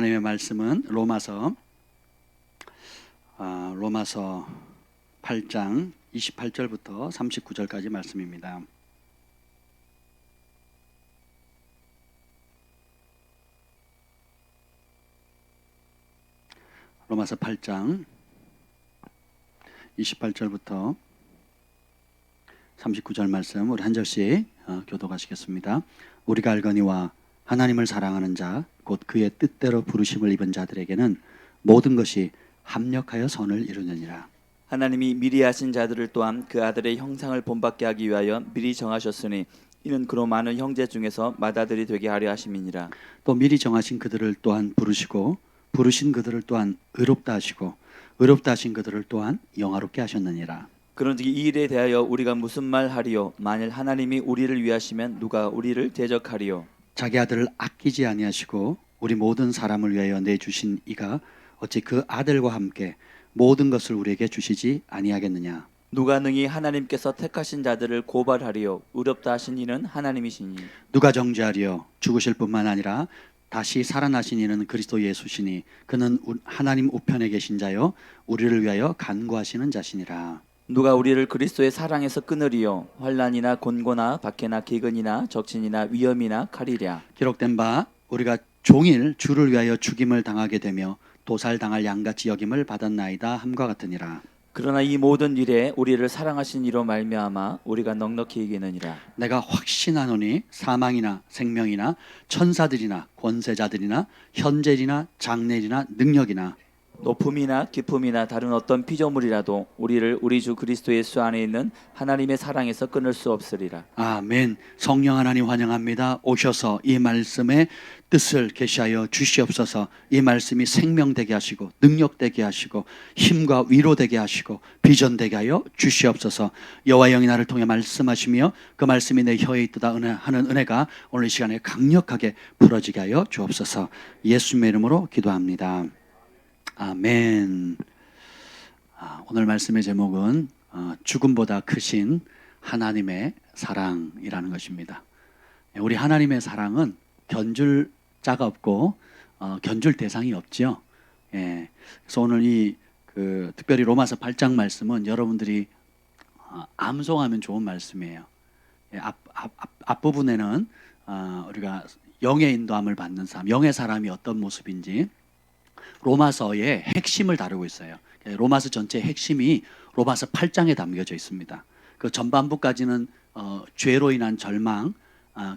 하나님의 말씀은 로마서 8장 28절부터 39절까지 말씀입니다. 로마서 8장 28절부터 39절 말씀 우리 한 절씩 교독하시겠습니다. 우리가 알거니와 하나님을 사랑하는 자 곧 그의 뜻대로 부르심을 입은 자들에게는 모든 것이 합력하여 선을 이루느니라. 하나님이 미리 하신 자들을 또한 그 아들의 형상을 본받게 하기 위하여 미리 정하셨으니 이는 그로 많은 형제 중에서 맏아들이 되게 하려 하심이니라. 또 미리 정하신 그들을 또한 부르시고 부르신 그들을 또한 의롭다 하시고 의롭다 하신 그들을 또한 영화롭게 하셨느니라. 그런즉 이 일에 대하여 우리가 무슨 말 하리요? 만일 하나님이 우리를 위하시면 누가 우리를 대적하리요? 자기 아들을 아끼지 아니하시고 우리 모든 사람을 위하여 내주신 이가 어찌 그 아들과 함께 모든 것을 우리에게 주시지 아니하겠느냐. 누가 능히 하나님께서 택하신 자들을 고발하리요? 의롭다 하신 이는 하나님이시니. 누가 정죄하리요? 죽으실 뿐만 아니라 다시 살아나신 이는 그리스도 예수시니 그는 하나님 우편에 계신 자요 우리를 위하여 간구하시는 자시니라. 누가 우리를 그리스도의 사랑에서 끊으리요? 환난이나 곤고나 박해나 기근이나 적신이나 위험이나 칼이랴. 기록된 바 우리가 종일 주를 위하여 죽임을 당하게 되며 도살당할 양같이 여김을 받았나이다 함과 같으니라. 그러나 이 모든 일에 우리를 사랑하신 이로 말미암아 우리가 넉넉히 이기느니라. 내가 확신하노니 사망이나 생명이나 천사들이나 권세자들이나 현재이나 장래이나 능력이나 높음이나 깊음이나 다른 어떤 피조물이라도 우리를 우리 주 그리스도 예수 안에 있는 하나님의 사랑에서 끊을 수 없으리라. 아멘. 성령 하나님 환영합니다. 오셔서 이 말씀의 뜻을 계시하여 주시옵소서. 이 말씀이 생명되게 하시고 능력되게 하시고 힘과 위로되게 하시고 비전되게 하여 주시옵소서. 여호와 영이 나를 통해 말씀하시며 그 말씀이 내 혀에 있도다 하는 은혜가 오늘 이 시간에 강력하게 풀어지게 하여 주옵소서. 예수님의 이름으로 기도합니다. 아멘. 오늘 말씀의 제목은 죽음보다 크신 하나님의 사랑이라는 것입니다. 우리 하나님의 사랑은 견줄 자가 없고 견줄 대상이 없죠. 그래서 오늘 특별히 로마서 8장 말씀은 여러분들이 암송하면 좋은 말씀이에요. 앞부분에는 우리가 영의 인도함을 받는 삶, 영의 사람이 어떤 모습인지 로마서의 핵심을 다루고 있어요. 로마서 전체의 핵심이 로마서 8장에 담겨져 있습니다. 그 전반부까지는 죄로 인한 절망,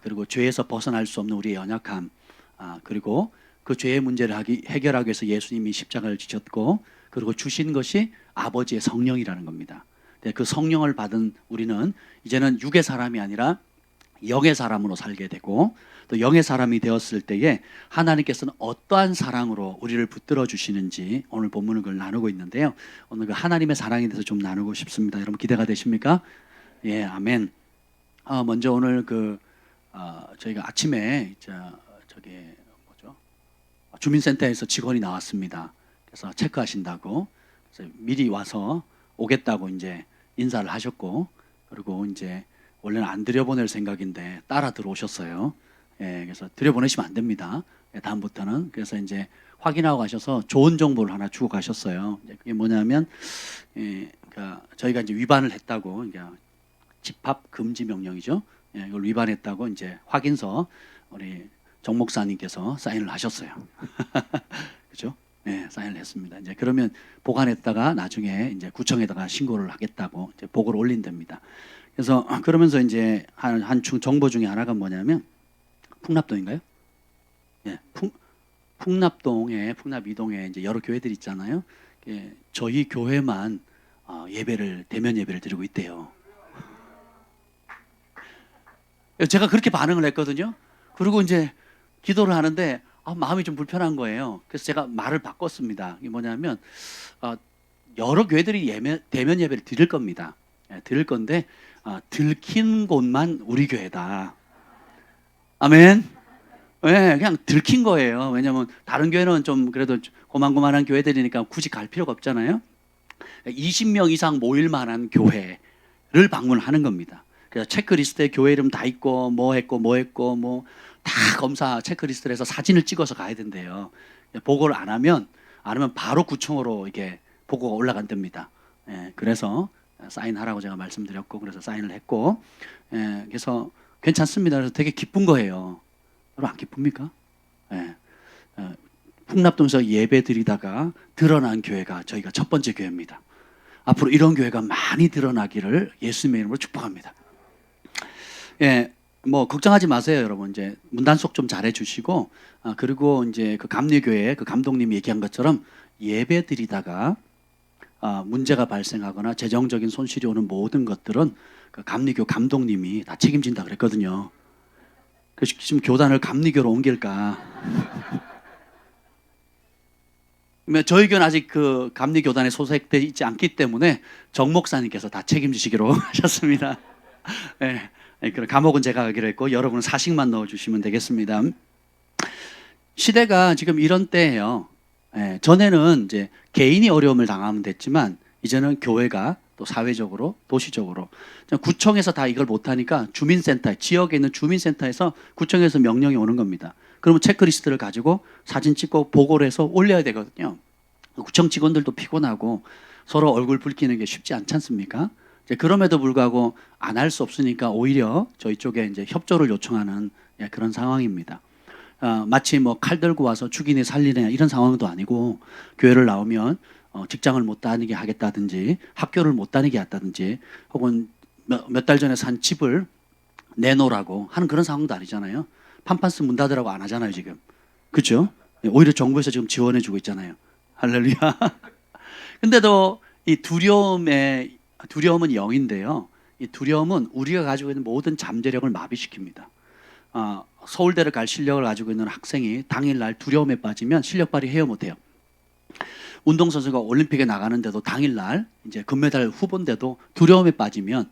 그리고 죄에서 벗어날 수 없는 우리의 연약함, 그리고 그 죄의 문제를 해결하기 위해서 예수님이 십자가를 지셨고 그리고 주신 것이 아버지의 성령이라는 겁니다. 그 성령을 받은 우리는 이제는 육의 사람이 아니라 영의 사람으로 살게 되고 또 영의 사람이 되었을 때에 하나님께서는 어떠한 사랑으로 우리를 붙들어 주시는지 오늘 본문을 그걸 나누고 있는데요. 오늘 그 하나님의 사랑에 대해서 좀 나누고 싶습니다. 여러분 기대가 되십니까? 예, 아멘. 먼저 오늘 저희가 아침에 주민센터에서 직원이 나왔습니다. 그래서 체크하신다고 그래서 미리 와서 오겠다고 이제 인사를 하셨고 그리고 이제 원래는 안 들여보낼 생각인데 따라 들어오셨어요. 그래서 들여보내시면 안 됩니다. 다음부터는. 그래서 이제 확인하고 가셔서 좋은 정보를 하나 주고 가셨어요. 그게 뭐냐면, 그러니까 저희가 이제 위반을 했다고, 그러니까 집합 금지 명령이죠. 이걸 위반했다고 이제 확인서 우리 정 목사님께서 사인을 하셨어요. 그죠? 사인을 했습니다. 이제 그러면 보관했다가 나중에 이제 구청에다가 신고를 하겠다고 이제 보고를 올린답니다. 그래서 그러면서 이제 한 정보 중에 하나가 뭐냐면 풍납동인가요? 풍납동에 풍납 이동에 이제 여러 교회들이 있잖아요. 저희 교회만 대면 예배를 드리고 있대요. 제가 그렇게 반응을 했거든요. 그리고 이제 기도를 하는데 마음이 좀 불편한 거예요. 그래서 제가 말을 바꿨습니다. 이게 뭐냐면 여러 교회들이 대면 예배를 드릴 겁니다. 드릴 건데 들킨 곳만 우리 교회다. 아멘. 그냥 들킨 거예요. 왜냐하면 다른 교회는 좀 그래도 고만고만한 교회들이니까 굳이 갈 필요가 없잖아요. 20명 이상 모일 만한 교회를 방문하는 겁니다. 그래서 체크리스트에 교회 이름 다 있고 뭐 했고 다 검사 체크리스트를 해서 사진을 찍어서 가야 된대요. 보고를 안 하면 바로 구청으로 이게 보고가 올라간답니다. 예, 그래서 사인하라고 제가 말씀드렸고 그래서 사인을 했고 예, 그래서 괜찮습니다. 그래서 되게 기쁜 거예요. 여러분 안 기쁩니까? 예, 풍납동에서 예배 드리다가 드러난 교회가 저희가 첫 번째 교회입니다. 앞으로 이런 교회가 많이 드러나기를 예수님의 이름으로 축복합니다. 예, 뭐 걱정하지 마세요, 여러분. 이제 문단속 좀 잘해 주시고 그리고 이제 그 감리교회 그 감독님이 얘기한 것처럼 예배 드리다가 문제가 발생하거나 재정적인 손실이 오는 모든 것들은 그 감리교 감독님이 다 책임진다 그랬거든요. 그래서 지금 교단을 감리교로 옮길까? 저희 교는 아직 그 감리교단에 소속돼 있지 않기 때문에 정 목사님께서 다 책임지시기로 하셨습니다. 네, 그럼 감옥은 제가 가기로 했고 여러분은 사식만 넣어주시면 되겠습니다. 시대가 지금 이런 때예요. 예, 전에는 이제 개인이 어려움을 당하면 됐지만 이제는 교회가 또 사회적으로 도시적으로 구청에서 다 이걸 못하니까 주민센터 지역에 있는 주민센터에서 구청에서 명령이 오는 겁니다. 그러면 체크리스트를 가지고 사진 찍고 보고를 해서 올려야 되거든요. 구청 직원들도 피곤하고 서로 얼굴 붉히는 게 쉽지 않지 않습니까? 이제 그럼에도 불구하고 안 할 수 없으니까 오히려 저희 쪽에 이제 협조를 요청하는 그런 상황입니다. 마치 뭐 칼 들고 와서 죽이네 살리네 이런 상황도 아니고 교회를 나오면 직장을 못 다니게 하겠다든지 학교를 못 다니게 했다든지 혹은 몇 달 전에 산 집을 내놓으라고 하는 그런 상황도 아니잖아요. 판판스 문 닫으라고 안 하잖아요 지금. 그렇죠? 오히려 정부에서 지금 지원해주고 있잖아요. 할렐루야. 근데도 이 두려움은 영인데요. 이 두려움은 우리가 가지고 있는 모든 잠재력을 마비시킵니다. 서울대를 갈 실력을 가지고 있는 학생이 당일날 두려움에 빠지면 실력 발휘해야 못해요. 운동선수가 올림픽에 나가는데도 당일날 이제 금메달 후보인데도 두려움에 빠지면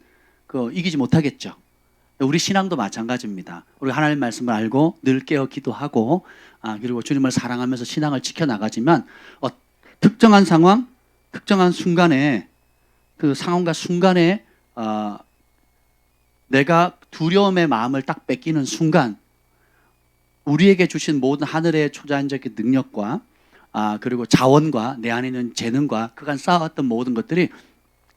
이기지 못하겠죠. 우리 신앙도 마찬가지입니다. 우리 하나님의 말씀을 알고 늘 깨어 기도하고 그리고 주님을 사랑하면서 신앙을 지켜나가지만 특정한 상황, 특정한 순간에 그 상황과 순간에 내가 두려움의 마음을 딱 뺏기는 순간 우리에게 주신 모든 하늘의 초자연적인 능력과 그리고 자원과 내 안에 있는 재능과 그간 쌓아왔던 모든 것들이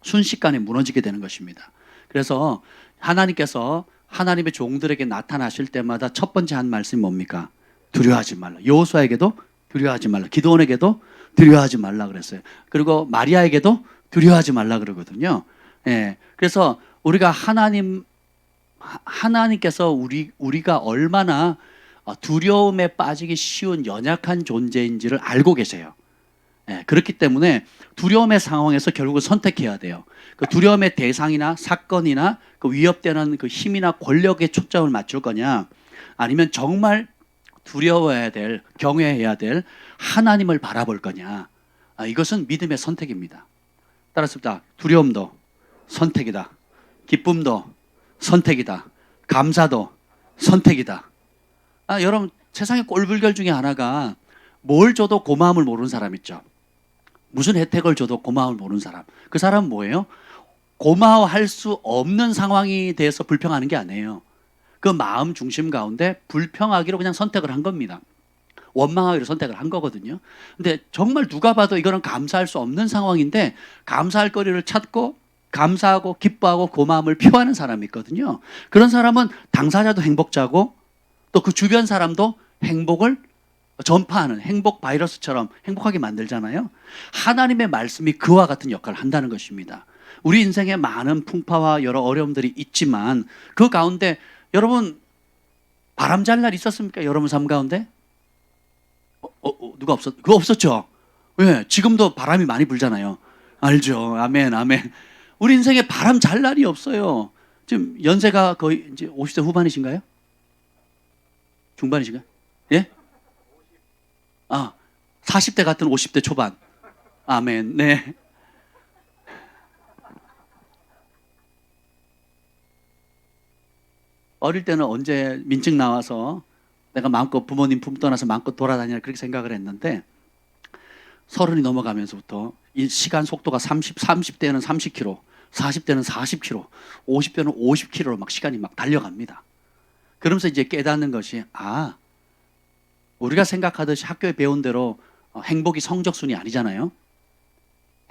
순식간에 무너지게 되는 것입니다. 그래서 하나님께서 하나님의 종들에게 나타나실 때마다 첫 번째 한 말씀이 뭡니까? 두려워하지 말라. 여호수아에게도 두려워하지 말라. 기드온에게도 두려워하지 말라 그랬어요. 그리고 마리아에게도 두려워하지 말라 그러거든요. 예. 그래서 우리가 하나님께서 우리가 얼마나 두려움에 빠지기 쉬운 연약한 존재인지를 알고 계세요. 예, 그렇기 때문에 두려움의 상황에서 결국은 선택해야 돼요. 그 두려움의 대상이나 사건이나 그 위협되는 그 힘이나 권력에 초점을 맞출 거냐, 아니면 정말 두려워해야 될, 경외해야 될 하나님을 바라볼 거냐. 이것은 믿음의 선택입니다. 따라서 두려움도 선택이다. 기쁨도 선택이다. 감사도 선택이다. 여러분 세상의 꼴불견 중에 하나가 뭘 줘도 고마움을 모르는 사람 있죠. 무슨 혜택을 줘도 고마움을 모르는 사람. 그 사람은 뭐예요? 고마워할 수 없는 상황이 돼서 불평하는 게 아니에요. 그 마음 중심 가운데 불평하기로 그냥 선택을 한 겁니다. 원망하기로 선택을 한 거거든요. 근데 정말 누가 봐도 이거는 감사할 수 없는 상황인데 감사할 거리를 찾고 감사하고 기뻐하고 고마움을 표하는 사람이 있거든요. 그런 사람은 당사자도 행복자고 또 그 주변 사람도 행복을 전파하는 행복 바이러스처럼 행복하게 만들잖아요. 하나님의 말씀이 그와 같은 역할을 한다는 것입니다. 우리 인생에 많은 풍파와 여러 어려움들이 있지만 그 가운데 여러분 바람 잘 날 있었습니까? 여러분 삶 가운데? 누가 그거 없었죠? 왜? 지금도 바람이 많이 불잖아요. 알죠? 아멘, 아멘. 우리 인생에 바람 잘 날이 없어요. 지금 연세가 거의 이제 50대 후반이신가요? 중반이신가요? 예? 40대 같은 50대 초반. 아멘. 네. 어릴 때는 언제 민증 나와서 내가 마음껏 부모님 품 떠나서 마음껏 돌아다니라 그렇게 생각을 했는데 30이 넘어가면서부터 이 시간 속도가 30대는 30km, 40대는 40km, 50대는 50km로 막 시간이 막 달려갑니다. 그러면서 이제 깨닫는 것이 우리가 생각하듯이 학교에 배운 대로 행복이 성적순이 아니잖아요.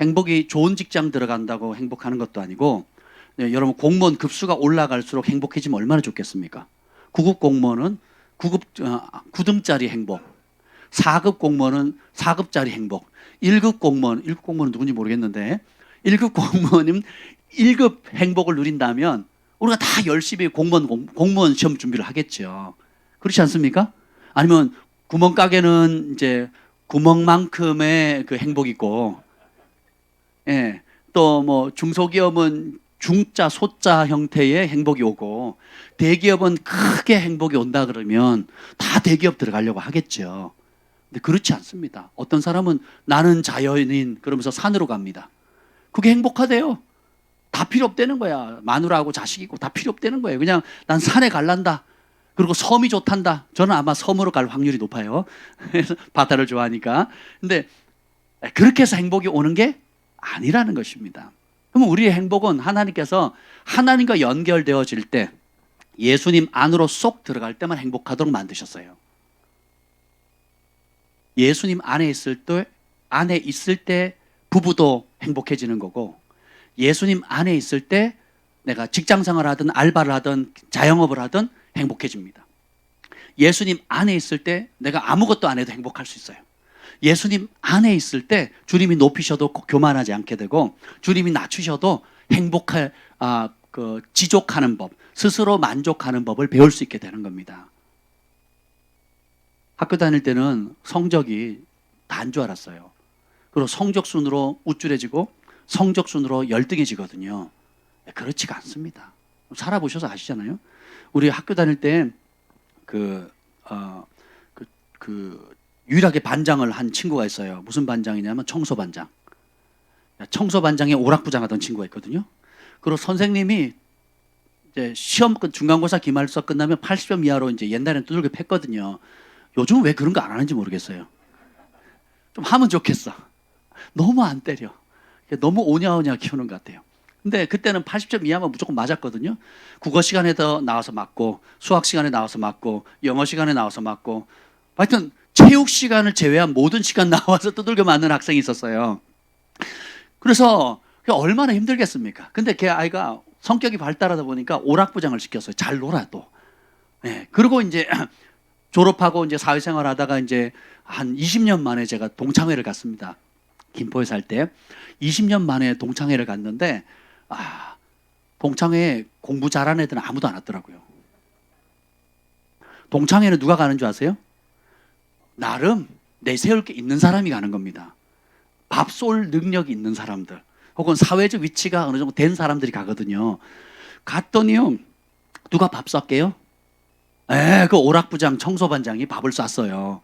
행복이 좋은 직장 들어간다고 행복하는 것도 아니고, 네, 여러분 공무원 급수가 올라갈수록 행복해지면 얼마나 좋겠습니까? 9급 공무원은 9등짜리 행복, 4급 공무원은 4급짜리 행복, 1급 공무원은 누군지 모르겠는데 1급 공무원은 1급 행복을 누린다면 우리가 다 열심히 공무원 시험 준비를 하겠죠. 그렇지 않습니까? 아니면 구멍가게는 이제 구멍만큼의 그 행복이 있고, 예, 또 뭐 중소기업은 중자, 소자 형태의 행복이 오고, 대기업은 크게 행복이 온다 그러면 다 대기업 들어가려고 하겠죠. 근데 그렇지 않습니다. 어떤 사람은 나는 자연인 그러면서 산으로 갑니다. 그게 행복하대요. 다 필요 없다는 거야. 마누라하고 자식 있고 다 필요 없다는 거예요. 그냥 난 산에 갈란다. 그리고 섬이 좋단다. 저는 아마 섬으로 갈 확률이 높아요. 바다를 좋아하니까. 근데 그렇게 해서 행복이 오는 게 아니라는 것입니다. 그러면 우리의 행복은 하나님께서 하나님과 연결되어질 때, 예수님 안으로 쏙 들어갈 때만 행복하도록 만드셨어요. 예수님 안에 있을 때 부부도 행복해지는 거고, 예수님 안에 있을 때 내가 직장생활을 하든 알바를 하든 자영업을 하든 행복해집니다. 예수님 안에 있을 때 내가 아무것도 안 해도 행복할 수 있어요. 예수님 안에 있을 때 주님이 높이셔도 교만하지 않게 되고, 주님이 낮추셔도 지족하는 법, 스스로 만족하는 법을 배울 수 있게 되는 겁니다. 학교 다닐 때는 성적이 다인 줄 알았어요. 그리고 성적순으로 우쭐해지고 성적순으로 열등해지거든요. 그렇지가 않습니다. 살아보셔서 아시잖아요. 우리 학교 다닐 때 유일하게 반장을 한 친구가 있어요. 무슨 반장이냐면 청소반장. 청소반장에 오락부장 하던 친구가 있거든요. 그리고 선생님이 이제 시험 중간고사 기말서 끝나면 80점 이하로 이제 옛날에는 두들겨 팼거든요. 요즘 왜 그런 거 안 하는지 모르겠어요. 좀 하면 좋겠어. 너무 안 때려. 너무 오냐오냐 키우는 것 같아요. 근데 그때는 80점 이하면 무조건 맞았거든요. 국어 시간에 나와서 맞고, 수학 시간에 나와서 맞고, 영어 시간에 나와서 맞고, 하여튼 체육 시간을 제외한 모든 시간 나와서 두들겨 맞는 학생이 있었어요. 그래서 얼마나 힘들겠습니까? 근데 걔 아이가 성격이 발달하다 보니까 오락부장을 시켰어요. 잘 놀아도. 네. 그리고 이제 졸업하고 이제 사회생활 하다가 이제 한 20년 만에 제가 동창회를 갔습니다. 김포에 살 때 20년 만에 동창회를 갔는데, 동창회에 공부 잘하는 애들은 아무도 안 왔더라고요. 동창회는 누가 가는 줄 아세요? 나름 내세울 게 있는 사람이 가는 겁니다. 밥 쏠 능력이 있는 사람들, 혹은 사회적 위치가 어느 정도 된 사람들이 가거든요. 갔더니요, 누가 밥 쐈게요? 그 오락부장 청소반장이 밥을 쐈어요.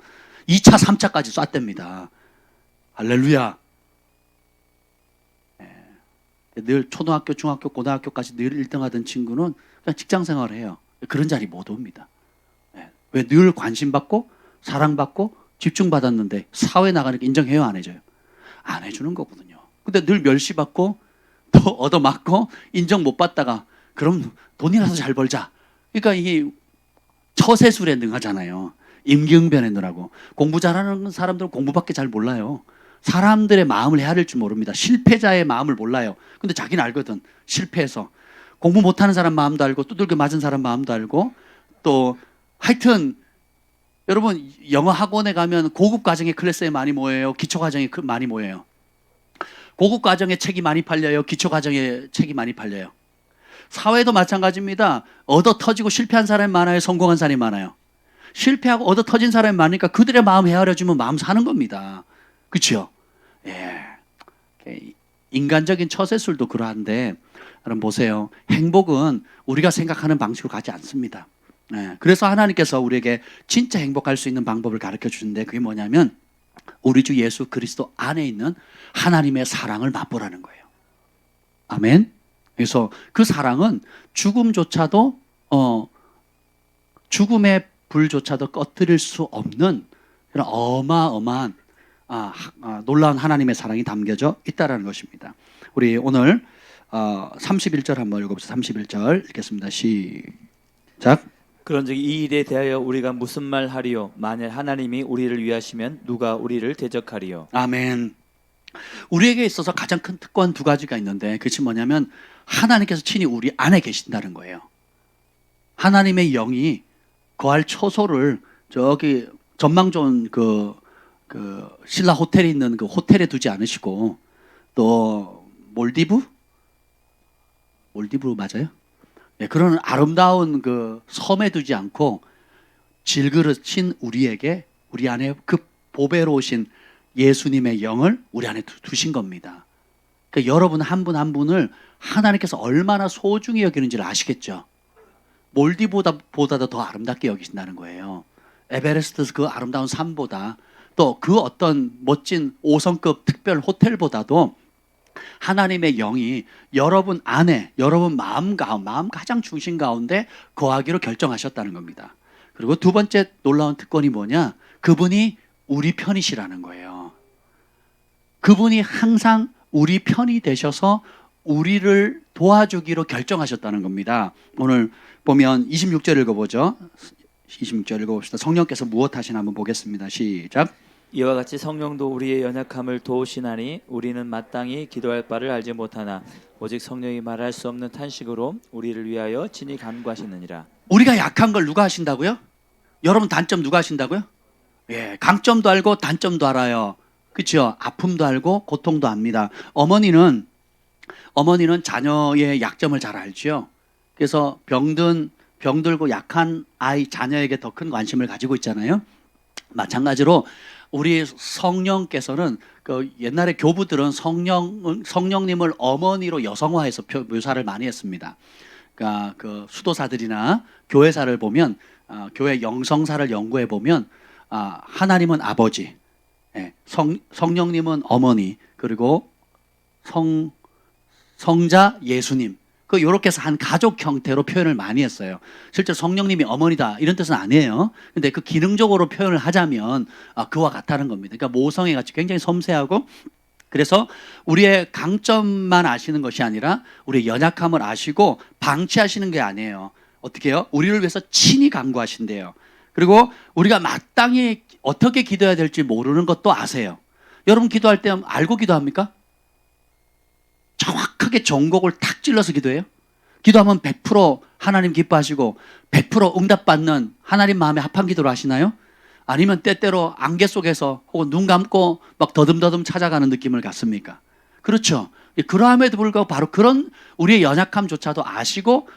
2차, 3차까지 쐈답니다. 할렐루야. 늘 초등학교, 중학교, 고등학교까지 늘 1등 하던 친구는 그냥 직장 생활을 해요. 그런 자리 못 옵니다. 왜? 늘 관심받고 사랑받고 집중받았는데 사회 나가니까 인정해요, 안 해줘요? 안 해주는 거거든요. 근데 늘 멸시받고 또 얻어맞고 인정 못 받다가 그럼 돈이라도 잘 벌자. 그러니까 이게 처세술에 능하잖아요. 임기응변에 능하고. 공부 잘하는 사람들은 공부밖에 잘 몰라요. 사람들의 마음을 헤아릴 줄 모릅니다. 실패자의 마음을 몰라요. 근데 자기는 알거든. 실패해서. 공부 못하는 사람 마음도 알고 두들겨 맞은 사람 마음도 알고, 또 하여튼 여러분 영어 학원에 가면 고급 과정의 클래스에 많이 모여요? 기초 과정에 많이 모여요? 고급 과정의 책이 많이 팔려요? 기초 과정의 책이 많이 팔려요? 사회도 마찬가지입니다. 얻어 터지고 실패한 사람이 많아요? 성공한 사람이 많아요? 실패하고 얻어 터진 사람이 많으니까 그들의 마음 헤아려주면 마음 사는 겁니다. 그렇죠? 예. 인간적인 처세술도 그러한데, 여러분 보세요. 행복은 우리가 생각하는 방식으로 가지 않습니다. 예. 그래서 하나님께서 우리에게 진짜 행복할 수 있는 방법을 가르쳐 주는데, 그게 뭐냐면 우리 주 예수 그리스도 안에 있는 하나님의 사랑을 맛보라는 거예요. 아멘. 그래서 그 사랑은 죽음조차도 죽음의 불조차도 꺼뜨릴 수 없는 그런 어마어마한 놀라운 하나님의 사랑이 담겨져 있다는 것입니다. 우리 오늘 31절 한번 읽어보세요. 31절 읽겠습니다. 시작. 그런즉 이 일에 대하여 우리가 무슨 말 하리요? 만일 하나님이 우리를 위하시면 누가 우리를 대적하리요? 아멘. 우리에게 있어서 가장 큰 특권 두 가지가 있는데 그것이 뭐냐면 하나님께서 친히 우리 안에 계신다는 거예요. 하나님의 영이 거할 처소를 저기 전망 좋은 그 신라 호텔에 있는 그 호텔에 두지 않으시고 또 몰디브 맞아요? 네, 그런 아름다운 그 섬에 두지 않고 질그릇인 우리에게 우리 안에 그 보배로우신 예수님의 영을 우리 안에 두신 겁니다. 그러니까 여러분 한 분 한 분을 하나님께서 얼마나 소중히 여기는지를 아시겠죠? 몰디브보다도 더 아름답게 여기신다는 거예요. 에베레스트 그 아름다운 산보다 또 그 어떤 멋진 5성급 특별 호텔보다도 하나님의 영이 여러분 안에 여러분 마음 가장 중심 가운데 거하기로 결정하셨다는 겁니다. 그리고 두 번째 놀라운 특권이 뭐냐? 그분이 우리 편이시라는 거예요. 그분이 항상 우리 편이 되셔서 우리를 도와주기로 결정하셨다는 겁니다. 오늘 보면 26절 읽어보죠. 26절 읽어봅시다. 성령께서 무엇 하시나 한번 보겠습니다. 시작. 이와 같이 성령도 우리의 연약함을 도우시나니 우리는 마땅히 기도할 바를 알지 못하나 오직 성령이 말할 수 없는 탄식으로 우리를 위하여 친히 간구하시느니라. 우리가 약한 걸 누가 하신다고요? 여러분 단점 누가 하신다고요? 예, 강점도 알고 단점도 알아요. 그렇죠? 아픔도 알고 고통도 압니다. 어머니는 자녀의 약점을 잘 알죠. 그래서 병들고 약한 아이 자녀에게 더 큰 관심을 가지고 있잖아요. 마찬가지로 우리 성령께서는 그 옛날에 교부들은 성령님을 어머니로 여성화해서 묘사를 많이 했습니다. 그러니까 그 수도사들이나 교회사를 보면 교회 영성사를 연구해 보면 하나님은 아버지, 성령님은 어머니, 그리고 성자 예수님. 요렇게 해서 한 가족 형태로 표현을 많이 했어요. 실제 성령님이 어머니다 이런 뜻은 아니에요. 근데 그 기능적으로 표현을 하자면 그와 같다는 겁니다. 그러니까 모성애 같이 굉장히 섬세하고 그래서 우리의 강점만 아시는 것이 아니라 우리의 연약함을 아시고 방치하시는 게 아니에요. 어떻게 해요? 우리를 위해서 친히 간구하신대요. 그리고 우리가 마땅히 어떻게 기도해야 될지 모르는 것도 아세요. 여러분 기도할 때 알고 기도합니까? 정확하게 전곡을 탁 찔러서 기도해요. 기도하면 100% 하나님 기뻐하시고 100% 응답받는 하나님 마음에 합한 기도를 하시나요? 아니면 때때로 안개 속에서 혹은 눈 감고 막 더듬더듬 찾아가는 느낌을 갖습니까? 그렇죠. 그러함에도 불구하고 바로 그런 우리의 연약함조차도 아시고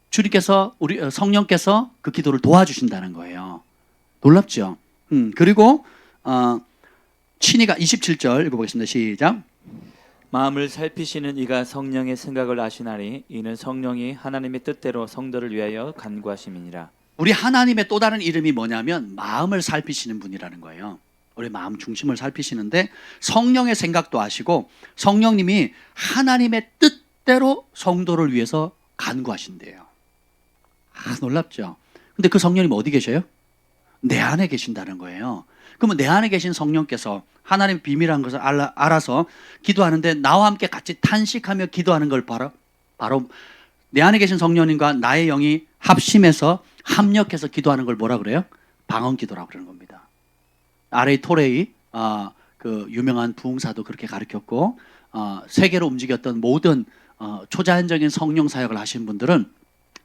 주님께서 우리 성령께서 그 기도를 도와주신다는 거예요. 놀랍죠? 그리고 친히가 27절 읽어보겠습니다. 시작. 마음을 살피시는 이가 성령의 생각을 아시나니 이는 성령이 하나님의 뜻대로 성도를 위하여 간구하심이니라. 우리 하나님의 또 다른 이름이 뭐냐면 마음을 살피시는 분이라는 거예요. 우리 마음 중심을 살피시는데 성령의 생각도 아시고 성령님이 하나님의 뜻대로 성도를 위해서 간구하신대요. 놀랍죠? 근데 그 성령님 어디 계셔요? 내 안에 계신다는 거예요. 그러면 내 안에 계신 성령께서 하나님의 비밀한 것을 알아서 기도하는데 나와 함께 같이 탄식하며 기도하는 걸 바로 내 안에 계신 성령님과 나의 영이 합력해서 기도하는 걸 뭐라 그래요? 방언기도라고 그러는 겁니다. R.A. 토레이 그 유명한 부흥사도 그렇게 가르쳤고 세계로 움직였던 모든 초자연적인 성령 사역을 하신 분들은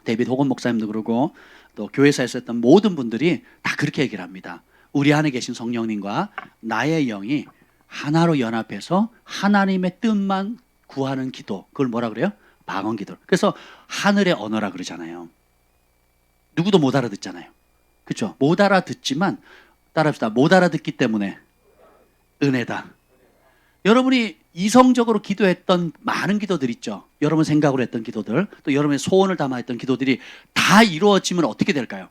데이비드 호건 목사님도 그러고 또 교회사에서 했던 모든 분들이 다 그렇게 얘기를 합니다. 우리 안에 계신 성령님과 나의 영이 하나로 연합해서 하나님의 뜻만 구하는 기도, 그걸 뭐라 그래요? 방언기도. 그래서 하늘의 언어라 그러잖아요. 누구도 못 알아듣잖아요. 그렇죠? 못 알아듣지만 따라합시다. 못 알아듣기 때문에 은혜다. 여러분이 이성적으로 기도했던 많은 기도들 있죠. 여러분 생각으로 했던 기도들, 또 여러분의 소원을 담아 했던 기도들이 다 이루어지면 어떻게 될까요?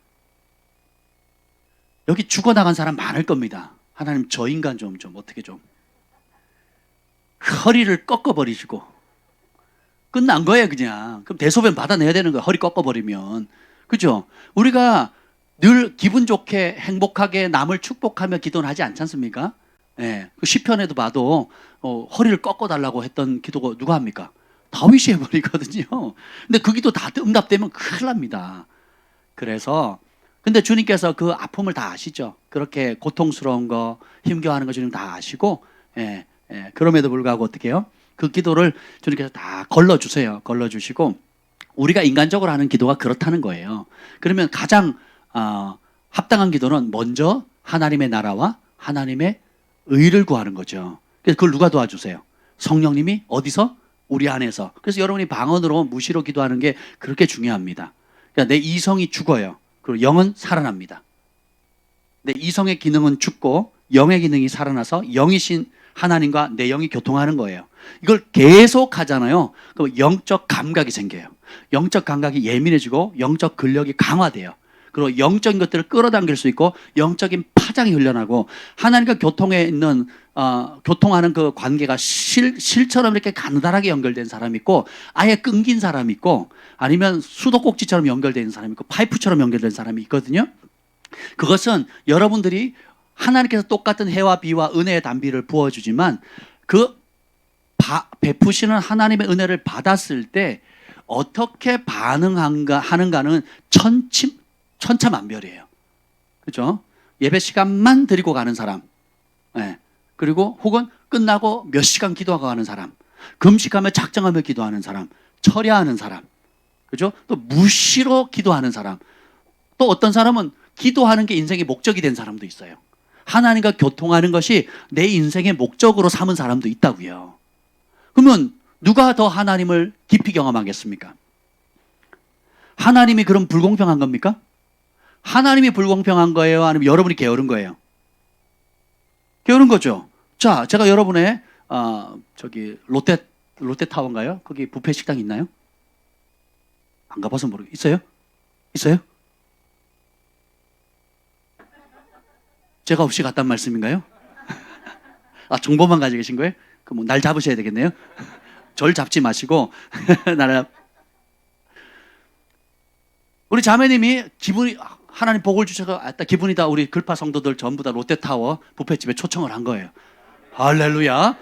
여기 죽어나간 사람 많을 겁니다. 하나님 저 인간 좀 어떻게 좀 허리를 꺾어버리시고 끝난 거예요 그냥. 그럼 대소변 받아내야 되는 거예요. 허리 꺾어버리면. 그죠? 우리가 늘 기분 좋게 행복하게 남을 축복하며 기도는 하지 않지 않습니까? 예, 그 시편에도 봐도 허리를 꺾어달라고 했던 기도가 누가 합니까? 다윗이 해버리거든요. 근데 그 기도 다 응답되면 큰일 납니다. 그래서 근데 주님께서 그 아픔을 다 아시죠. 그렇게 고통스러운 거, 힘겨워하는 거 주님 다 아시고, 그럼에도 불구하고 어떻게 해요? 그 기도를 주님께서 다 걸러주세요. 걸러주시고, 우리가 인간적으로 하는 기도가 그렇다는 거예요. 그러면 가장 합당한 기도는 먼저 하나님의 나라와 하나님의 의를 구하는 거죠. 그래서 그걸 누가 도와주세요? 성령님이 어디서? 우리 안에서. 그래서 여러분이 방언으로 무시로 기도하는 게 그렇게 중요합니다. 그러니까 내 이성이 죽어요. 그리고 영은 살아납니다. 내 이성의 기능은 죽고 영의 기능이 살아나서 영이신 하나님과 내 영이 교통하는 거예요. 이걸 계속 하잖아요. 그럼 영적 감각이 생겨요. 영적 감각이 예민해지고 영적 근력이 강화돼요. 그리고 영적인 것들을 끌어당길 수 있고 영적인 파장이 흘러나고 하나님과 교통에 있는 교통하는 그 관계가 실처럼 이렇게 간단하게 연결된 사람이 있고 아예 끊긴 사람이 있고 아니면 수도꼭지처럼 연결되어 있는 사람이 있고 파이프처럼 연결된 사람이 있거든요. 그것은 여러분들이 하나님께서 똑같은 해와 비와 은혜의 단비를 부어주지만 그 베푸시는 하나님의 은혜를 받았을 때 어떻게 하는가는 천차만별이에요. 그렇죠? 예배 시간만 드리고 가는 사람, 그리고 혹은 끝나고 몇 시간 기도하고 가는 사람, 금식하며 작정하며 기도하는 사람, 철야하는 사람, 그죠? 또 무시로 기도하는 사람, 또 어떤 사람은 기도하는 게 인생의 목적이 된 사람도 있어요. 하나님과 교통하는 것이 내 인생의 목적으로 삼은 사람도 있다고요. 그러면 누가 더 하나님을 깊이 경험하겠습니까? 하나님이 그럼 불공평한 겁니까? 하나님이 불공평한 거예요? 아니면 여러분이 게으른 거예요? 게으른 거죠. 자, 제가 여러분의 저기 롯데타워인가요? 거기 뷔페 식당 있나요? 안 가봐서 모르겠어요. 있어요? 있어요? 제가 없이 갔단 말씀인가요? 정보만 가지고 계신 거예요? 그럼 날 잡으셔야 되겠네요. 절 잡지 마시고 나를. 우리 자매님이 하나님 복을 주셔서 기분이다. 우리 글파 성도들 전부 다 롯데타워 뷔페집에 초청을 한 거예요. 할렐루야.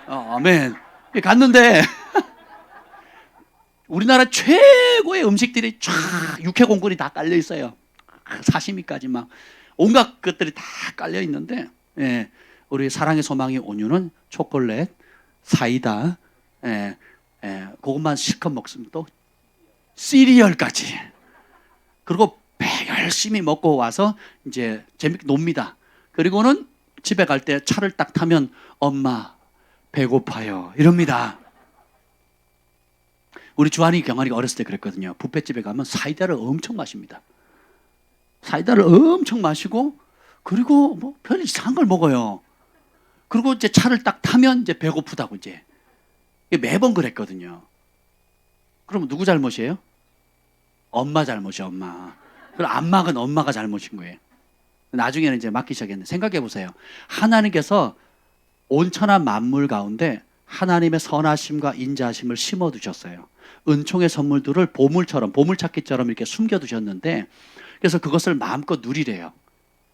아멘. 갔는데 우리나라 최고의 음식들이 쫙 육회공군이 다 깔려 있어요. 사시미까지 막 온갖 것들이 다 깔려 있는데, 우리 사랑의 소망의 온유는 초콜릿, 사이다, 그것만 실컷 먹으면 또 시리얼까지. 그리고 열심히 먹고 와서 이제 재밌게 놉니다. 그리고는 집에 갈 때 차를 딱 타면 엄마 배고파요 이럽니다. 우리 주한이 경환이가 어렸을 때 그랬거든요. 뷔페집에 가면 사이다를 엄청 마십니다. 사이다를 엄청 마시고 그리고 뭐 별 이상한 걸 먹어요. 그리고 이제 차를 딱 타면 이제 배고프다고 이제 매번 그랬거든요. 그럼 누구 잘못이에요? 엄마 잘못이야, 엄마. 그럼 안 막은 엄마가 잘못인 거예요. 나중에는 이제 막기 시작했는데 생각해 보세요. 하나님께서 온천한 만물 가운데 하나님의 선하심과 인자하심을 심어 두셨어요. 은총의 선물들을 보물찾기처럼 이렇게 숨겨 두셨는데 그래서 그것을 마음껏 누리래요.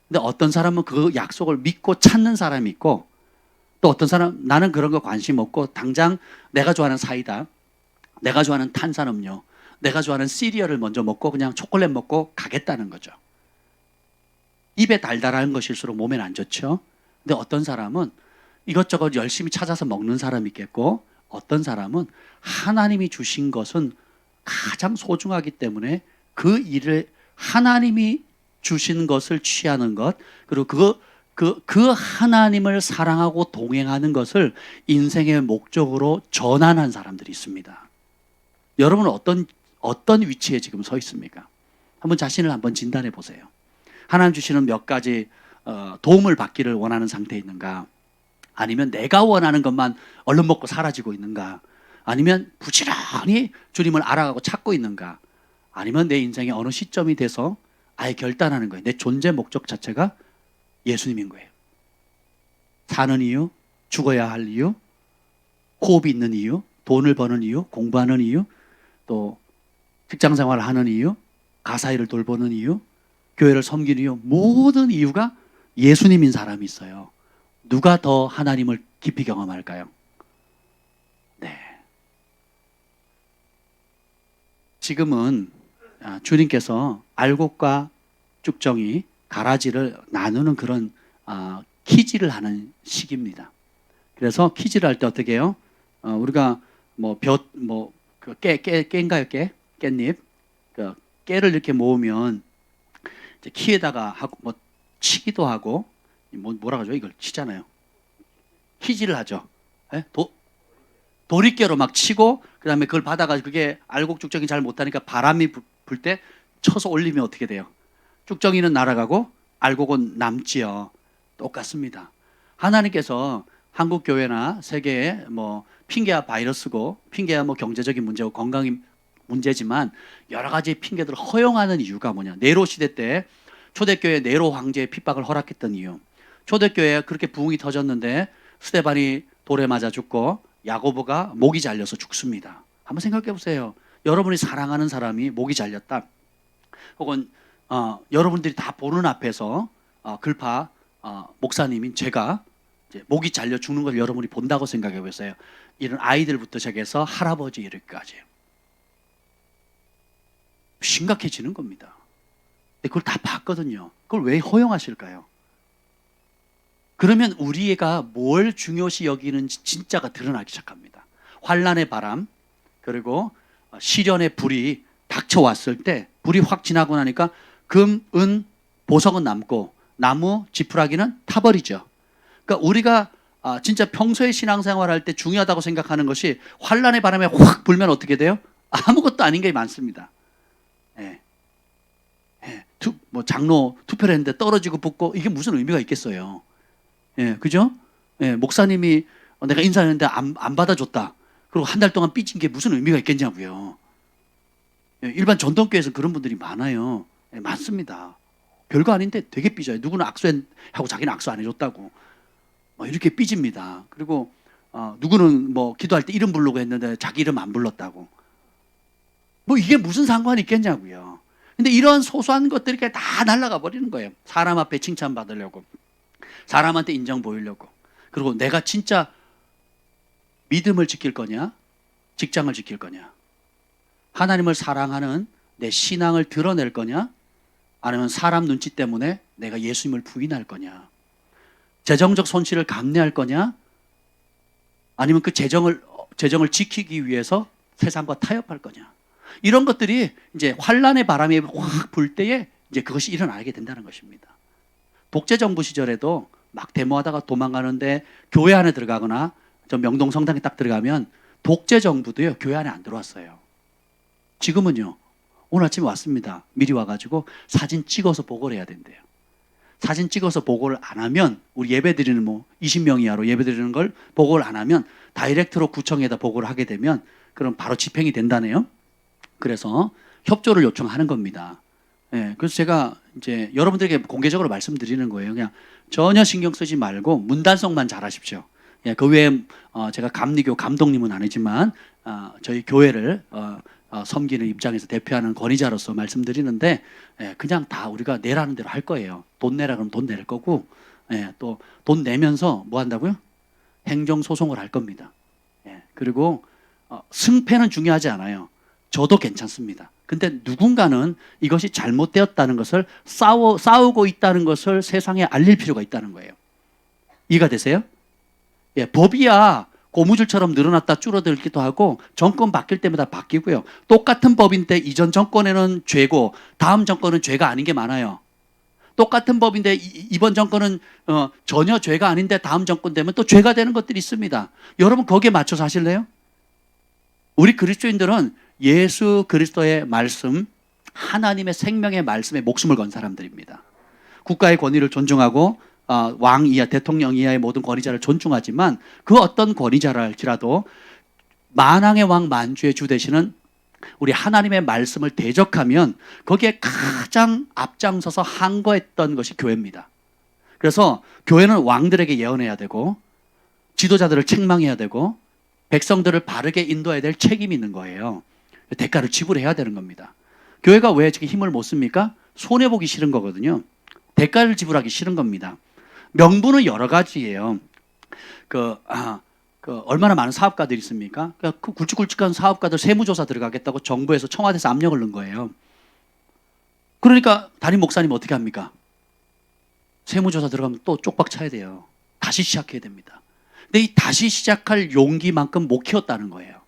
근데 어떤 사람은 그 약속을 믿고 찾는 사람이 있고 또 어떤 사람 나는 그런 거 관심 없고 당장 내가 좋아하는 사이다, 내가 좋아하는 탄산음료, 내가 좋아하는 시리얼을 먼저 먹고 그냥 초콜릿 먹고 가겠다는 거죠. 입에 달달한 것일수록 몸엔 안 좋죠. 근데 어떤 사람은 이것저것 열심히 찾아서 먹는 사람이 있겠고 어떤 사람은 하나님이 주신 것은 가장 소중하기 때문에 그 일을 하나님이 주신 것을 취하는 것 그리고 그 하나님을 사랑하고 동행하는 것을 인생의 목적으로 전환한 사람들이 있습니다. 여러분은 어떤 위치에 지금 서 있습니까? 한번 자신을 한번 진단해 보세요. 하나님 주시는 몇 가지 도움을 받기를 원하는 상태에 있는가? 아니면 내가 원하는 것만 얼른 먹고 사라지고 있는가? 아니면 부지런히 주님을 알아가고 찾고 있는가? 아니면 내 인생의 어느 시점이 돼서 아예 결단하는 거예요. 내 존재 목적 자체가 예수님인 거예요. 사는 이유, 죽어야 할 이유, 호흡이 있는 이유, 돈을 버는 이유, 공부하는 이유, 또 직장 생활을 하는 이유, 가사 일을 돌보는 이유, 교회를 섬기는 이유, 모든 이유가 예수님인 사람이 있어요. 누가 더 하나님을 깊이 경험할까요? 네. 지금은 주님께서 알곡과 쭉정이 가라지를 나누는 그런 키질을 하는 시기입니다. 그래서 키질을 할 때 어떻게 해요? 우리가 깨인가요? 깻잎. 그 깨를 이렇게 모으면 이제 키에다가 하고 치기도 하고 뭐라 그러죠? 이걸 치잖아요. 키질을 하죠. 예? 도리깨로 막 치고 그다음에 그걸 받아가지고 그게 알곡죽정이 잘 못하니까 바람이 불 때 쳐서 올리면 어떻게 돼요? 쭉정이는 날아가고 알곡은 남지요. 똑같습니다. 하나님께서 한국 교회나 세계에 핑계야 바이러스고 핑계야 경제적인 문제고 건강이 문제지만 여러 가지 핑계들을 허용하는 이유가 뭐냐? 네로 시대 때 초대교회 네로 황제의 핍박을 허락했던 이유. 초대교회에 그렇게 부흥이 터졌는데 스데반이 돌에 맞아 죽고 야고보가 목이 잘려서 죽습니다. 한번 생각해 보세요. 여러분이 사랑하는 사람이 목이 잘렸다. 혹은 여러분들이 다 보는 앞에서 글파 목사님인 제가 이제 목이 잘려 죽는 걸 여러분이 본다고 생각해 보세요. 이런 아이들부터 시작해서 할아버지 이렇게까지 심각해지는 겁니다. 근데 그걸 다 봤거든요. 그걸 왜 허용하실까요? 그러면 우리가 뭘 중요시 여기는지 진짜가 드러나기 시작합니다. 환란의 바람 그리고 시련의 불이 닥쳐왔을 때 불이 확 지나고 나니까 금, 은, 보석은 남고 나무, 지푸라기는 타버리죠. 그러니까 우리가 진짜 평소에 신앙생활할 때 중요하다고 생각하는 것이 환란의 바람에 확 불면 어떻게 돼요? 아무것도 아닌 게 많습니다. 장로 투표를 했는데 떨어지고 붙고 이게 무슨 의미가 있겠어요? 그죠? 목사님이 내가 인사했는데 안 받아줬다. 그리고 한 달 동안 삐진 게 무슨 의미가 있겠냐고요. 일반 전통교회에서 그런 분들이 많아요. 많습니다. 별거 아닌데 되게 삐져요. 누구는 악수하고 자기는 악수 안 해줬다고. 이렇게 삐집니다. 그리고 누구는 기도할 때 이름 부르고 했는데 자기 이름 안 불렀다고. 이게 무슨 상관이 있겠냐고요. 근데 이런 소소한 것들이 다 날아가 버리는 거예요. 사람 앞에 칭찬받으려고. 사람한테 인정 보이려고. 그리고 내가 진짜 믿음을 지킬 거냐? 직장을 지킬 거냐? 하나님을 사랑하는 내 신앙을 드러낼 거냐? 아니면 사람 눈치 때문에 내가 예수님을 부인할 거냐? 재정적 손실을 감내할 거냐? 아니면 그 재정을 지키기 위해서 세상과 타협할 거냐? 이런 것들이 이제 환란의 바람이 확 불 때에 이제 그것이 일어나게 된다는 것입니다. 독재 정부 시절에도 막 데모하다가 도망가는데 교회 안에 들어가거나 저 명동 성당에 딱 들어가면 독재 정부도요 교회 안에 안 들어왔어요. 지금은요 오늘 아침에 왔습니다. 미리 와가지고 사진 찍어서 보고를 해야 된대요. 사진 찍어서 보고를 안 하면 우리 예배드리는 20명 이하로 예배드리는 걸 보고를 안 하면 다이렉트로 구청에다 보고를 하게 되면 그럼 바로 집행이 된다네요. 그래서 협조를 요청하는 겁니다. 그래서 제가 이제 여러분들에게 공개적으로 말씀드리는 거예요. 그냥 전혀 신경 쓰지 말고 문단속만 잘하십시오. 그 외에 제가 감리교 감독님은 아니지만 저희 교회를 섬기는 입장에서 대표하는 권위자로서 말씀드리는데 그냥 다 우리가 내라는 대로 할 거예요. 돈 내라 그러면 돈 낼 거고 또 돈 내면서 뭐 한다고요? 행정소송을 할 겁니다. 그리고 승패는 중요하지 않아요. 저도 괜찮습니다. 근데 누군가는 이것이 잘못되었다는 것을 싸우고 있다는 것을 세상에 알릴 필요가 있다는 거예요. 이해가 되세요? 법이야 고무줄처럼 늘어났다 줄어들기도 하고 정권 바뀔 때마다 바뀌고요. 똑같은 법인데 이전 정권에는 죄고 다음 정권은 죄가 아닌 게 많아요. 똑같은 법인데 이번 정권은 전혀 죄가 아닌데 다음 정권 되면 또 죄가 되는 것들이 있습니다. 여러분 거기에 맞춰서 하실래요? 우리 그리스도인들은 예수 그리스도의 말씀, 하나님의 생명의 말씀에 목숨을 건 사람들입니다. 국가의 권위를 존중하고 왕 이하, 대통령 이하의 모든 권위자를 존중하지만 그 어떤 권위자라 할지라도 만왕의 왕 만주의 주 되시는 우리 하나님의 말씀을 대적하면 거기에 가장 앞장서서 항거했던 것이 교회입니다. 그래서 교회는 왕들에게 예언해야 되고 지도자들을 책망해야 되고 백성들을 바르게 인도해야 될 책임이 있는 거예요. 대가를 지불해야 되는 겁니다. 교회가 왜 지금 힘을 못 씁니까? 손해보기 싫은 거거든요. 대가를 지불하기 싫은 겁니다. 명분은 여러 가지예요. 얼마나 많은 사업가들이 있습니까? 그 굵직굵직한 사업가들 세무조사 들어가겠다고 정부에서 청와대에서 압력을 넣은 거예요. 그러니까 담임 목사님 어떻게 합니까? 세무조사 들어가면 또 쪽박 차야 돼요. 다시 시작해야 됩니다. 근데 이 다시 시작할 용기만큼 못 키웠다는 거예요.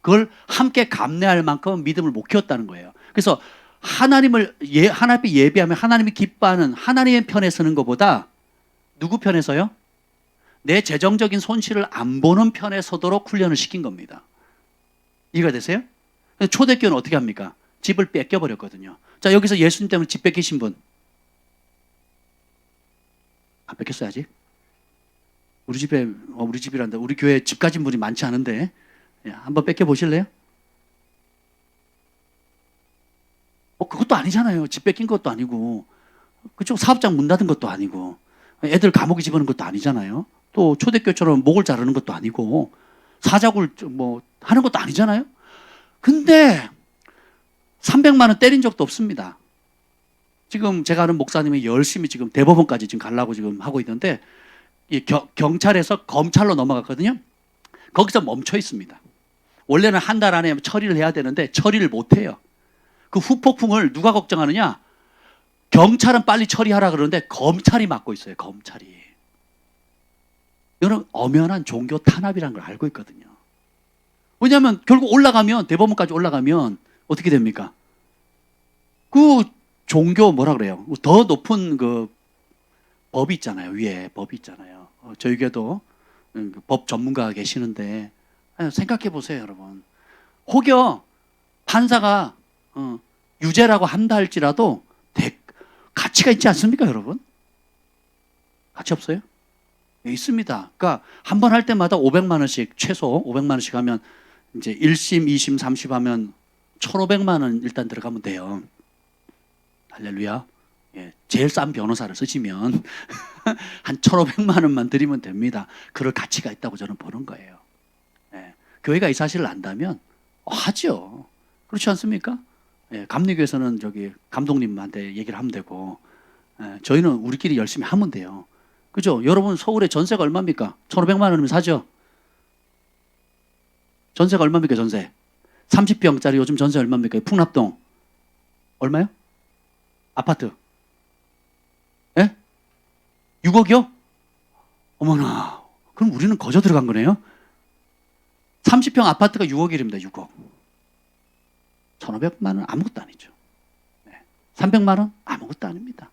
그걸 함께 감내할 만큼 믿음을 못 키웠다는 거예요. 그래서 하나님 앞에 예배하면 하나님이 기뻐하는 하나님의 편에 서는 것보다 누구 편에 서요? 내 재정적인 손실을 안 보는 편에 서도록 훈련을 시킨 겁니다. 이해가 되세요? 초대교회는 어떻게 합니까? 집을 뺏겨버렸거든요. 자, 여기서 예수님 때문에 집 뺏기신 분. 안 뺏겼어요, 아직? 우리 집이란다. 우리 교회에 집 가진 분이 많지 않은데. 한번 뺏겨보실래요? 그것도 아니잖아요. 집 뺏긴 것도 아니고. 그쪽 사업장 문 닫은 것도 아니고. 애들 감옥에 집어넣은 것도 아니잖아요. 또 초대교회처럼 목을 자르는 것도 아니고. 사자굴 하는 것도 아니잖아요. 근데 300만 원 때린 적도 없습니다. 지금 제가 아는 목사님이 열심히 지금 대법원까지 지금 가려고 지금 하고 있는데 이 경찰에서 검찰로 넘어갔거든요. 거기서 멈춰 있습니다. 원래는 한 달 안에 처리를 해야 되는데 처리를 못 해요. 그 후폭풍을 누가 걱정하느냐? 경찰은 빨리 처리하라 그러는데 검찰이 맡고 있어요. 검찰이. 이런 엄연한 종교 탄압이라는 걸 알고 있거든요. 왜냐하면 결국 올라가면 대법원까지 올라가면 어떻게 됩니까? 그 종교 뭐라 그래요? 더 높은 그 법이 있잖아요. 위에 법이 있잖아요. 저희 교회도 법 전문가가 계시는데 생각해 보세요, 여러분. 혹여 판사가 유죄라고 한다 할지라도 가치가 있지 않습니까, 여러분? 가치 없어요? 네, 있습니다. 그러니까 한 번 할 때마다 500만 원씩 최소 500만 원씩 하면 이제 1심, 2심, 3심 하면 1,500만 원 일단 들어가면 돼요. 할렐루야. 예, 제일 싼 변호사를 쓰시면 한 1,500만 원만 드리면 됩니다. 그럴 가치가 있다고 저는 보는 거예요. 예, 교회가 이 사실을 안다면 하죠. 그렇지 않습니까? 예, 감리교에서는 저기 감독님한테 얘기를 하면 되고, 저희는 우리끼리 열심히 하면 돼요. 그죠? 여러분 서울에 전세가 얼마입니까? 1,500만 원이면 사죠. 전세가 얼마입니까? 전세 30평짜리 요즘 전세 얼마입니까? 풍납동 얼마요? 아파트 6억이요? 어머나, 그럼 우리는 거저 들어간 거네요. 30평 아파트가 6억이랍니다. 6억. 1,500만 원 아무것도 아니죠. 300만 원 아무것도 아닙니다.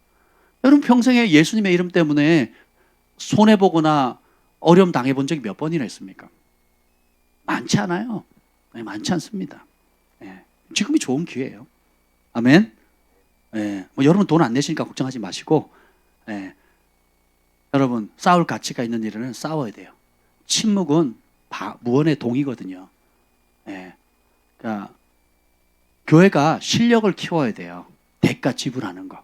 여러분 평생에 예수님의 이름 때문에 손해보거나 어려움 당해본 적이 몇 번이나 있습니까? 많지 않아요. 네, 많지 않습니다. 네, 지금이 좋은 기회예요. 아멘. 네, 여러분 돈 안 내시니까 걱정하지 마시고, 여러분 싸울 가치가 있는 일은 싸워야 돼요. 침묵은 무언의 동이거든요. 그러니까 교회가 실력을 키워야 돼요. 대가 지불하는 거.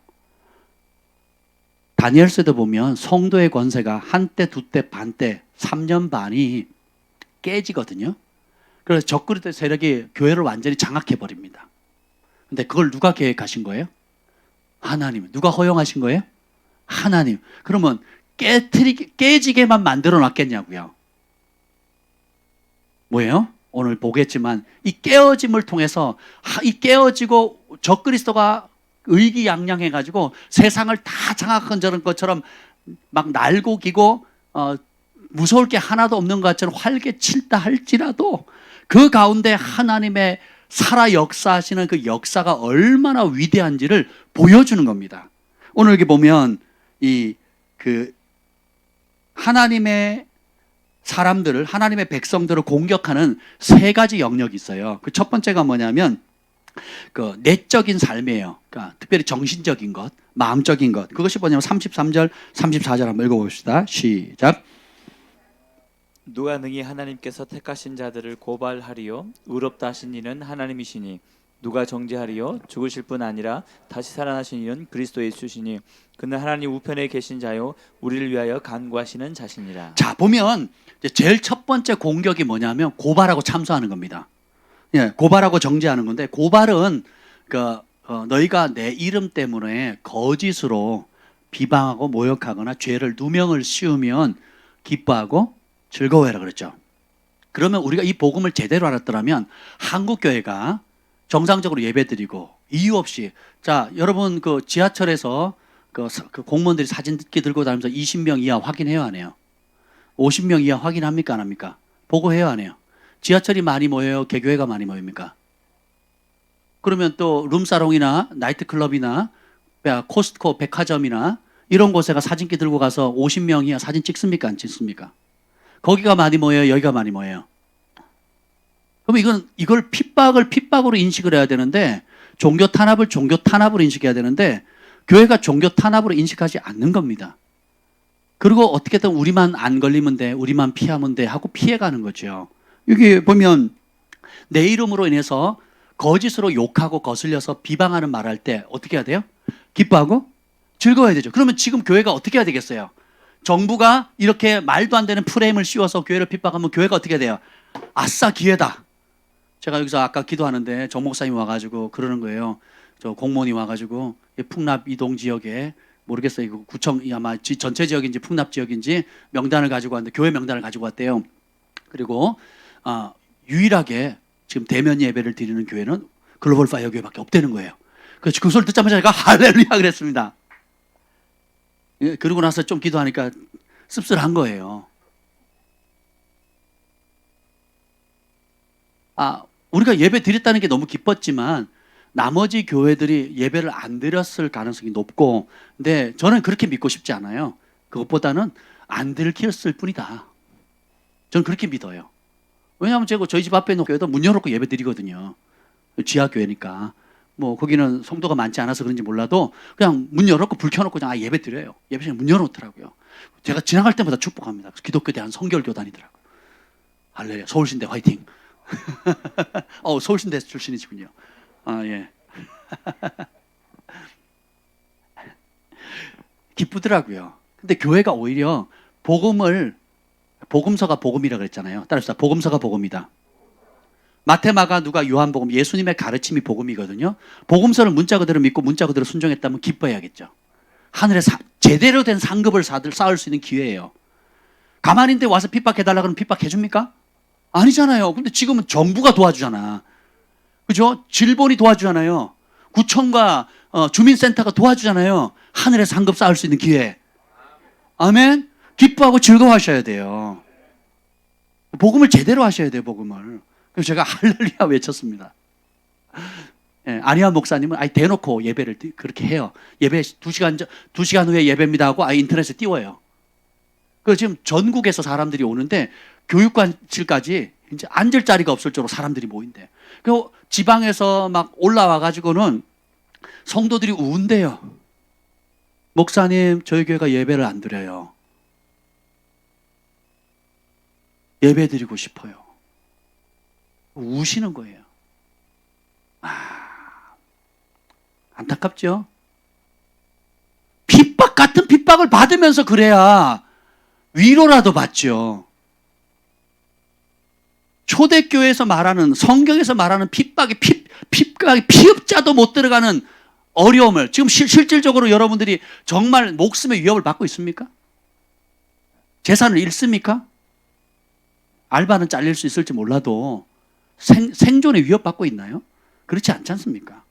다니엘서도 보면 성도의 권세가 한때, 두때, 반때, 3년 반이 깨지거든요. 그래서 적그리스도의 세력이 교회를 완전히 장악해 버립니다. 근데 그걸 누가 계획하신 거예요? 하나님. 누가 허용하신 거예요? 하나님. 그러면 깨지게만 만들어 놨겠냐고요. 뭐예요? 오늘 보겠지만 이 깨어짐을 통해서 이 깨어지고 적그리스도가 의기양양해가지고 세상을 다 장악한 것처럼 막 날고 기고 무서울 게 하나도 없는 것처럼 활개칠다 할지라도 그 가운데 하나님의 살아 역사하시는 그 역사가 얼마나 위대한지를 보여주는 겁니다. 오늘 여기 보면 하나님의 사람들을, 하나님의 백성들을 공격하는 세 가지 영역이 있어요. 그 첫 번째가 뭐냐면 그 내적인 삶이에요. 그러니까 특별히 정신적인 것, 마음적인 것. 그것이 뭐냐면 33절, 34절 한번 읽어봅시다. 시작. 누가 능히 하나님께서 택하신 자들을 고발하리요? 의롭다 하신 이는 하나님이시니 누가 정죄하리요? 죽으실 뿐 아니라 다시 살아나신 이는 그리스도 예수시니 그는 하나님 우편에 계신 자요 우리를 위하여 간구하시는 자시니라. 자, 보면 제일 첫 번째 공격이 뭐냐면 고발하고 참소하는 겁니다. 예, 고발하고 정죄하는 건데, 고발은 너희가 내 이름 때문에 거짓으로 비방하고 모욕하거나 죄를 누명을 씌우면 기뻐하고 즐거워해라 그랬죠. 그러면 우리가 이 복음을 제대로 알았더라면 한국 교회가 정상적으로 예배드리고 이유 없이 자 여러분 그 지하철에서 그 공무원들이 사진기 들고 다니면서 20명 이하 확인해요 안 해요? 50명 이하 확인합니까 안 합니까? 보고해요 안 해요? 지하철이 많이 모여요? 개교회가 많이 모입니까? 그러면 또 룸사롱이나 나이트클럽이나 코스트코 백화점이나 이런 곳에가 사진기 들고 가서 50명 이하 사진 찍습니까 안 찍습니까? 거기가 많이 모여요? 여기가 많이 모여요? 그럼 이걸 핍박으로 인식을 해야 되는데 종교 탄압으로 인식해야 되는데 교회가 종교 탄압으로 인식하지 않는 겁니다. 그리고 어떻게든 우리만 안 걸리면 돼, 우리만 피하면 돼 하고 피해가는 거죠. 여기 보면 내 이름으로 인해서 거짓으로 욕하고 거슬려서 비방하는 말할 때 어떻게 해야 돼요? 기뻐하고 즐거워야 되죠. 그러면 지금 교회가 어떻게 해야 되겠어요? 정부가 이렇게 말도 안 되는 프레임을 씌워서 교회를 핍박하면 교회가 어떻게 돼요? 아싸 기회다. 제가 여기서 아까 기도하는데 정 목사님 와가지고 그러는 거예요. 저 공무원이 와가지고 풍납 이동 지역에 모르겠어요. 이거 구청 아마 전체 지역인지 풍납 지역인지 명단을 가지고 왔는데 교회 명단을 가지고 왔대요. 그리고 유일하게 지금 대면 예배를 드리는 교회는 글로벌 파이어 교회밖에 없다는 거예요. 그래서 그 소리 듣자마자 제가 할렐루야 그랬습니다. 예, 그러고 나서 좀 기도하니까 씁쓸한 거예요. 우리가 예배 드렸다는 게 너무 기뻤지만 나머지 교회들이 예배를 안 드렸을 가능성이 높고, 근데 저는 그렇게 믿고 싶지 않아요. 그것보다는 안 들켰을 뿐이다. 저는 그렇게 믿어요. 왜냐하면 제가 저희 집 앞에 있는 교회도 문 열어놓고 예배 드리거든요. 지하교회니까. 뭐 거기는 성도가 많지 않아서 그런지 몰라도 그냥 문 열어놓고 불 켜놓고 그냥 예배 드려요. 예배시간 문 열어놓더라고요. 제가 지나갈 때마다 축복합니다. 기독교 대한 성결교단이더라고요. 할렐루야. 서울신대 화이팅. 서울신대 출신이시군요. 예. 기쁘더라고요. 근데 교회가 오히려 복음서가 복음이라 그랬잖아요. 따라서 복음서가 복음이다. 마태, 마가, 누가, 요한복음, 예수님의 가르침이 복음이거든요. 복음서를 문자 그대로 믿고 문자 그대로 순종했다면 기뻐해야겠죠. 하늘에 제대로 된 상급을 쌓을 수 있는 기회예요. 가만히 있는데 와서 핍박해달라 그러면 핍박해줍니까? 아니잖아요. 근데 지금은 정부가 도와주잖아. 그죠? 질본이 도와주잖아요. 구청과 주민센터가 도와주잖아요. 하늘에 상급 쌓을 수 있는 기회. 아멘? 기뻐하고 즐거워하셔야 돼요. 복음을 제대로 하셔야 돼요, 복음을. 그래서 제가 할렐루야 외쳤습니다. 예, 안희환 목사님은 대놓고 예배를 그렇게 해요. 예배 2시간 후에 예배입니다 하고 인터넷에 띄워요. 그래서 지금 전국에서 사람들이 오는데 교육관실까지 이제 앉을 자리가 없을 정도로 사람들이 모인대. 그리고 지방에서 막 올라와가지고는 성도들이 운대요. 목사님, 저희 교회가 예배를 안 드려요. 예배 드리고 싶어요. 우시는 거예요. 안타깝죠? 핍박 같은 핍박을 받으면서 그래야 위로라도 받죠. 초대교회에서 말하는, 성경에서 말하는 핍박이 피읍자도 못 들어가는 어려움을 지금 실질적으로 여러분들이 정말 목숨의 위협을 받고 있습니까? 재산을 잃습니까? 알바는 잘릴 수 있을지 몰라도 생존의 위협받고 있나요? 그렇지 않지 않습니까?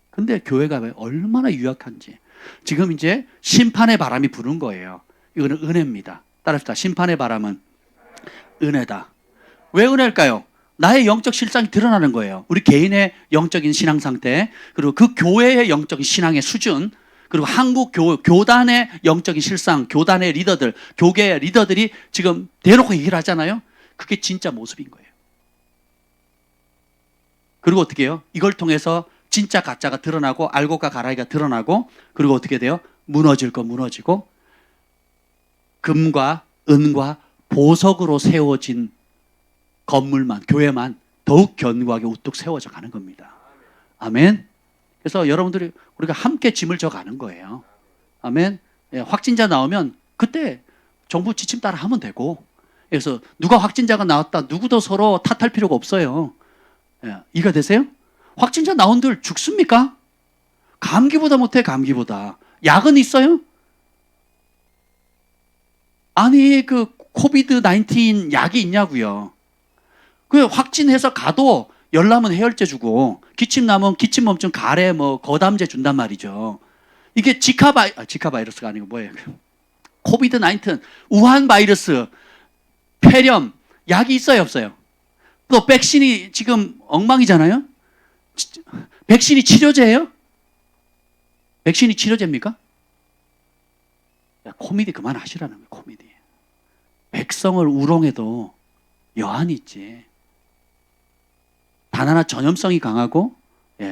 근데 교회가 왜 얼마나 유약한지. 지금 이제 심판의 바람이 부는 거예요. 이거는 은혜입니다. 따라합시다. 심판의 바람은 은혜다. 왜 은혜일까요? 나의 영적 실상이 드러나는 거예요. 우리 개인의 영적인 신앙 상태, 그리고 그 교회의 영적인 신앙의 수준, 그리고 한국 교단의 영적인 실상, 교단의 리더들, 교계의 리더들이 지금 대놓고 얘기를 하잖아요. 그게 진짜 모습인 거예요. 그리고 어떻게 해요? 이걸 통해서 진짜 가짜가 드러나고 알고가 가라이가 드러나고, 그리고 어떻게 돼요? 무너질 거 무너지고 금과 은과 보석으로 세워진 건물만, 교회만 더욱 견고하게 우뚝 세워져 가는 겁니다. 아멘. 그래서 여러분들이 우리가 함께 짐을 져 가는 거예요. 아멘. 예, 확진자 나오면 그때 정부 지침 따라 하면 되고, 그래서 누가 확진자가 나왔다 누구도 서로 탓할 필요가 없어요. 예, 이해가 되세요? 확진자 나온들 죽습니까? 감기보다 못해. 감기보다. 약은 있어요? 아니 그 코비드 19 약이 있냐고요. 그 확진해서 가도 열나면 해열제 주고 기침 나면 기침염증 가래 뭐 거담제 준단 말이죠. 이게 지카 바이러스가 아니고 뭐예요? 코비드 19 우한 바이러스 폐렴 약이 있어요 없어요? 또 백신이 지금 엉망이잖아요. 백신이 치료제예요? 백신이 치료제입니까? 야, 코미디 그만하시라는 거예요. 코미디. 백성을 우롱해도 여한이 있지. 바나나 전염성이 강하고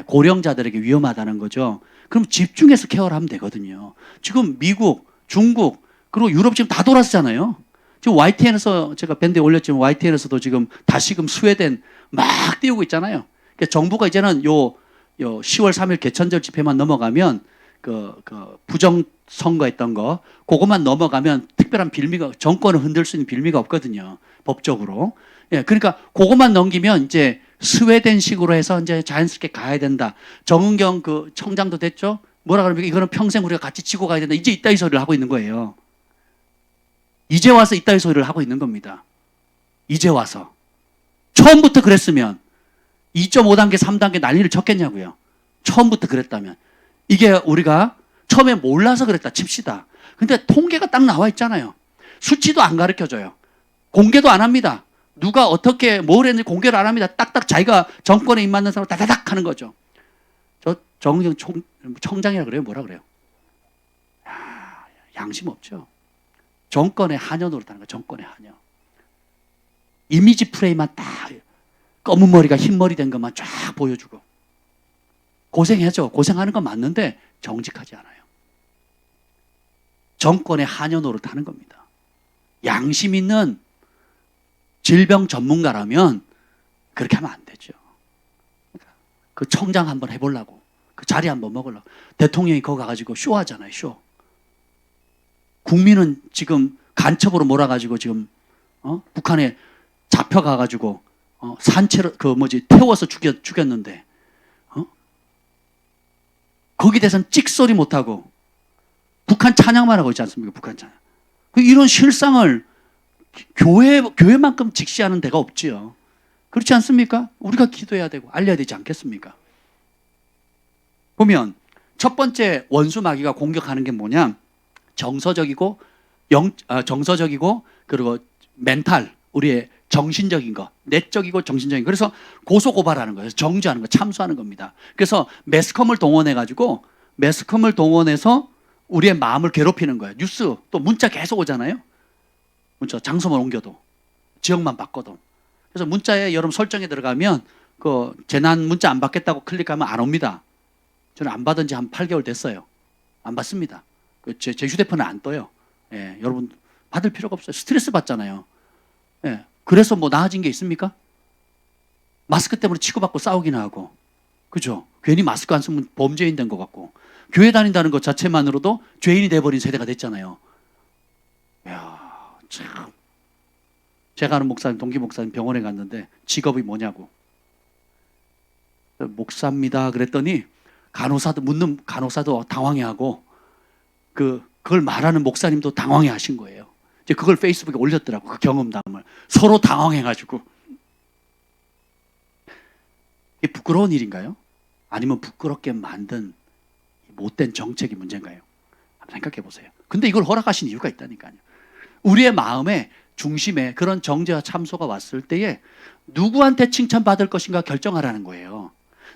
고령자들에게 위험하다는 거죠. 그럼 집중해서 케어를 하면 되거든요. 지금 미국, 중국, 그리고 유럽 지금 다 돌았잖아요. 지금 YTN에서 제가 밴드에 올렸지만 YTN에서도 지금 다시금 스웨덴 막 띄우고 있잖아요. 그러니까 정부가 이제는 요 10월 3일 개천절 집회만 넘어가면 그 부정 선거했던 거 그것만 넘어가면 특별한 빌미가 정권을 흔들 수 있는 빌미가 없거든요. 법적으로. 예, 그러니까 그것만 넘기면 이제 스웨덴식으로 해서 이제 자연스럽게 가야 된다. 정은경 그 청장도 됐죠. 뭐라 그럽니까? 이거는 평생 우리가 같이 지고 가야 된다. 이제 이따위 소리를 하고 있는 거예요. 이제 와서 이따위 소리를 하고 있는 겁니다. 이제 와서. 처음부터 그랬으면 2.5단계, 3단계 난리를 쳤겠냐고요. 처음부터 그랬다면. 이게 우리가 처음에 몰라서 그랬다 칩시다. 근데 통계가 딱 나와 있잖아요. 수치도 안 가르쳐줘요. 공개도 안 합니다. 누가 어떻게 뭘 했는지 공개를 안 합니다. 딱딱 자기가 정권에 입맞는 사람을 다다닥 하는 거죠. 저 정은경 청장이라 그래요? 뭐라 그래요? 양심 없죠. 정권의 한연으로 타는 거예요. 정권의 한연. 이미지 프레임만 딱 검은 머리가 흰 머리 된 것만 쫙 보여주고 고생하죠. 고생하는 건 맞는데 정직하지 않아요. 정권의 한연으로 타는 겁니다. 양심 있는 질병 전문가라면 그렇게 하면 안 되죠. 그 청장 한번 해보려고 그 자리 한번 먹으려고 대통령이 거기 가가지고 쇼하잖아요. 쇼. 국민은 지금 간첩으로 몰아가지고 지금 북한에 잡혀가가지고 산채로 태워서 죽였는데 거기 대해서는 찍소리 못하고 북한 찬양만 하고 있지 않습니까? 북한 찬양. 이런 실상을 교회만큼 직시하는 데가 없지요. 그렇지 않습니까? 우리가 기도해야 되고 알려야 되지 않겠습니까? 보면 첫 번째 원수 마귀가 공격하는 게 뭐냐? 정서적이고 그리고 멘탈, 우리의 정신적인 거, 내적이고 정신적인 거. 그래서 고소고발하는 거예요. 정죄하는 거, 참수하는 겁니다. 그래서 매스컴을 동원해서 우리의 마음을 괴롭히는 거예요. 뉴스 또 문자 계속 오잖아요. 문자 장소만 옮겨도 지역만 바꿔도. 그래서 문자에 여러분 설정에 들어가면 그 재난 문자 안 받겠다고 클릭하면 안 옵니다. 저는 안 받은 지 한 8개월 됐어요. 안 받습니다. 제 휴대폰에 안 떠요. 예, 여러분 받을 필요가 없어요. 스트레스 받잖아요. 예, 그래서 뭐 나아진 게 있습니까? 마스크 때문에 치고받고 싸우기나 하고, 그죠? 괜히 마스크 안 쓰면 범죄인 된 것 같고, 교회 다닌다는 것 자체만으로도 죄인이 돼버린 세대가 됐잖아요. 이야, 참. 제가 아는 목사님, 동기 목사님 병원에 갔는데 직업이 뭐냐고. 목사입니다. 그랬더니 묻는 간호사도 당황해하고 그걸 말하는 목사님도 당황해하신 거예요. 이제 그걸 페이스북에 올렸더라고. 그 경험담을 서로 당황해가지고. 이게 부끄러운 일인가요? 아니면 부끄럽게 만든 못된 정책이 문제인가요? 한번 생각해 보세요. 근데 이걸 허락하신 이유가 있다니까요. 우리의 마음의 중심에 그런 정죄와 참소가 왔을 때에 누구한테 칭찬받을 것인가 결정하라는 거예요.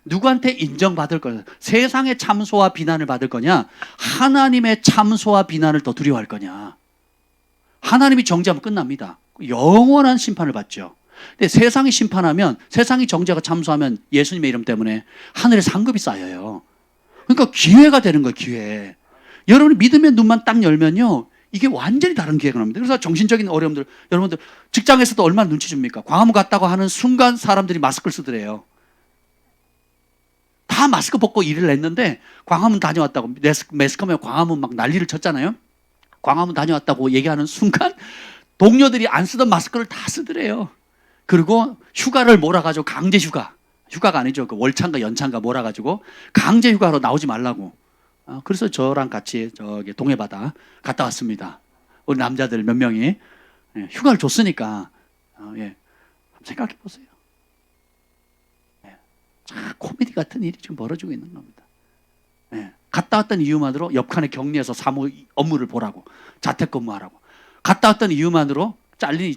누구한테 인정받을 거냐, 세상의 참소와 비난을 받을 거냐, 하나님의 참소와 비난을 더 두려워할 거냐. 하나님이 정죄하면 끝납니다. 영원한 심판을 받죠. 근데 세상이 심판하면, 세상이 정죄하고 참소하면 예수님의 이름 때문에 하늘에 상급이 쌓여요. 그러니까 기회가 되는 거예요. 기회. 여러분이 믿음의 눈만 딱 열면요, 이게 완전히 다른 기회가 납니다. 그래서 정신적인 어려움들, 여러분들 직장에서도 얼마나 눈치 줍니까? 광화문 갔다고 하는 순간 사람들이 마스크를 쓰더래요. 다 마스크 벗고 일을 했는데 광화문 다녀왔다고, 매스컴에 광화문 막 난리를 쳤잖아요. 광화문 다녀왔다고 얘기하는 순간 동료들이 안 쓰던 마스크를 다 쓰더래요. 그리고 휴가를 몰아가지고 강제 휴가가 아니죠. 그 월차인가 연차인가 몰아가지고 강제 휴가로 나오지 말라고. 그래서 저랑 같이 저기 동해바다 갔다 왔습니다. 우리 남자들 몇 명이 휴가를 줬으니까 생각해 보세요. 참 코미디 같은 일이 지금 벌어지고 있는 겁니다. 예. 갔다 왔던 이유만으로 옆칸에 격리해서 사무 업무를 보라고, 자택근무하라고. 갔다 왔던 이유만으로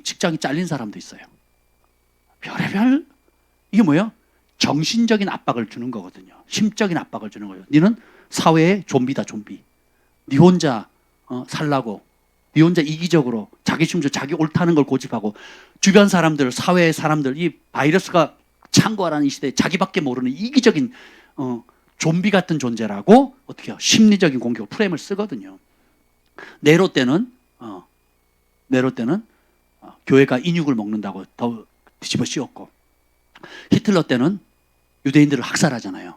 직장이 잘린 사람도 있어요. 별의별, 이게 뭐예요? 정신적인 압박을 주는 거거든요. 심적인 압박을 주는 거예요. 너는 사회의 좀비다, 좀비. 네 혼자 살라고, 네 혼자 이기적으로 자기 심지어 자기 옳다는 걸 고집하고, 주변 사람들, 사회의 사람들, 이 바이러스가 창궐하는 이 시대에 자기밖에 모르는 이기적인 좀비 같은 존재라고 어떻게 해요? 심리적인 공격 프레임을 쓰거든요. 네로 때는 교회가 인육을 먹는다고 더 뒤집어 씌웠고, 히틀러 때는 유대인들을 학살하잖아요.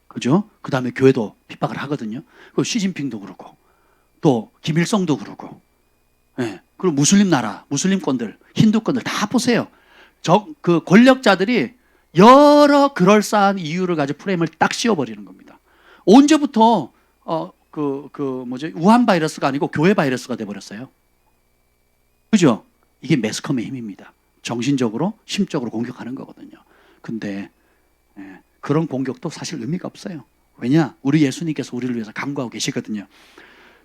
그죠? 그 다음에 교회도 핍박을 하거든요. 그리고 시진핑도 그렇고, 또 김일성도 그렇고, 예. 그리고 무슬림 나라, 무슬림권들, 힌두권들 다 보세요. 그 권력자들이 여러 그럴싸한 이유를 가지고 프레임을 딱 씌워버리는 겁니다. 언제부터 우한 바이러스가 아니고 교회 바이러스가 돼버렸어요. 그죠? 이게 매스컴의 힘입니다. 정신적으로, 심적으로 공격하는 거거든요. 근데 그런 공격도 사실 의미가 없어요. 왜냐? 우리 예수님께서 우리를 위해서 간구하고 계시거든요.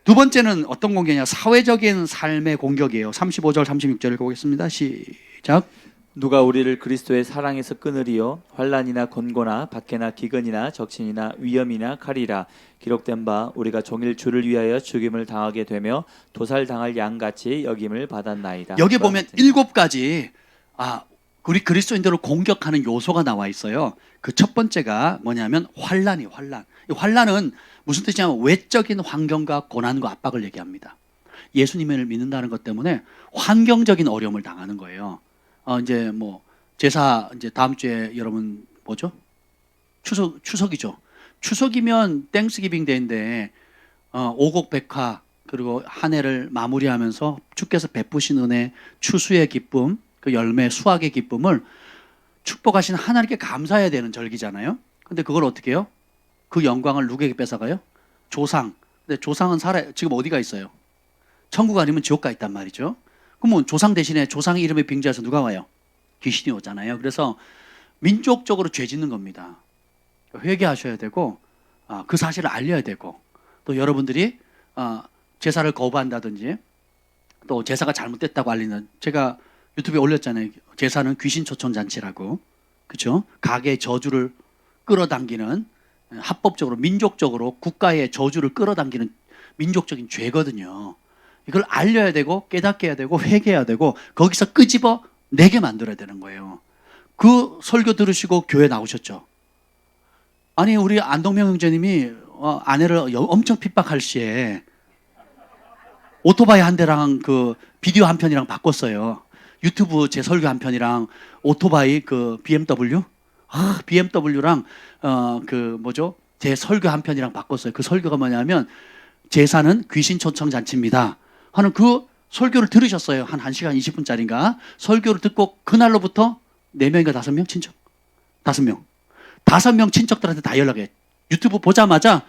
두 번째는 어떤 공격이냐? 사회적인 삶의 공격이에요. 35절, 36절 읽어보겠습니다. 시작. 누가 우리를 그리스도의 사랑에서 끊으리요? 환난이나 곤고나 박해나 기근이나 적신이나 위험이나 칼이라. 기록된 바 우리가 종일 주를 위하여 죽임을 당하게 되며 도살당할 양같이 여김을 받았나이다. 여기 보면 7가지 우리 그리스도인들을 공격하는 요소가 나와 있어요. 그 첫 번째가 뭐냐면 환난. 이 환난은 무슨 뜻이냐면 외적인 환경과 고난과 압박을 얘기합니다. 예수님을 믿는다는 것 때문에 환경적인 어려움을 당하는 거예요. 이제 제사 이제 다음 주에 여러분 뭐죠? 추석이죠. 추석이면 땡스기빙 데이인데 오곡백화 그리고 한 해를 마무리하면서 주께서 베푸신 은혜, 추수의 기쁨, 그 열매, 수확의 기쁨을 축복하신 하나님께 감사해야 되는 절기잖아요. 근데 그걸 어떻게 해요? 그 영광을 누구에게 뺏어가요? 조상. 근데 조상은 지금 어디가 있어요? 천국 아니면 지옥가 있단 말이죠. 그러면 조상 대신에 조상의 이름에 빙자해서 누가 와요? 귀신이 오잖아요. 그래서 민족적으로 죄 짓는 겁니다. 회개하셔야 되고 그 사실을 알려야 되고, 또 여러분들이 제사를 거부한다든지 또 제사가 잘못됐다고 알리는, 제가 유튜브에 올렸잖아요. 제사는 귀신 초청 잔치라고. 그렇죠? 가게의 저주를 끌어당기는, 합법적으로 민족적으로 국가의 저주를 끌어당기는 민족적인 죄거든요. 이걸 알려야 되고 깨닫게 해야 되고 회개해야 되고 거기서 끄집어 내게 만들어야 되는 거예요. 그 설교 들으시고 교회 나오셨죠? 아니 우리 안동명 형제님이 아내를 엄청 핍박할 시에 오토바이 한 대랑 그 비디오 한 편이랑 바꿨어요. 유튜브 제 설교 한 편이랑 오토바이 그 BMW랑 제 설교 한 편이랑 바꿨어요. 그 설교가 뭐냐면 제사는 귀신 초청 잔치입니다 하는 그 설교를 들으셨어요. 한 1시간 20분짜리인가 설교를 듣고 그날로부터 4명인가 5명 친척? 5명. 5명 친척들한테 다 연락해. 유튜브 보자마자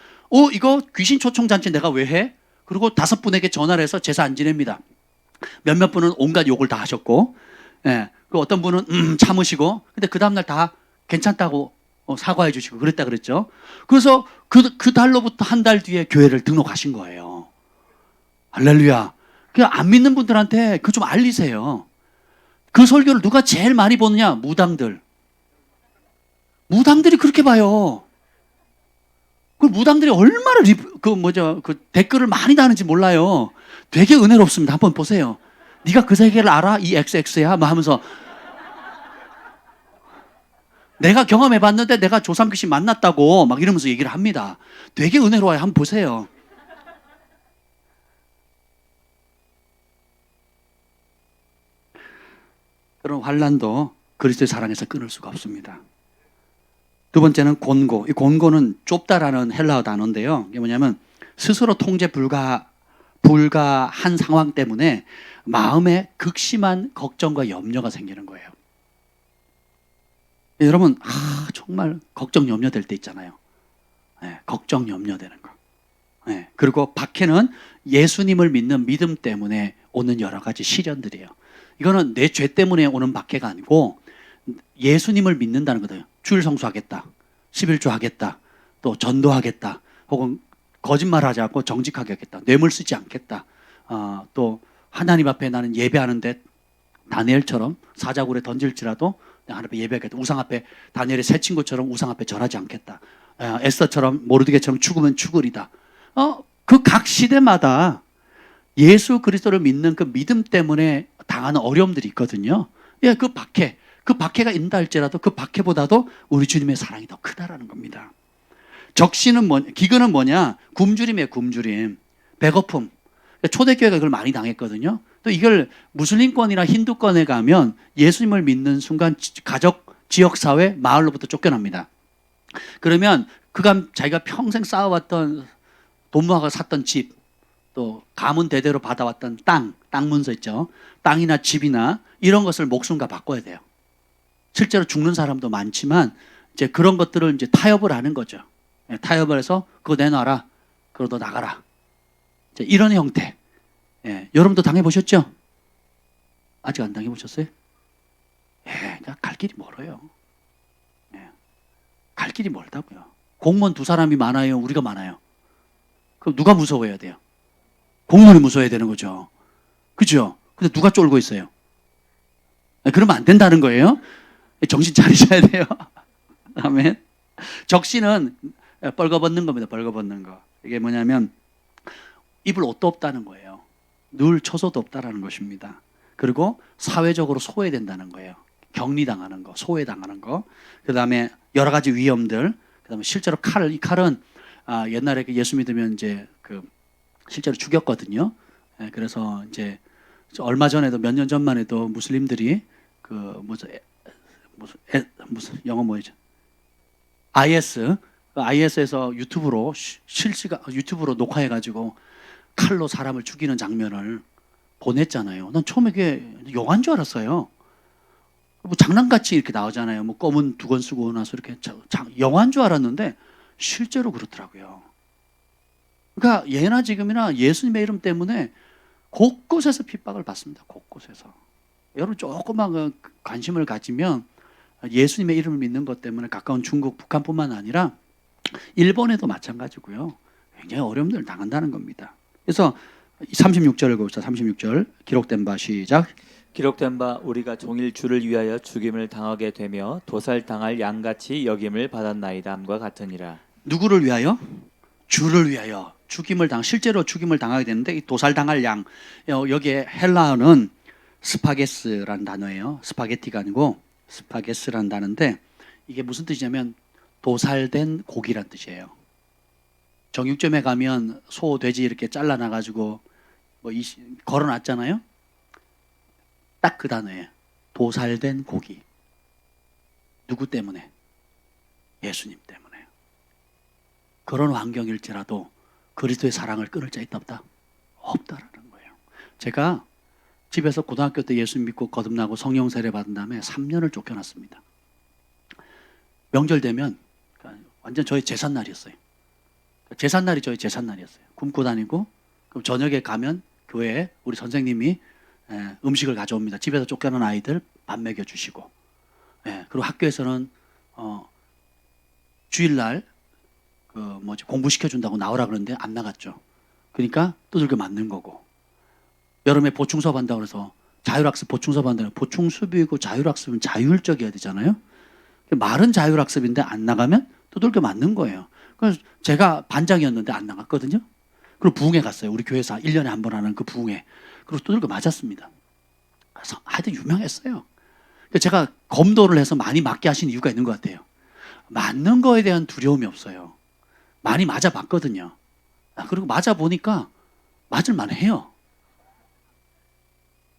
이거 귀신 초청 잔치 내가 왜 해? 그리고 5분에게 전화를 해서 제사 안 지냅니다. 몇몇 분은 온갖 욕을 다 하셨고, 그 어떤 분은 참으시고, 근데 그 다음날 다 괜찮다고 사과해 주시고 그랬다 그랬죠. 그래서 그 달로부터 한 달 뒤에 교회를 등록하신 거예요. 할렐루야. 그냥 안 믿는 분들한테 그 좀 알리세요. 그 설교를 누가 제일 많이 보느냐? 무당들이 그렇게 봐요. 그 무당들이 얼마나 댓글을 많이 다는지 몰라요. 되게 은혜롭습니다. 한번 보세요. 네가 그 세계를 알아? 이 XX야? 뭐 하면서 내가 경험해봤는데 내가 조삼 귀신 만났다고 막 이러면서 얘기를 합니다. 되게 은혜로워요. 한번 보세요. 그런 환난도 그리스도의 사랑에서 끊을 수가 없습니다. 두 번째는 곤고. 이 곤고는 좁다라는 헬라어 단어인데요. 이게 뭐냐면 스스로 통제 불가한 상황 때문에 마음에 극심한 걱정과 염려가 생기는 거예요. 여러분, 정말 걱정 염려될 때 있잖아요. 걱정 염려되는 거. 그리고 박해는 예수님을 믿는 믿음 때문에 오는 여러 가지 시련들이에요. 이거는 내 죄 때문에 오는 박해가 아니고 예수님을 믿는다는 거예요. 주일 성수하겠다. 11조 하겠다. 또 전도하겠다. 혹은 거짓말하지 않고 정직하게 하겠다. 뇌물 쓰지 않겠다. 또 하나님 앞에 나는 예배하는데 다니엘처럼 사자굴에 던질지라도 하나님 앞에 예배하겠다. 우상 앞에 다니엘의 새 친구처럼 우상 앞에 절하지 않겠다. 에스더처럼 모르드게처럼 죽으면 죽으리다. 그 각 시대마다 예수 그리스도를 믿는 그 믿음 때문에 당하는 어려움들이 있거든요. 예, 그 박해가 있다 할지라도 그 박해보다도 우리 주님의 사랑이 더 크다라는 겁니다. 적시는 기근은 뭐냐? 굶주림이에요, 굶주림. 배고픔. 초대교회가 그걸 많이 당했거든요. 또 이걸 무슬림권이나 힌두권에 가면 예수님을 믿는 순간 가족, 지역사회, 마을로부터 쫓겨납니다. 그러면 그간 자기가 평생 쌓아왔던 돈 모아서 샀던 집, 또 가문 대대로 받아왔던 땅 문서 있죠. 땅이나 집이나 이런 것을 목숨과 바꿔야 돼요. 실제로 죽는 사람도 많지만 이제 그런 것들을 이제 타협을 하는 거죠. 타협을 해서 그거 내놔라. 그러다 나가라. 이런 형태. 여러분도 당해보셨죠? 아직 안 당해보셨어요? 그러니까 갈 길이 멀어요. 갈 길이 멀다고요. 공무원 2사람이 많아요? 우리가 많아요? 그럼 누가 무서워해야 돼요? 공무원이 무서워해야 되는 거죠. 그죠? 근데 누가 쫄고 있어요? 그러면 안 된다는 거예요. 정신 차리셔야 돼요. 아멘. 적시는 벌거벗는 겁니다. 벌거벗는 거. 이게 뭐냐면 입을 옷도 없다는 거예요. 늘 처소도 없다라는 것입니다. 그리고 사회적으로 소외된다는 거예요. 격리당하는 거, 소외당하는 거. 그 다음에 여러 가지 위험들. 그 다음에 실제로 이 칼은 옛날에 예수 믿으면 이제 실제로 죽였거든요. 그래서 이제 얼마 전에도 몇 년 전만 해도 무슬림들이 무슨 영어 뭐죠? IS에서 유튜브로 녹화해가지고 칼로 사람을 죽이는 장면을 보냈잖아요. 난 처음에 그게 영화인 줄 알았어요. 뭐 장난같이 이렇게 나오잖아요. 뭐 검은 두건 쓰고 나서 이렇게 영화인 줄 알았는데 실제로 그렇더라고요. 그러니까 예나 지금이나 예수님의 이름 때문에 곳곳에서 핍박을 받습니다. 곳곳에서. 여러분 조금만 관심을 가지면 예수님의 이름을 믿는 것 때문에 가까운 중국, 북한뿐만 아니라 일본에도 마찬가지고요. 굉장히 어려움들을 당한다는 겁니다. 그래서 36절을 읽어봅시다. 36절 기록된 바 시작. 기록된 바 우리가 종일 주를 위하여 죽임을 당하게 되며 도살당할 양같이 여김을 받았나이다 함과 같으니라. 누구를 위하여? 주를 위하여 실제로 죽임을 당하게 되는데 이 도살당할 양, 여기에 헬라어는 스파게스라는 단어예요. 스파게티가 아니고 스파게스라는 단어인데 이게 무슨 뜻이냐면 도살된 고기란 뜻이에요. 정육점에 가면 소, 돼지 이렇게 잘라놔가지고 걸어놨잖아요. 딱 그 단어예요. 도살된 고기. 누구 때문에? 예수님 때문에. 그런 환경일지라도 그리스도의 사랑을 끊을 자 있다 없다? 없다라는 거예요. 제가 집에서 고등학교 때 예수 믿고 거듭나고 성령 세례 받은 다음에 3년을 쫓겨났습니다. 명절 되면 완전 저희 제삿날이었어요. 제삿날이 저희 제삿날이었어요. 굶고 다니고 그럼 저녁에 가면 교회에 우리 선생님이 음식을 가져옵니다. 집에서 쫓겨난 아이들 밥 먹여주시고 그리고 학교에서는 주일날 공부시켜준다고 나오라 그러는데 안 나갔죠. 그러니까 두들겨 맞는 거고 여름에 보충수업 한다고 해서 자율학습 보충수업 한다고 보충수업이고 자율학습은 자율적이어야 되잖아요. 말은 자율학습인데 안 나가면 두들겨 맞는 거예요. 그래서 제가 반장이었는데 안 나갔거든요. 그리고 부흥회 갔어요. 우리 교회에서 1년에 한 번 하는 그 부흥회. 그리고 두들겨 맞았습니다. 그래서 하여튼 유명했어요. 그래서 제가 검도를 해서 많이 맞게 하신 이유가 있는 것 같아요. 맞는 거에 대한 두려움이 없어요. 많이 맞아봤거든요. 그리고 맞아보니까 맞을만 해요.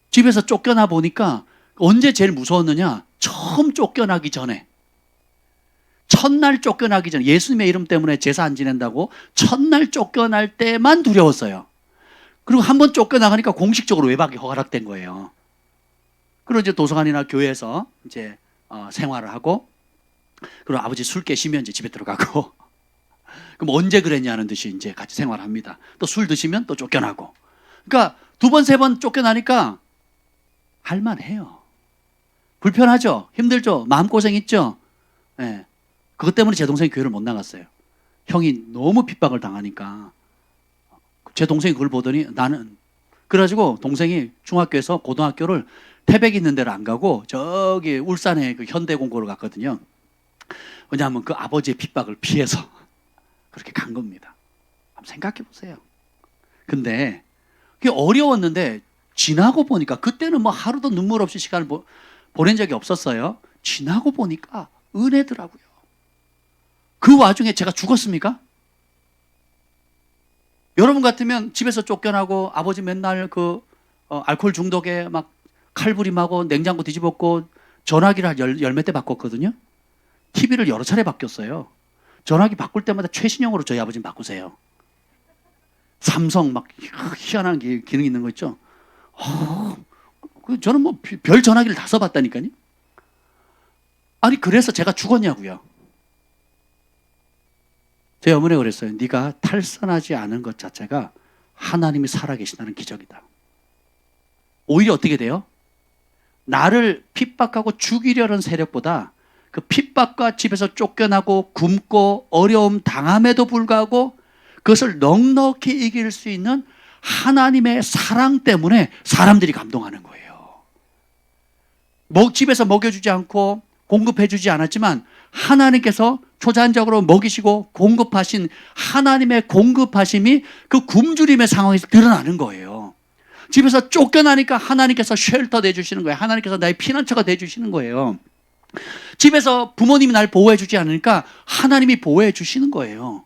집에서 쫓겨나 보니까 언제 제일 무서웠느냐? 처음 쫓겨나기 전에. 첫날 쫓겨나기 전에 예수님의 이름 때문에 제사 안 지낸다고 첫날 쫓겨날 때만 두려웠어요. 그리고 한번 쫓겨나가니까 공식적으로 외박이 허락된 거예요. 그리고 이제 도서관이나 교회에서 이제 생활을 하고 그리고 아버지 술 깨시면 이제 집에 들어가고 그럼 언제 그랬냐는 듯이 이제 같이 생활합니다. 또 술 드시면 또 쫓겨나고. 그러니까 2번, 3번 쫓겨나니까 할만해요. 불편하죠? 힘들죠? 마음고생 있죠? 네. 그것 때문에 제 동생이 교회를 못 나갔어요. 형이 너무 핍박을 당하니까. 제 동생이 그걸 보더니 나는, 그래가지고 동생이 중학교에서 고등학교를 태백 있는 데를 안 가고 저기 울산에 그 현대공고를 갔거든요. 왜냐하면 그 아버지의 핍박을 피해서 그렇게 간 겁니다. 한번 생각해 보세요. 근데 그게 어려웠는데 지나고 보니까, 그때는 뭐 하루도 눈물 없이 시간을 보낸 적이 없었어요. 지나고 보니까 은혜더라고요. 그 와중에 제가 죽었습니까? 여러분 같으면 집에서 쫓겨나고 아버지 맨날 알코올 중독에 막 칼부림하고 냉장고 뒤집었고 전화기를 한 열 몇 대 바꿨거든요. TV를 여러 차례 바뀌었어요. 전화기 바꿀 때마다 최신형으로 저희 아버지는 바꾸세요. 삼성 막 희한한 기능 있는 거 있죠. 저는 뭐 별 전화기를 다 써봤다니까요. 아니 그래서 제가 죽었냐고요. 제 어머니가 그랬어요. 네가 탈선하지 않은 것 자체가 하나님이 살아계신다는 기적이다. 오히려 어떻게 돼요? 나를 핍박하고 죽이려는 세력보다 그 핍박과 집에서 쫓겨나고 굶고 어려움 당함에도 불구하고 그것을 넉넉히 이길 수 있는 하나님의 사랑 때문에 사람들이 감동하는 거예요. 집에서 먹여주지 않고 공급해주지 않았지만 하나님께서 초자연적으로 먹이시고 공급하신 하나님의 공급하심이 그 굶주림의 상황에서 드러나는 거예요. 집에서 쫓겨나니까 하나님께서 쉘터 내주시는 거예요. 하나님께서 나의 피난처가 돼주시는 거예요. 집에서 부모님이 날 보호해주지 않으니까 하나님이 보호해 주시는 거예요.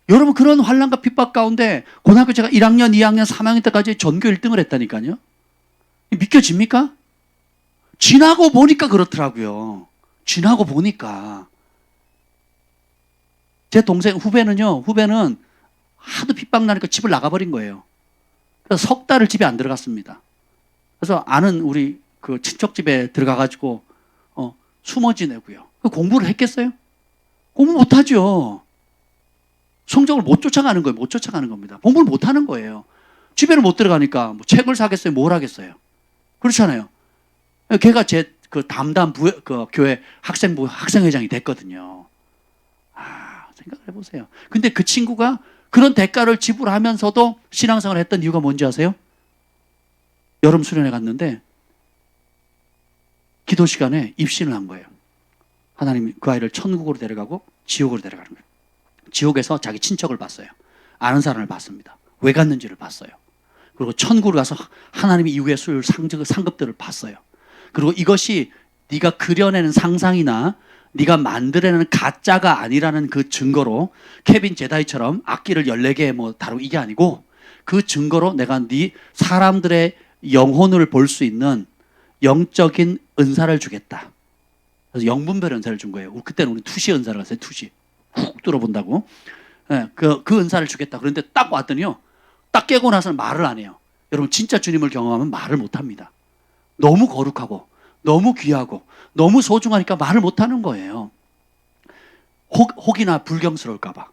여러분, 그런 환난과 핍박 가운데 고등학교 제가 1학년, 2학년, 3학년 때까지 전교 1등을 했다니까요. 믿겨집니까? 지나고 보니까 그렇더라고요. 지나고 보니까. 제 동생 후배는 하도 핍박 나니까 집을 나가버린 거예요. 그래서 석 달을 집에 안 들어갔습니다. 그래서 아는 우리 그 친척 집에 들어가가지고 숨어 지내고요. 공부를 했겠어요? 공부 못하죠. 성적을 못 쫓아가는 거예요. 못 쫓아가는 겁니다. 공부를 못하는 거예요. 집에를 못 들어가니까 뭐 책을 사겠어요? 뭘 하겠어요? 그렇잖아요. 걔가 제 그 담당 교회 학생부 학생회장이 됐거든요. 생각을 해보세요. 근데 그 친구가 그런 대가를 지불하면서도 신앙생활을 했던 이유가 뭔지 아세요? 여름 수련회 갔는데 기도 시간에 입신을 한 거예요. 하나님이 그 아이를 천국으로 데려가고 지옥으로 데려가는 거예요. 지옥에서 자기 친척을 봤어요. 아는 사람을 봤습니다. 왜 갔는지를 봤어요. 그리고 천국으로 가서 하나님이 이후에 술 상급들을 봤어요. 그리고 이것이 네가 그려내는 상상이나 네가 만들어내는 가짜가 아니라는 그 증거로 케빈 제다이처럼 악기를 14개 다루고 이게 아니고 그 증거로 내가 네 사람들의 영혼을 볼 수 있는 영적인 은사를 주겠다. 그래서 영분별 은사를 준 거예요. 그때는 우리 투시 은사를 했어요. 투시. 훅 뚫어본다고. 네, 그 은사를 주겠다. 그런데 딱 왔더니요. 딱 깨고 나서는 말을 안 해요. 여러분 진짜 주님을 경험하면 말을 못 합니다. 너무 거룩하고 너무 귀하고 너무 소중하니까 말을 못 하는 거예요. 혹이나 불경스러울까 봐.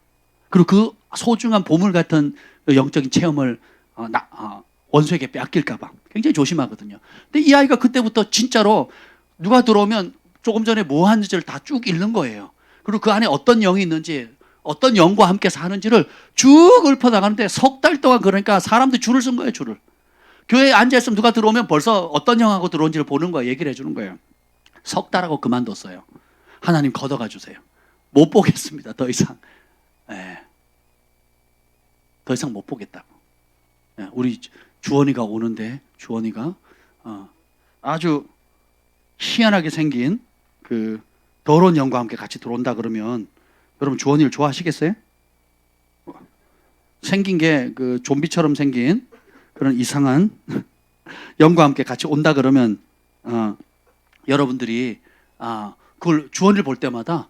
그리고 그 소중한 보물 같은 영적인 체험을 원수에게 뺏길까 봐 굉장히 조심하거든요. 근데 이 아이가 그때부터 진짜로 누가 들어오면 조금 전에 뭐 하는지를 다 쭉 읽는 거예요. 그리고 그 안에 어떤 영이 있는지 어떤 영과 함께 사는지를 쭉 읊어나가는데 석 달 동안 그러니까 사람들이 줄을 쓴 거예요. 줄을. 교회에 앉아있으면 누가 들어오면 벌써 어떤 영하고 들어온지를 보는 거예요. 얘기를 해주는 거예요. 석 달하고 그만뒀어요. 하나님 걷어가 주세요. 못 보겠습니다. 더 이상. 네. 더 이상 못 보겠다고. 네. 우리 주원이가 오는데 주원이가 아주 희한하게 생긴 그 더러운 영과 함께 같이 들어온다 그러면 여러분 주원이를 좋아하시겠어요? 생긴 게 그 좀비처럼 생긴 그런 이상한 영과 함께 같이 온다 그러면 여러분들이 그걸 주원이를 볼 때마다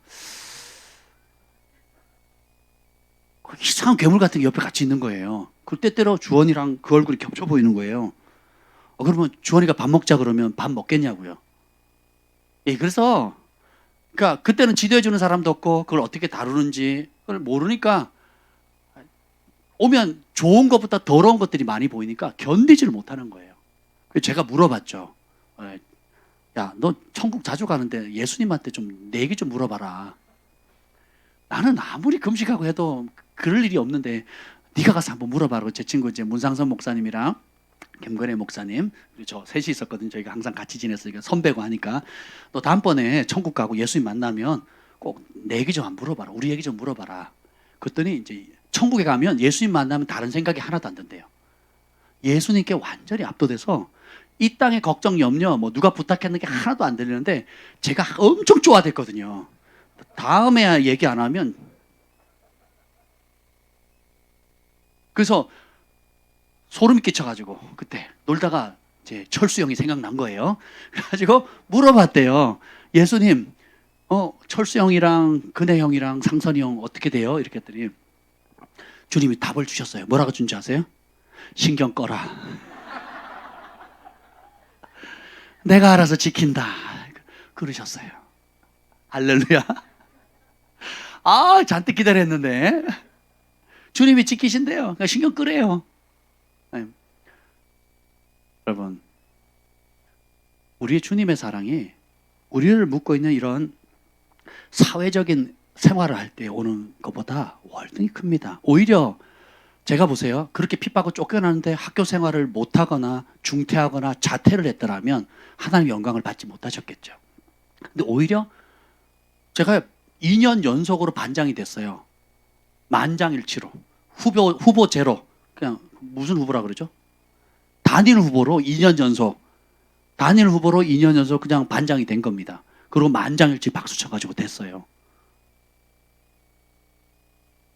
이상한 괴물 같은 게 옆에 같이 있는 거예요. 그 때때로 주원이랑 그 얼굴이 겹쳐 보이는 거예요. 그러면 주원이가 밥 먹자 그러면 밥 먹겠냐고요. 예, 그래서 그러니까 그때는 지도해 주는 사람도 없고 그걸 어떻게 다루는지 그걸 모르니까 오면 좋은 것보다 더러운 것들이 많이 보이니까 견디지를 못하는 거예요. 그래서 제가 물어봤죠. 야, 너 천국 자주 가는데 예수님한테 좀 내 얘기 좀 물어봐라. 나는 아무리 금식하고 해도 그럴 일이 없는데 네가 가서 한번 물어봐라. 제 친구 이제 문상선 목사님이랑 김건혜 목사님, 그리고 저 셋이 있었거든요. 저희가 항상 같이 지냈으니까 선배고 하니까 너 다음번에 천국 가고 예수님 만나면 꼭 내 얘기 좀 한번 물어봐라. 우리 얘기 좀 물어봐라. 그랬더니 이제 천국에 가면 예수님 만나면 다른 생각이 하나도 안 든대요. 예수님께 완전히 압도돼서 이 땅의 걱정, 염려, 뭐 누가 부탁했는 게 하나도 안 들리는데 제가 엄청 좋아됐거든요. 다음에 얘기 안 하면 그래서 소름이 끼쳐가지고 그때 놀다가 이제 철수 형이 생각난 거예요. 그래가지고 물어봤대요. 예수님, 철수 형이랑 근혜 형이랑 상선이 형 어떻게 돼요? 이렇게 했더니 주님이 답을 주셨어요. 뭐라고 준지 아세요? 신경 꺼라. 내가 알아서 지킨다. 그러셨어요. 할렐루야. 아, 잔뜩 기다렸는데. 주님이 지키신대요. 그러니까 신경 끄래요. 네. 여러분, 우리의 주님의 사랑이 우리를 묶고 있는 이런 사회적인 생활을 할 때 오는 것보다 월등히 큽니다. 오히려 제가 보세요. 그렇게 핍박을 쫓겨나는데 학교 생활을 못하거나 중퇴하거나 자퇴를 했더라면 하나님의 영광을 받지 못하셨겠죠. 근데 오히려 제가 2년 연속으로 반장이 됐어요. 만장일치로. 후보 제로. 그냥 무슨 후보라 그러죠? 단일 후보로 2년 연속. 단일 후보로 2년 연속 그냥 반장이 된 겁니다. 그리고 만장일치 박수 쳐가지고 됐어요.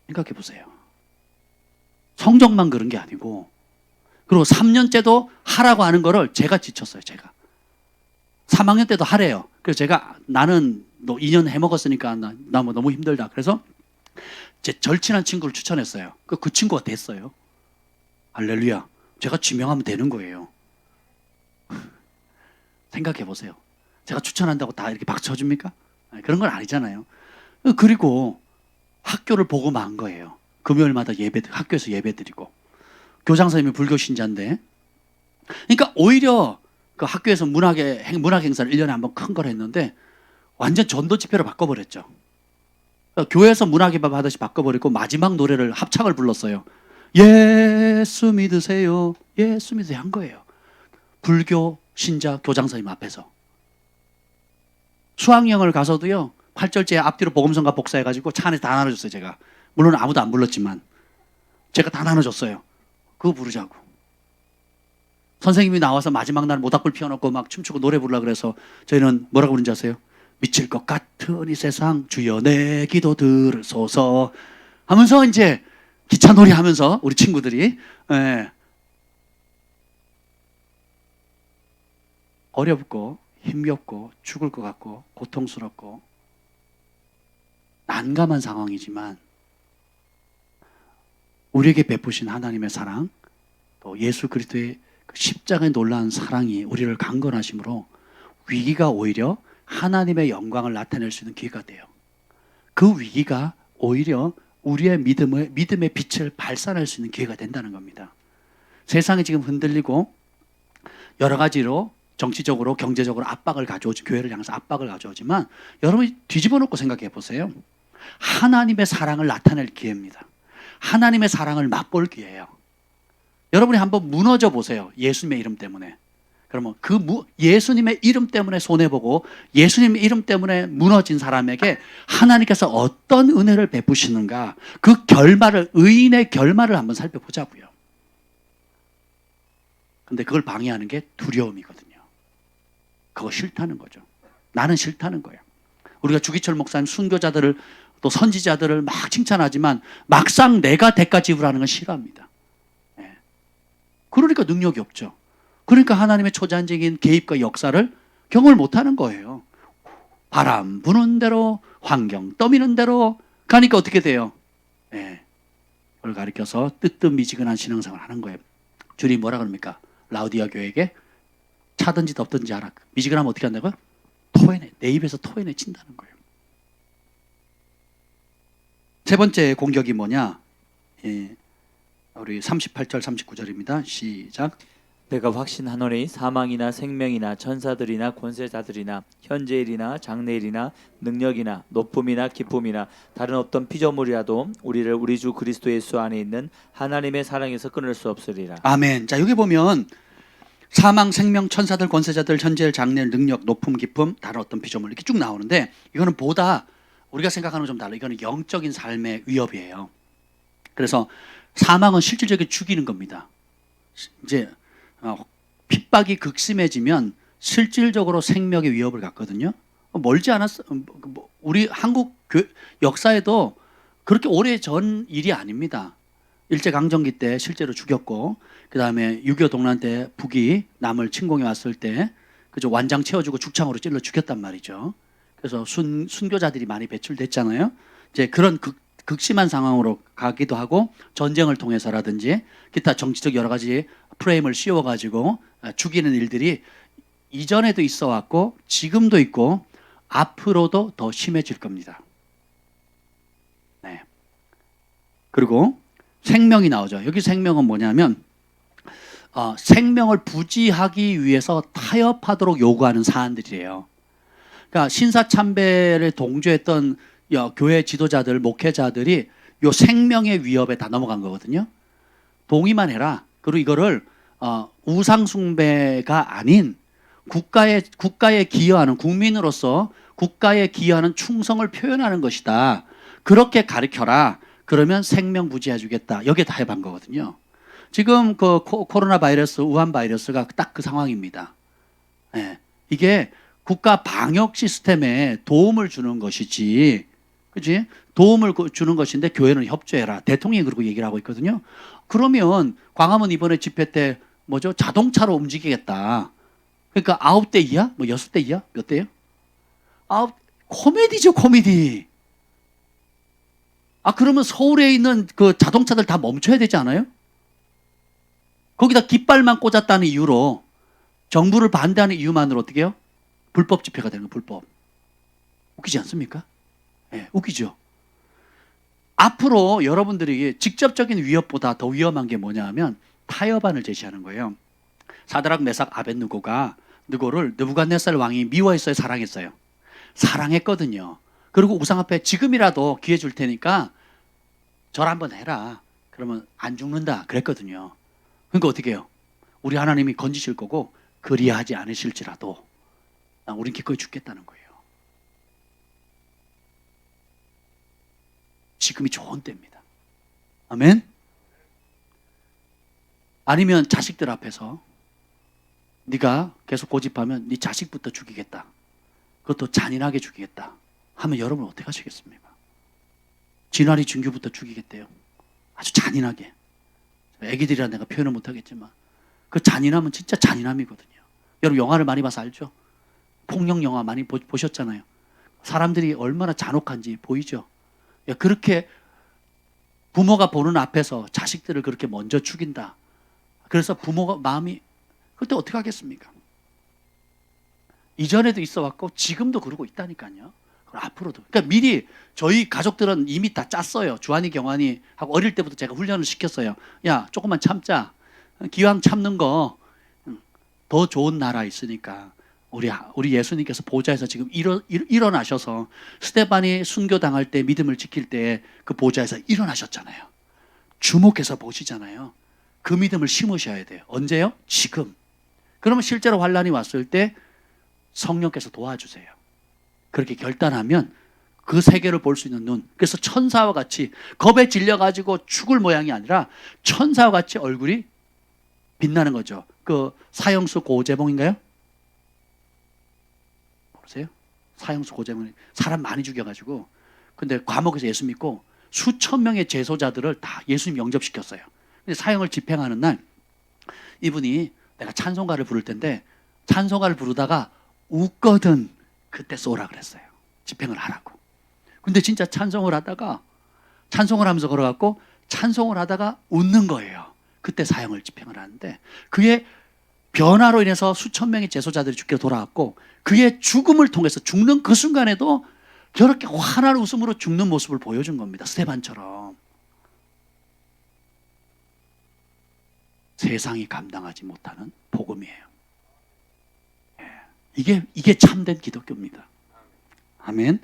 생각해 보세요. 성적만 그런 게 아니고, 그리고 3년째도 하라고 하는 거를 제가 지쳤어요, 제가. 3학년 때도 하래요. 그래서 제가 나는 너 2년 해먹었으니까 나 뭐 너무 힘들다. 그래서 제 절친한 친구를 추천했어요. 그 친구가 됐어요. 할렐루야. 제가 지명하면 되는 거예요. 생각해 보세요. 제가 추천한다고 다 이렇게 박수 쳐줍니까? 그런 건 아니잖아요. 그리고 학교를 복음한 거예요. 금요일마다 학교에서 예배 드리고. 교장 선생님이 불교 신자인데. 그러니까 오히려 그 학교에서 문학 행사를 1년에 한번 큰 걸 했는데 완전 전도 집회로 바꿔버렸죠. 교회에서 문학예배 하듯이 바꿔버리고 마지막 노래를 합창을 불렀어요. 예수 믿으세요. 예수 믿으세요 한 거예요. 불교 신자 교장 선생님 앞에서. 수학여행을 가서도요. 8절째 앞뒤로 복음성가 복사해가지고 차 안에서 다 나눠줬어요. 제가. 물론 아무도 안 불렀지만 제가 다 나눠줬어요. 그거 부르자고. 선생님이 나와서 마지막 날 모닥불 피워놓고 막 춤추고 노래 부르려고 그래서 저희는 뭐라고 부르는지 아세요? 미칠 것 같은 이 세상 주여 내 기도 들으소서 하면서 이제 기차 놀이 하면서 우리 친구들이 어렵고 힘겹고 죽을 것 같고 고통스럽고 난감한 상황이지만 우리에게 베푸신 하나님의 사랑 또 예수 그리스도의 그 십자가의 놀라운 사랑이 우리를 강건하심으로 위기가 오히려 하나님의 영광을 나타낼 수 있는 기회가 돼요. 그 위기가 오히려 우리의 믿음의 빛을 발산할 수 있는 기회가 된다는 겁니다. 세상이 지금 흔들리고 여러 가지로 정치적으로 경제적으로 압박을 가져오지, 교회를 향해서 압박을 가져오지만 여러분이 뒤집어 놓고 생각해 보세요. 하나님의 사랑을 나타낼 기회입니다. 하나님의 사랑을 맛볼 기회예요. 여러분이 한번 무너져 보세요. 예수님의 이름 때문에. 그러면 예수님의 이름 때문에 손해보고 예수님의 이름 때문에 무너진 사람에게 하나님께서 어떤 은혜를 베푸시는가, 그 결말을, 의인의 결말을 한번 살펴보자고요. 근데 그걸 방해하는 게 두려움이거든요. 그거 싫다는 거죠. 나는 싫다는 거예요. 우리가 주기철 목사님 순교자들을 또 선지자들을 막 칭찬하지만 막상 내가 대가 지불하는 건 싫어합니다. 그러니까 능력이 없죠. 그러니까 하나님의 초자연적인 개입과 역사를 경험을 못하는 거예요. 바람 부는 대로, 환경 떠미는 대로 가니까 어떻게 돼요? 그걸 가리켜서 뜨뜻미지근한 신앙생활을 하는 거예요. 주님 뭐라 그럽니까? 라우디아 교회에게 차든지 덥든지 하라. 미지근하면 어떻게 한다고요? 토해내. 내 입에서 토해내 친다는 거예요. 세 번째 공격이 뭐냐? 우리 38절 39절입니다. 시작. 내가 확신하노니 사망이나 생명이나 천사들이나 권세자들이나 현재일이나 장래일이나 능력이나 높음이나 기쁨이나 다른 어떤 피조물이라도 우리를 우리 주 그리스도 예수 안에 있는 하나님의 사랑에서 끊을 수 없으리라. 아멘. 자, 여기 보면 사망, 생명, 천사들, 권세자들, 현재일, 장래일, 능력, 높음, 기쁨, 다른 어떤 피조물 이렇게 쭉 나오는데 이거는 보다 우리가 생각하는 건 좀 달라. 이거는 영적인 삶의 위협이에요. 그래서 사망은 실질적인 죽이는 겁니다. 이제 핍박이 극심해지면 실질적으로 생명의 위협을 갖거든요. 멀지 않았어. 우리 한국 역사에도 그렇게 오래 전 일이 아닙니다. 일제강점기 때 실제로 죽였고, 그 다음에 6.25 동란 때 북이 남을 침공해 왔을 때 그죠, 완장 채워주고 죽창으로 찔러 죽였단 말이죠. 그래서 순교자들이 많이 배출됐잖아요. 이제 그런 극심한 상황으로 가기도 하고, 전쟁을 통해서라든지 기타 정치적 여러 가지 프레임을 씌워가지고 죽이는 일들이 이전에도 있어 왔고 지금도 있고 앞으로도 더 심해질 겁니다. 네. 그리고 생명이 나오죠. 여기 생명은 뭐냐면 생명을 부지하기 위해서 타협하도록 요구하는 사안들이에요. 그러니까 신사참배를 동조했던 교회 지도자들, 목회자들이 요 생명의 위협에 다 넘어간 거거든요. 동의만 해라. 그리고 이거를 우상숭배가 아닌 국가에 기여하는, 국민으로서 국가에 기여하는 충성을 표현하는 것이다. 그렇게 가르쳐라. 그러면 생명 부지해 주겠다. 여기에 다 해본 거거든요. 지금 그 코로나 바이러스, 우한 바이러스가 딱 그 상황입니다. 네. 이게 국가 방역 시스템에 도움을 주는 것이지, 그렇지? 도움을 주는 것인데 교회는 협조해라. 대통령이 그러고 얘기를 하고 있거든요. 그러면 광화문 이번에 집회 때 뭐죠? 자동차로 움직이겠다. 그러니까 9대 2야? 뭐 6대 2야? 몇 대요? 코미디죠, 코미디. 그러면 서울에 있는 그 자동차들 다 멈춰야 되지 않아요? 거기다 깃발만 꽂았다는 이유로, 정부를 반대하는 이유만으로 어떻게 해요? 불법 집회가 되는 거예요, 불법. 웃기지 않습니까? 네, 웃기죠. 앞으로 여러분들이 직접적인 위협보다 더 위험한 게 뭐냐 하면 타협안을 제시하는 거예요. 사드락, 메삭, 아벳느고가 느고를 느부갓네살 왕이 미워했어요, 사랑했어요? 사랑했거든요. 그리고 우상 앞에 지금이라도 기회 줄 테니까 절 한번 해라. 그러면 안 죽는다 그랬거든요. 그러니까 어떻게 해요? 우리 하나님이 건지실 거고 그리하지 않으실지라도 우린 기꺼이 죽겠다는 거예요. 지금이 좋은 때입니다. 아멘? 아니면 자식들 앞에서 네가 계속 고집하면 네 자식부터 죽이겠다. 그것도 잔인하게 죽이겠다 하면 여러분 어떻게 하시겠습니까? 진화리 준규부터 죽이겠대요. 아주 잔인하게. 애기들이라 내가 표현을 못하겠지만 그 잔인함은 진짜 잔인함이거든요. 여러분 영화를 많이 봐서 알죠? 폭력 영화 많이 보셨잖아요. 사람들이 얼마나 잔혹한지 보이죠? 그렇게 부모가 보는 앞에서 자식들을 그렇게 먼저 죽인다. 그래서 부모가 마음이, 그때 어떻게 하겠습니까? 이전에도 있어 왔고 지금도 그러고 있다니까요. 그럼 앞으로도. 그러니까 미리 저희 가족들은 이미 다 짰어요. 주한이, 경환이 하고 어릴 때부터 제가 훈련을 시켰어요. 야, 조금만 참자. 기왕 참는 거 더 좋은 나라 있으니까 우리 예수님께서 보좌에서 지금 일어나셔서 스데반이 순교당할 때 믿음을 지킬 때 그 보좌에서 일어나셨잖아요. 주목해서 보시잖아요. 그 믿음을 심으셔야 돼요. 언제요? 지금. 그러면 실제로 환란이 왔을 때 성령께서 도와주세요. 그렇게 결단하면 그 세계를 볼 수 있는 눈. 그래서 천사와 같이 겁에 질려가지고 죽을 모양이 아니라 천사와 같이 얼굴이 빛나는 거죠. 그 사형수 고재봉인가요? 모르세요? 사형수 고재봉이 사람 많이 죽여가지고, 근데 감옥에서 예수 믿고 수천 명의 재소자들을 다 예수님 영접시켰어요. 근데 사형을 집행하는 날 이분이 내가 찬송가를 부를 텐데 찬송가를 부르다가 웃거든. 그때 쏘라 그랬어요. 집행을 하라고. 근데 진짜 찬송을 하면서 걸어갔고 찬송을 하다가 웃는 거예요. 그때 사형을 집행을 하는데 그의 변화로 인해서 수천 명의 재소자들이 죽게 돌아왔고 그의 죽음을 통해서 죽는 그 순간에도 저렇게 환한 웃음으로 죽는 모습을 보여준 겁니다. 스데반처럼. 세상이 감당하지 못하는 복음이에요. 이게 참된 기독교입니다. 아멘.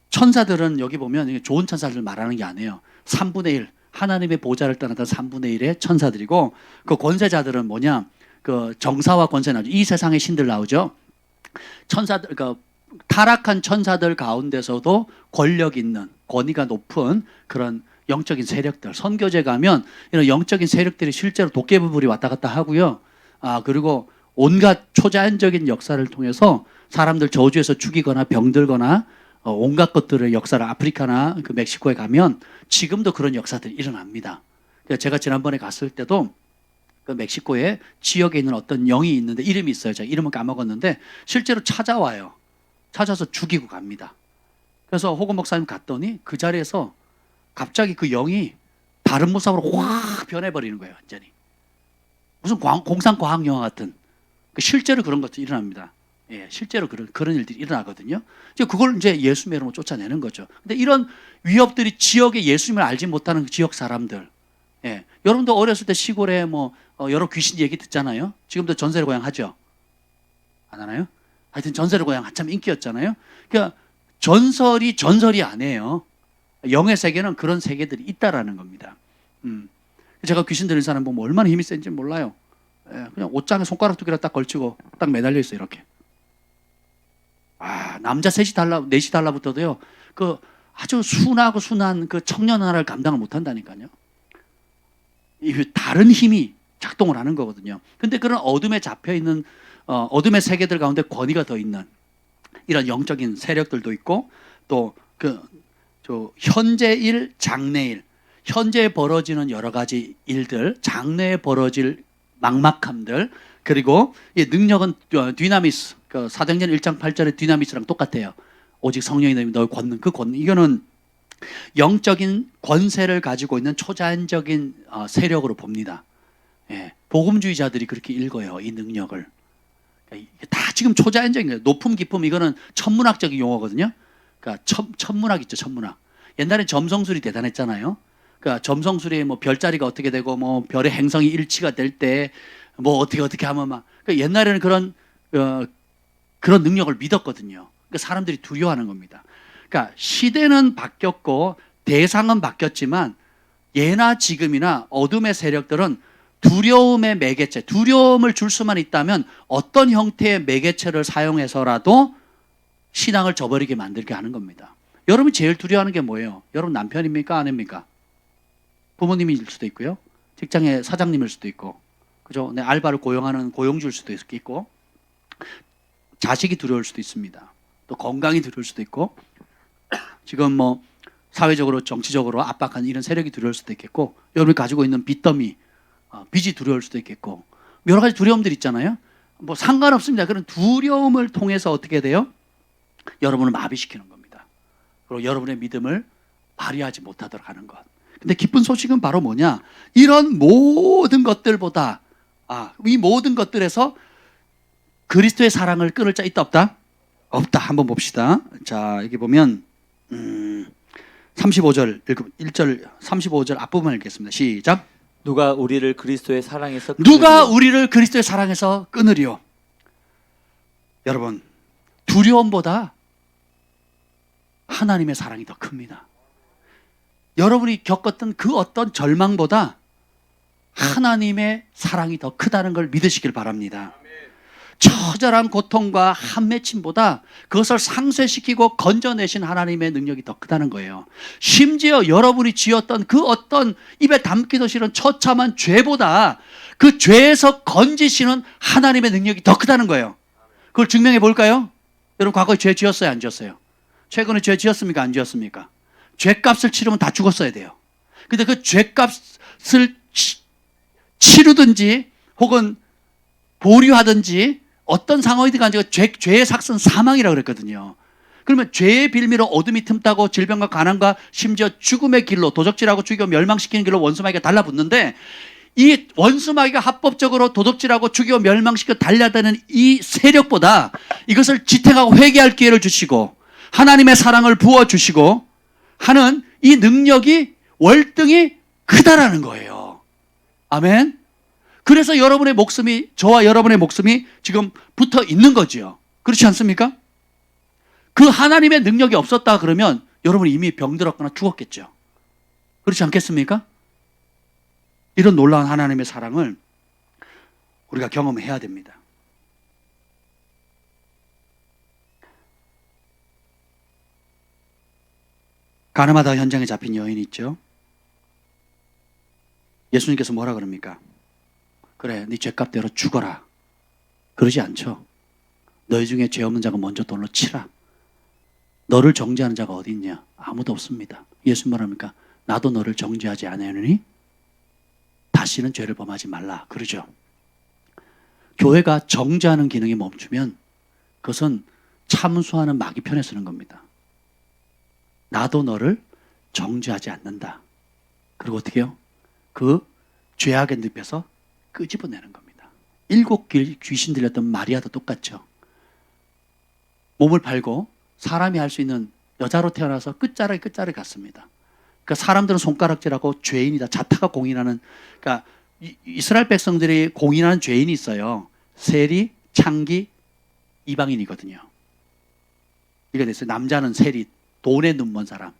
천사들은 여기 보면 이게 좋은 천사들 말하는 게 아니에요. 3분의 1 하나님의 보좌를 떠났던 3분의 1의 천사들이고, 그 권세자들은 뭐냐? 그 정사와 권세 나오죠. 이 세상의 신들 나오죠. 천사들, 그러니까 타락한 천사들 가운데서도 권력 있는, 권위가 높은 그런 영적인 세력들. 선교제 가면 이런 영적인 세력들이 실제로 도깨비불이 왔다 갔다 하고요. 그리고 온갖 초자연적인 역사를 통해서 사람들 저주에서 죽이거나 병들거나 온갖 것들의 역사를 아프리카나 그 멕시코에 가면 지금도 그런 역사들이 일어납니다. 제가 지난번에 갔을 때도 그 멕시코에 지역에 있는 어떤 영이 있는데 이름이 있어요. 제가 이름은 까먹었는데 실제로 찾아와요. 찾아서 죽이고 갑니다. 그래서 호고 목사님 갔더니 그 자리에서 갑자기 그 영이 다른 모습으로 확 변해버리는 거예요. 완전히. 무슨 공상과학 영화 같은. 실제로 그런 것도 일어납니다. 예, 실제로 그런 일들이 일어나거든요. 그걸 이제 예수님의 이름으로 쫓아내는 거죠. 근데 이런 위협들이 지역에 예수님을 알지 못하는 지역 사람들. 예, 여러분도 어렸을 때 시골에 여러 귀신 얘기 듣잖아요. 지금도 전설의 고향 하죠? 안 하나요? 하여튼 전설의 고향 한참 인기였잖아요. 그러니까 전설이 아니에요. 영의 세계는 그런 세계들이 있다라는 겁니다. 제가 귀신 들린 사람 보면 얼마나 힘이 센지 몰라요. 예, 그냥 옷장에 손가락 두 개를 딱 걸치고 딱 매달려 있어요. 이렇게. 남자 셋이 넷이 달라붙어도요. 그 아주 순한 그 청년 하나를 감당을 못 한다니까요. 이 다른 힘이 작동을 하는 거거든요. 근데 그런 어둠에 잡혀 있는 어둠의 세계들 가운데 권위가 더 있는 이런 영적인 세력들도 있고, 또 현재일, 장래일, 현재에 벌어지는 여러 가지 일들, 장래에 벌어질 막막함들, 그리고 이 능력은 디나미스, 그 사도행전 1장 8절의 디나미스랑 똑같아요. 오직 성령이 너를 권는 그 권능. 이거는 영적인 권세를 가지고 있는 초자연적인 세력으로 봅니다. 예, 복음주의자들이 그렇게 읽어요. 이 능력을. 이게 다 지금 초자연적인 거예요. 높음, 깊음, 이거는 천문학적인 용어거든요. 그러니까 천문학 있죠, 천문학. 옛날에 점성술이 대단했잖아요. 그러니까 점성술이 별자리가 어떻게 되고 별의 행성이 일치가 될 때 어떻게 하면 그러니까 옛날에는 그런 능력을 믿었거든요. 그러니까 사람들이 두려워하는 겁니다. 그러니까 시대는 바뀌었고 대상은 바뀌었지만 예나 지금이나 어둠의 세력들은 두려움의 매개체, 두려움을 줄 수만 있다면 어떤 형태의 매개체를 사용해서라도 신앙을 저버리게 만들게 하는 겁니다. 여러분이 제일 두려워하는 게 뭐예요? 여러분 남편입니까? 아내입니까? 부모님일 수도 있고요. 직장의 사장님일 수도 있고, 그죠? 내 알바를 고용하는 고용주일 수도 있고, 자식이 두려울 수도 있습니다. 또 건강이 두려울 수도 있고, 지금 사회적으로 정치적으로 압박하는 이런 세력이 두려울 수도 있겠고, 여러분이 가지고 있는 빚더미, 빚이 두려울 수도 있겠고, 여러 가지 두려움들이 있잖아요. 상관없습니다. 그런 두려움을 통해서 어떻게 돼요? 여러분을 마비시키는 겁니다. 그리고 여러분의 믿음을 발휘하지 못하도록 하는 것. 근데 기쁜 소식은 바로 뭐냐? 이런 모든 것들보다 이 모든 것들에서 그리스도의 사랑을 끊을 자 있다 없다? 없다. 한번 봅시다. 자, 여기 보면 35절 1절 35절 앞부분 읽겠습니다. 시작. 누가 우리를 그리스도의 사랑에서 누가 우리를 그리스도의 사랑에서 끊으리요? 여러분, 두려움보다 하나님의 사랑이 더 큽니다. 여러분이 겪었던 그 어떤 절망보다 하나님의 사랑이 더 크다는 걸 믿으시길 바랍니다. 처절한 고통과 한맺힘보다 그것을 상쇄시키고 건져내신 하나님의 능력이 더 크다는 거예요. 심지어 여러분이 지었던 그 어떤 입에 담기도 싫은 처참한 죄보다 그 죄에서 건지시는 하나님의 능력이 더 크다는 거예요. 그걸 증명해 볼까요? 여러분 과거에 죄 지었어요? 안 지었어요? 최근에 죄 지었습니까? 안 지었습니까? 죄값을 치르면 다 죽었어야 돼요. 근데 그 죄값을 치르든지 혹은 보류하든지 어떤 상황이든 간에 죄의 삭은 사망이라고 그랬거든요. 그러면 죄의 빌미로 어둠이 틈타고 질병과 가난과 심지어 죽음의 길로 도적질하고 죽이고 멸망시키는 길로 원수마귀가 달라붙는데, 이 원수마귀가 합법적으로 도적질하고 죽이고 멸망시키고 달려다니는 이 세력보다 이것을 지탱하고 회개할 기회를 주시고 하나님의 사랑을 부어주시고 하는 이 능력이 월등히 크다라는 거예요. 아멘. 그래서 여러분의 목숨이, 저와 여러분의 목숨이 지금 붙어 있는 거지요. 그렇지 않습니까? 그 하나님의 능력이 없었다 그러면 여러분이 이미 병들었거나 죽었겠죠. 그렇지 않겠습니까? 이런 놀라운 하나님의 사랑을 우리가 경험해야 됩니다. 가늠하다 현장에 잡힌 여인이 있죠. 예수님께서 뭐라 그럽니까? 그래, 네 죄값대로 죽어라. 그러지 않죠. 너희 중에 죄 없는 자가 먼저 돌로 치라. 너를 정죄하는 자가 어디 있냐? 아무도 없습니다. 예수님 뭐랍니까? 나도 너를 정죄하지 아니하노니 다시는 죄를 범하지 말라. 그러죠. 교회가 정죄하는 기능이 멈추면 그것은 참수하는 마귀 편에 쓰는 겁니다. 나도 너를 정죄하지 않는다. 그리고 어떻게 해요? 그 죄악의 늪에서 끄집어내는 겁니다. 7 귀신 들렸던 마리아도 똑같죠. 몸을 팔고 사람이 할 수 있는 여자로 태어나서 끝자락에 갔습니다. 그러니까 사람들은 손가락질하고 죄인이다. 자타가 공인하는, 그러니까 이스라엘 백성들이 공인하는 죄인이 있어요. 세리, 창기, 이방인이거든요. 이게 됐어요. 남자는 세리, 돈에 눈먼 사람.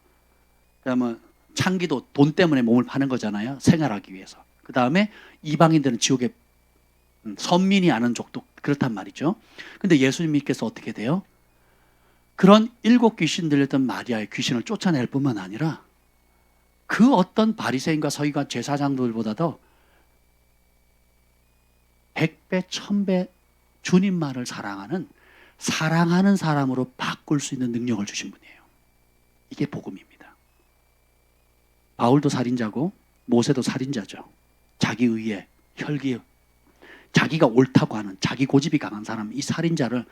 그다음에 창기도 돈 때문에 몸을 파는 거잖아요. 생활하기 위해서. 그 다음에 이방인들은 지옥에 선민이 아는 족도 그렇단 말이죠. 근데 예수님께서 어떻게 돼요? 그런 7 귀신 들렸던 마리아의 귀신을 쫓아낼 뿐만 아니라 그 어떤 바리새인과 서기관 제사장들보다도 100배, 1000배 주님만을 사랑하는 사람으로 바꿀 수 있는 능력을 주신 분이에요. 이게 복음입니다. 바울도 살인자고 모세도 살인자죠. 자기 의에, 혈기, 자기가 옳다고 하는 자기 고집이 강한 사람, 이 살인자를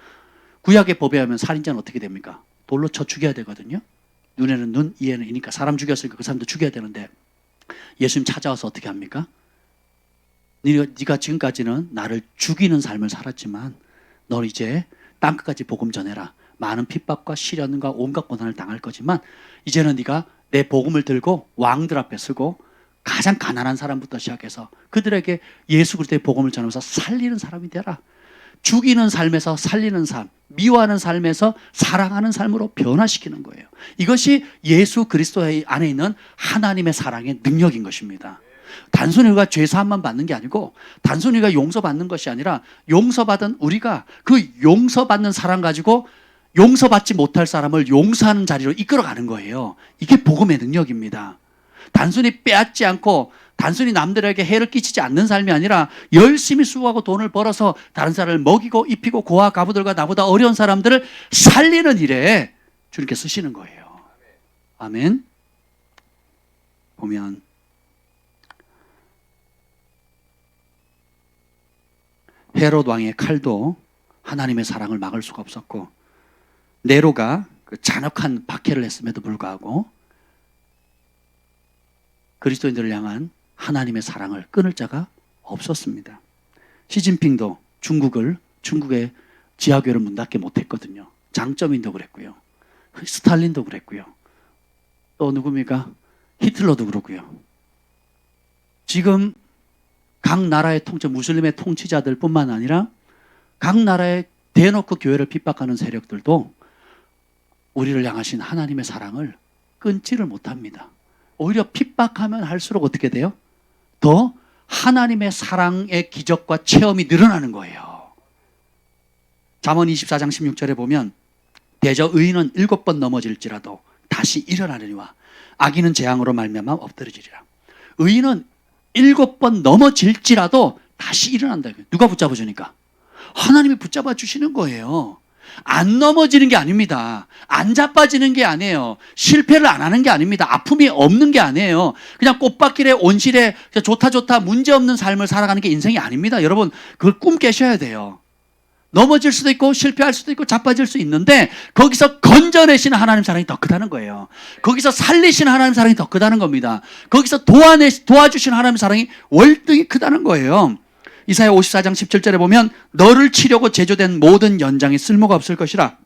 구약의 법에 하면 살인자는 어떻게 됩니까? 돌로 쳐 죽여야 되거든요. 눈에는 눈, 이에는 이니까 사람 죽였으니까 그 사람도 죽여야 되는데 예수님 찾아와서 어떻게 합니까? 네가 지금까지는 나를 죽이는 삶을 살았지만 너 이제 땅끝까지 복음 전해라. 많은 핍박과 시련과 온갖 고난을 당할 거지만 이제는 네가 내 복음을 들고 왕들 앞에 서고 가장 가난한 사람부터 시작해서 그들에게 예수 그리스도의 복음을 전하면서 살리는 사람이 되라. 죽이는 삶에서 살리는 삶, 미워하는 삶에서 사랑하는 삶으로 변화시키는 거예요. 이것이 예수 그리스도 안에 있는 하나님의 사랑의 능력인 것입니다. 단순히 우리가 죄사함만 받는 게 아니고 단순히 우리가 용서받는 것이 아니라 용서받은 우리가 그 용서받는 사랑 가지고 용서받지 못할 사람을 용서하는 자리로 이끌어가는 거예요. 이게 복음의 능력입니다. 단순히 빼앗지 않고 단순히 남들에게 해를 끼치지 않는 삶이 아니라 열심히 수고하고 돈을 벌어서 다른 사람을 먹이고 입히고 고아 가부들과 나보다 어려운 사람들을 살리는 일에 주님께 쓰시는 거예요. 아멘. 보면 헤롯 왕의 칼도 하나님의 사랑을 막을 수가 없었고 네로가 그 잔혹한 박해를 했음에도 불구하고 그리스도인들을 향한 하나님의 사랑을 끊을 자가 없었습니다. 시진핑도 중국의 지하교회를 문 닫게 못했거든요. 장점인도 그랬고요. 스탈린도 그랬고요. 또 누굽니까? 히틀러도 그러고요. 지금 각 나라의 무슬림의 통치자들 뿐만 아니라 각 나라의 대놓고 교회를 핍박하는 세력들도 우리를 향하신 하나님의 사랑을 끊지를 못합니다. 오히려 핍박하면 할수록 어떻게 돼요? 더 하나님의 사랑의 기적과 체험이 늘어나는 거예요. 잠언 24장 16절에 보면 대저 의인은 7번 넘어질지라도 다시 일어나려니와 악인은 재앙으로 말미암아 엎드러지리라. 의인은 7번 넘어질지라도 다시 일어난다. 누가 붙잡아 주니까? 하나님이 붙잡아 주시는 거예요. 안 넘어지는 게 아닙니다. 안 자빠지는 게 아니에요. 실패를 안 하는 게 아닙니다. 아픔이 없는 게 아니에요. 그냥 꽃밭길에 온실에 좋다 문제없는 삶을 살아가는 게 인생이 아닙니다. 여러분 그걸 꿈 깨셔야 돼요. 넘어질 수도 있고 실패할 수도 있고 자빠질 수 있는데 거기서 건져내시는 하나님 사랑이 더 크다는 거예요. 거기서 살리시는 하나님 사랑이 더 크다는 겁니다. 거기서 도와주시는 하나님 사랑이 월등히 크다는 거예요. 이사야 54장 17절에 보면 너를 치려고 제조된 모든 연장이 쓸모가 없을 것이라.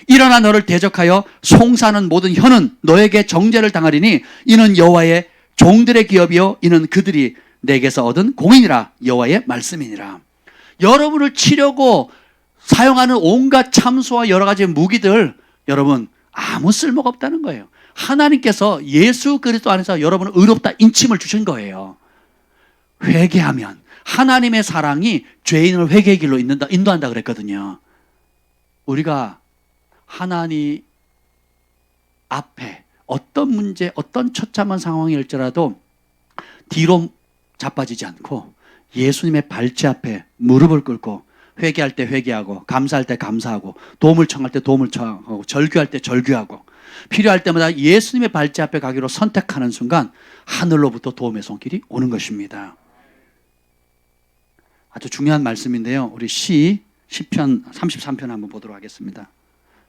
일어나 너를 대적하여 송사하는 모든 혀는 너에게 정죄를 당하리니 이는 여호와의 종들의 기업이요 이는 그들이 내게서 얻은 공인이라 여호와의 말씀이니라. 여러분을 치려고 사용하는 온갖 참수와 여러 가지 무기들 여러분 아무 쓸모가 없다는 거예요. 하나님께서 예수 그리스도 안에서 여러분을 의롭다 인침을 주신 거예요. 회개하면 하나님의 사랑이 죄인을 회개의 길로 인도한다 그랬거든요. 우리가 하나님 앞에 어떤 문제, 어떤 처참한 상황일지라도 뒤로 자빠지지 않고 예수님의 발치 앞에 무릎을 꿇고 회개할 때 회개하고 감사할 때 감사하고 도움을 청할 때 도움을 청하고 절규할 때 절규하고 필요할 때마다 예수님의 발치 앞에 가기로 선택하는 순간 하늘로부터 도움의 손길이 오는 것입니다. 아주 중요한 말씀인데요. 우리 시편 33편 한번 보도록 하겠습니다.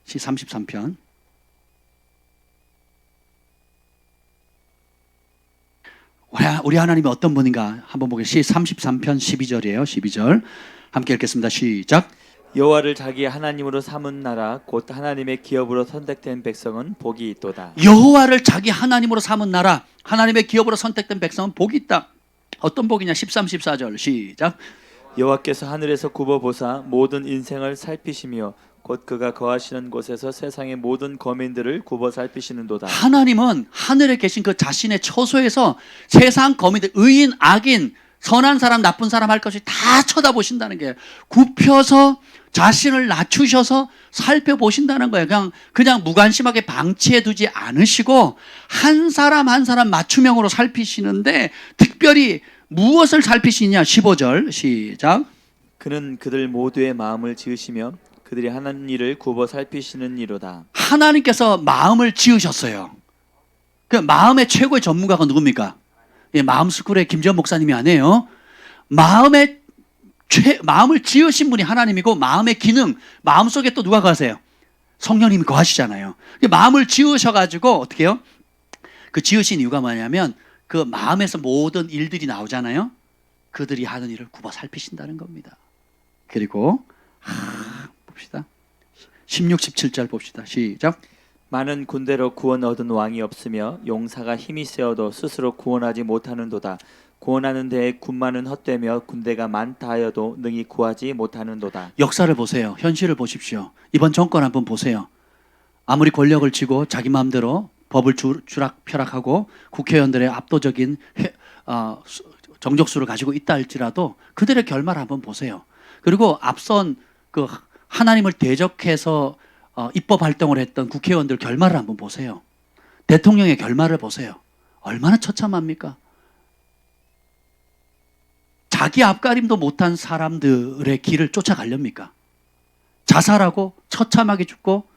시 33편. 우리 하나님이 어떤 분인가 한번 보겠습니다. 시 33편 12절이에요. 12절 함께 읽겠습니다. 시작. 여호와를 자기 하나님으로 삼은 나라 곧 하나님의 기업으로 선택된 백성은 복이 있도다. 여호와를 자기 하나님으로 삼은 나라, 하나님의 기업으로 선택된 백성은 복이 있다. 어떤 복이냐? 13, 14절 시작. 여호와께서 하늘에서 굽어 보사 모든 인생을 살피시며 곧 그가 거하시는 곳에서 세상의 모든 거민들을 굽어 살피시는도다. 하나님은 하늘에 계신 그 자신의 처소에서 세상 거민들, 의인, 악인, 선한 사람, 나쁜 사람 할 것이 다 쳐다보신다는 거예요. 굽혀서 자신을 낮추셔서 살펴보신다는 거예요. 그냥 무관심하게 방치해 두지 않으시고 한 사람 한 사람 맞춤형으로 살피시는데 특별히 무엇을 살피시냐? 15절 시작. 그는 그들 모두의 마음을 지으시며 그들이 하는 일을 굽어 살피시는 이로다. 하나님께서 마음을 지으셨어요. 그 마음의 최고의 전문가가 누굽니까? 마음 스쿨의 김지현 목사님이 아니에요. 마음을 지으신 분이 하나님이고 마음의 기능, 마음속에 또 누가 거하세요? 성령님이 거하시잖아요. 마음을 지으셔가지고 어떻게 해요? 그 지으신 이유가 뭐냐면 그 마음에서 모든 일들이 나오잖아요. 그들이 하는 일을 굽어 살피신다는 겁니다. 그리고 봅시다. 16, 17절 봅시다. 시작. 많은 군대로 구원 얻은 왕이 없으며 용사가 힘이 세어도 스스로 구원하지 못하는도다. 구원하는 데에 군마는 헛되며 군대가 많다 하여도 능히 구하지 못하는도다. 역사를 보세요. 현실을 보십시오. 이번 정권 한번 보세요. 아무리 권력을 쥐고 자기 마음대로 법을 주락펴락하고 국회의원들의 압도적인 정족수를 가지고 있다 할지라도 그들의 결말을 한번 보세요. 그리고 앞선 그 하나님을 대적해서 입법 활동을 했던 국회의원들 결말을 한번 보세요. 대통령의 결말을 보세요. 얼마나 처참합니까? 자기 앞가림도 못한 사람들의 길을 쫓아가렵니까? 자살하고 처참하게 죽고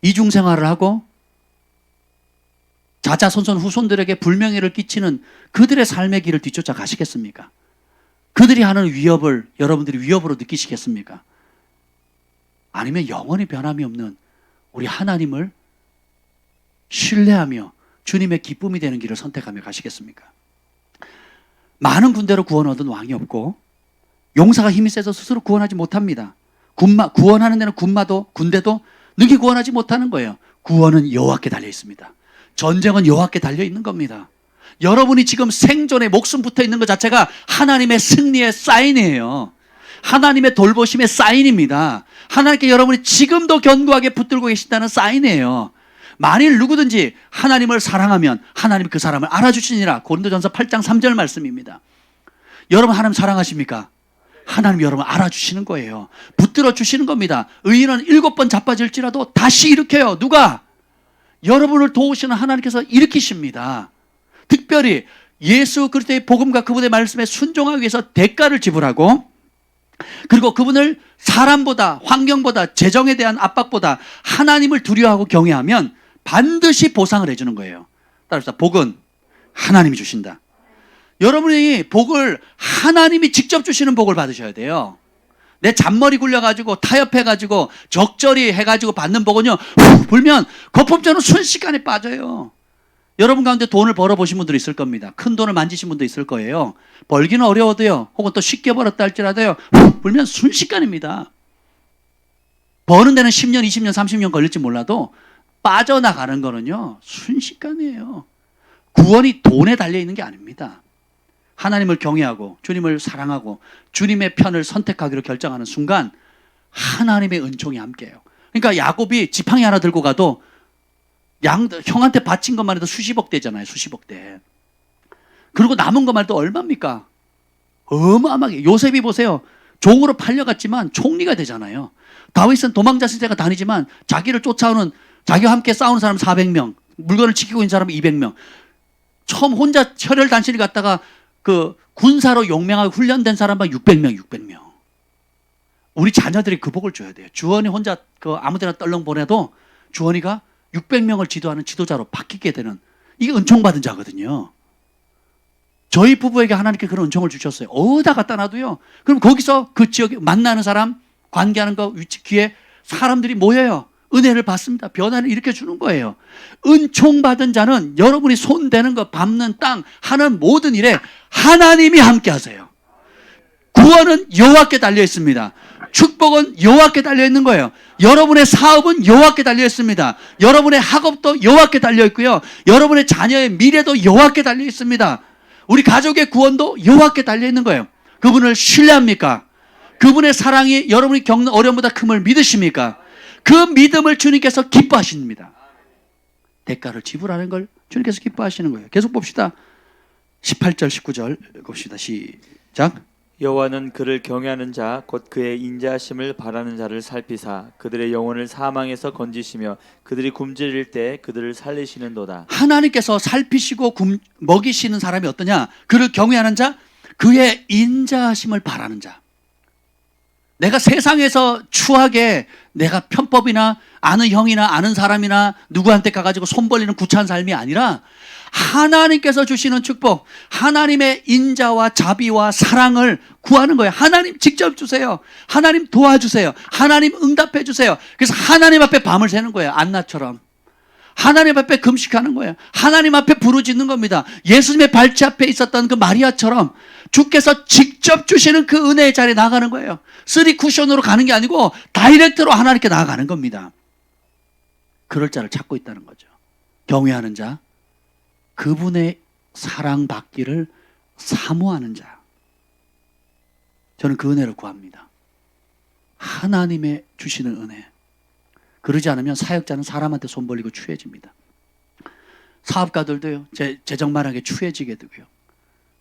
이중생활을 하고 자자손손 후손들에게 불명예를 끼치는 그들의 삶의 길을 뒤쫓아 가시겠습니까? 그들이 하는 위협을 여러분들이 위협으로 느끼시겠습니까? 아니면 영원히 변함이 없는 우리 하나님을 신뢰하며 주님의 기쁨이 되는 길을 선택하며 가시겠습니까? 많은 군대로 구원 얻은 왕이 없고 용사가 힘이 세서 스스로 구원하지 못합니다. 구원하는 데는 군대도 능히 구원하지 못하는 거예요. 구원은 여호와께 달려 있습니다. 전쟁은 여호와께 달려 있는 겁니다. 여러분이 지금 생존에 목숨 붙어 있는 것 자체가 하나님의 승리의 사인이에요. 하나님의 돌보심의 사인입니다. 하나님께 여러분이 지금도 견고하게 붙들고 계신다는 사인이에요. 만일 누구든지 하나님을 사랑하면 하나님이 그 사람을 알아주시니라. 고린도전서 8장 3절 말씀입니다. 여러분 하나님 사랑하십니까? 하나님이 여러분 알아주시는 거예요. 붙들어 주시는 겁니다. 의인은 7번 자빠질지라도 다시 일으켜요. 누가? 여러분을 도우시는 하나님께서 일으키십니다. 특별히 예수 그리스도의 복음과 그분의 말씀에 순종하기 위해서 대가를 지불하고 그리고 그분을 사람보다 환경보다 재정에 대한 압박보다 하나님을 두려워하고 경외하면 반드시 보상을 해주는 거예요. 따라서 복은 하나님이 주신다. 여러분이 복을 하나님이 직접 주시는 복을 받으셔야 돼요. 내 잔머리 굴려가지고 타협해가지고 적절히 해가지고 받는 복은요 후 불면 거품처럼 순식간에 빠져요. 여러분 가운데 돈을 벌어보신 분들이 있을 겁니다. 큰 돈을 만지신 분도 있을 거예요. 벌기는 어려워도요 혹은 또 쉽게 벌었다 할지라도요 후 불면 순식간입니다. 버는 데는 10년 20년 30년 걸릴지 몰라도 빠져나가는 거는요 순식간이에요. 구원이 돈에 달려있는 게 아닙니다. 하나님을 경외하고 주님을 사랑하고 주님의 편을 선택하기로 결정하는 순간 하나님의 은총이 함께해요. 그러니까 야곱이 지팡이 하나 들고 가도 형한테 바친 것만 해도 수십억 대잖아요. 수십억 대. 그리고 남은 것만 해도 얼마입니까? 어마어마하게. 요셉이 보세요. 종으로 팔려갔지만 총리가 되잖아요. 다윗은 도망자신세가 다니지만 자기를 쫓아오는, 자기와 함께 싸우는 사람 400명, 물건을 지키고 있는 사람 200명. 처음 혼자 혈혈단신을 갖다가 그 군사로 용맹하고 훈련된 사람만 600명, 600명. 우리 자녀들이 그 복을 줘야 돼요. 주원이 혼자 그 아무데나 떨렁 보내도 주원이가 600명을 지도하는 지도자로 바뀌게 되는, 이게 은총받은 자거든요. 저희 부부에게 하나님께 그런 은총을 주셨어요. 어디다 갖다 놔도요. 그럼 거기서 그 지역에 만나는 사람, 관계하는 거, 위치, 기회, 사람들이 모여요. 은혜를 받습니다. 변화를 일으켜 주는 거예요. 은총받은 자는 여러분이 손대는 것, 밟는 땅, 하는 모든 일에 하나님이 함께 하세요. 구원은 여호와께 달려 있습니다. 축복은 여호와께 달려 있는 거예요. 여러분의 사업은 여호와께 달려 있습니다. 여러분의 학업도 여호와께 달려 있고요. 여러분의 자녀의 미래도 여호와께 달려 있습니다. 우리 가족의 구원도 여호와께 달려 있는 거예요. 그분을 신뢰합니까? 그분의 사랑이 여러분이 겪는 어려움보다 큼을 믿으십니까? 그 믿음을 주님께서 기뻐하십니다. 대가를 지불하는 걸 주님께서 기뻐하시는 거예요. 계속 봅시다. 18절 19절 읽읍시다. 시작. 여호와는 그를 경외하는 자 곧 그의 인자하심을 바라는 자를 살피사 그들의 영혼을 사망에서 건지시며 그들이 굶주릴 때 그들을 살리시는도다. 하나님께서 살피시고 먹이시는 사람이 어떠냐? 그를 경외하는 자, 그의 인자하심을 바라는 자. 내가 세상에서 추하게 내가 편법이나 아는 형이나 아는 사람이나 누구한테 가가지고 손 벌리는 구차한 삶이 아니라 하나님께서 주시는 축복, 하나님의 인자와 자비와 사랑을 구하는 거예요. 하나님 직접 주세요. 하나님 도와주세요. 하나님 응답해 주세요. 그래서 하나님 앞에 밤을 새는 거예요. 안나처럼. 하나님 앞에 금식하는 거예요. 하나님 앞에 부르짖는 겁니다. 예수님의 발치 앞에 있었던 그 마리아처럼 주께서 직접 주시는 그 은혜의 자리에 나가는 거예요. 쓰리 쿠션으로 가는 게 아니고 다이렉트로 하나님께 나아가는 겁니다. 그럴 자를 찾고 있다는 거죠. 경외하는 자, 그분의 사랑받기를 사모하는 자. 저는 그 은혜를 구합니다. 하나님의 주시는 은혜. 그러지 않으면 사역자는 사람한테 손 벌리고 추해집니다. 사업가들도요, 재정만하게 추해지게 되고요.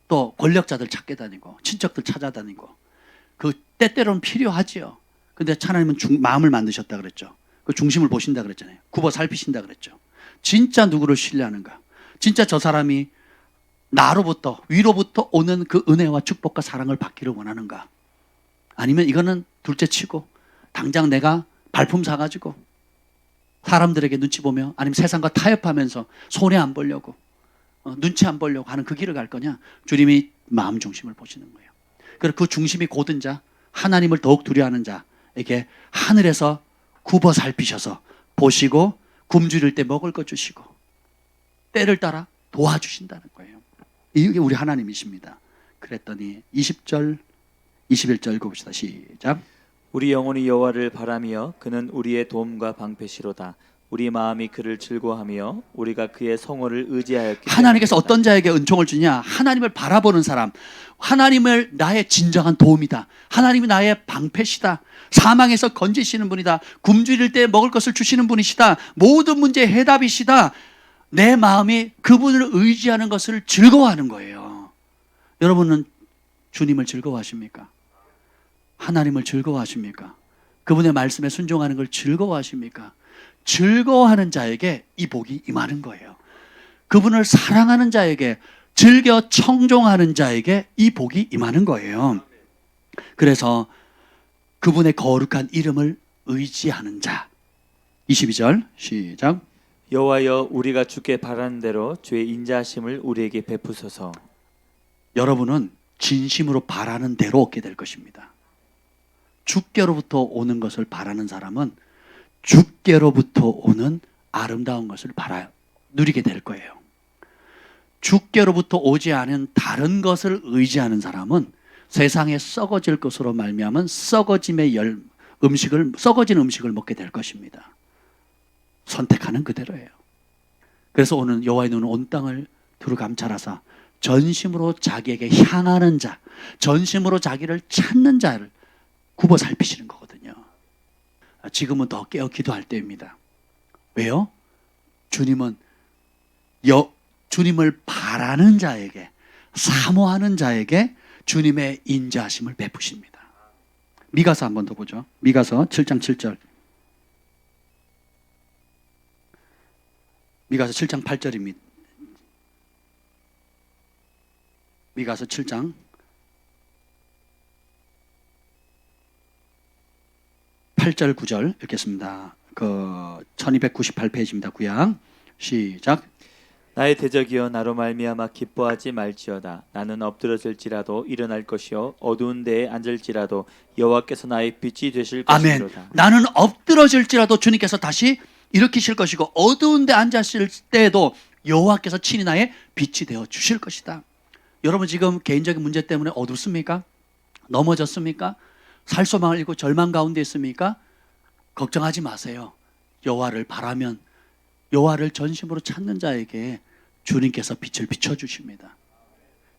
또 권력자들 찾게 다니고 친척들 찾아다니고 그 때때로는 필요하지요. 근데 하나님은 마음을 만드셨다 그랬죠. 그 중심을 보신다 그랬잖아요. 굽어 살피신다 그랬죠. 진짜 누구를 신뢰하는가? 진짜 저 사람이 나로부터 위로부터 오는 그 은혜와 축복과 사랑을 받기를 원하는가? 아니면 이거는 둘째 치고 당장 내가 발품 사가지고 사람들에게 눈치 보며 아니면 세상과 타협하면서 손해 안 보려고 눈치 안 보려고 하는 그 길을 갈 거냐? 주님이 마음 중심을 보시는 거예요. 그리고 그 중심이 고든 자, 하나님을 더욱 두려워하는 자에게 하늘에서 굽어 살피셔서 보시고 굶주릴 때 먹을 것 주시고 때를 따라 도와주신다는 거예요. 이게 우리 하나님이십니다. 그랬더니 20절, 21절 읽어봅시다. 시작. 우리 영혼이 여호와를 바라며 그는 우리의 도움과 방패시로다. 우리 마음이 그를 즐거워하며 우리가 그의 성호를 의지하였기 때문이다. 하나님께서 어떤 자에게 은총을 주냐? 하나님을 바라보는 사람, 하나님을 나의 진정한 도움이다. 하나님이 나의 방패시다. 사망에서 건지시는 분이다. 굶주릴 때 먹을 것을 주시는 분이시다. 모든 문제의 해답이시다. 내 마음이 그분을 의지하는 것을 즐거워하는 거예요. 여러분은 주님을 즐거워하십니까? 하나님을 즐거워하십니까? 그분의 말씀에 순종하는 걸 즐거워하십니까? 즐거워하는 자에게 이 복이 임하는 거예요. 그분을 사랑하는 자에게, 즐겨 청종하는 자에게 이 복이 임하는 거예요. 그래서 그분의 거룩한 이름을 의지하는 자. 22절 시작. 여호와여 우리가 주께 바라는 대로 주의 인자하심을 우리에게 베푸소서. 여러분은 진심으로 바라는 대로 얻게 될 것입니다. 주께로부터 오는 것을 바라는 사람은 주께로부터 오는 아름다운 것을 누리게 될 거예요. 주께로부터 오지 않은 다른 것을 의지하는 사람은 세상에 썩어질 것으로 말미암은 썩어진 음식을 먹게 될 것입니다. 선택하는 그대로예요. 그래서 오늘 여호와의 눈은 온 땅을 두루 감찰하사 전심으로 자기에게 향하는 자, 전심으로 자기를 찾는 자를 굽어 살피시는 거거든요. 지금은 더 깨어 기도할 때입니다. 왜요? 주님은 주님을 바라는 자에게, 사모하는 자에게 주님의 인자하심을 베푸십니다. 미가서 한 번 더 보죠. 미가서 7장 7절. 미가서 7장 8절입니다. 미가서 7장 8절 9절 읽겠습니다. 1298페이지입니다. 구약 시작. 나의 대적이여 나로 말미암아 기뻐하지 말지어다. 나는 엎드러질지라도 일어날 것이요 어두운 데에 앉을지라도 여호와께서 나의 빛이 되실 아멘. 것이로다. 나는 엎드러질지라도 주님께서 다시 일으키실 것이고 어두운 데 앉았을 때에도 여호와께서 친히 나의 빛이 되어 주실 것이다. 여러분 지금 개인적인 문제 때문에 어둡습니까? 넘어졌습니까? 살소망을 잃고 절망 가운데 있습니까? 걱정하지 마세요. 여호와를 바라면, 여호와를 전심으로 찾는 자에게 주님께서 빛을 비춰주십니다.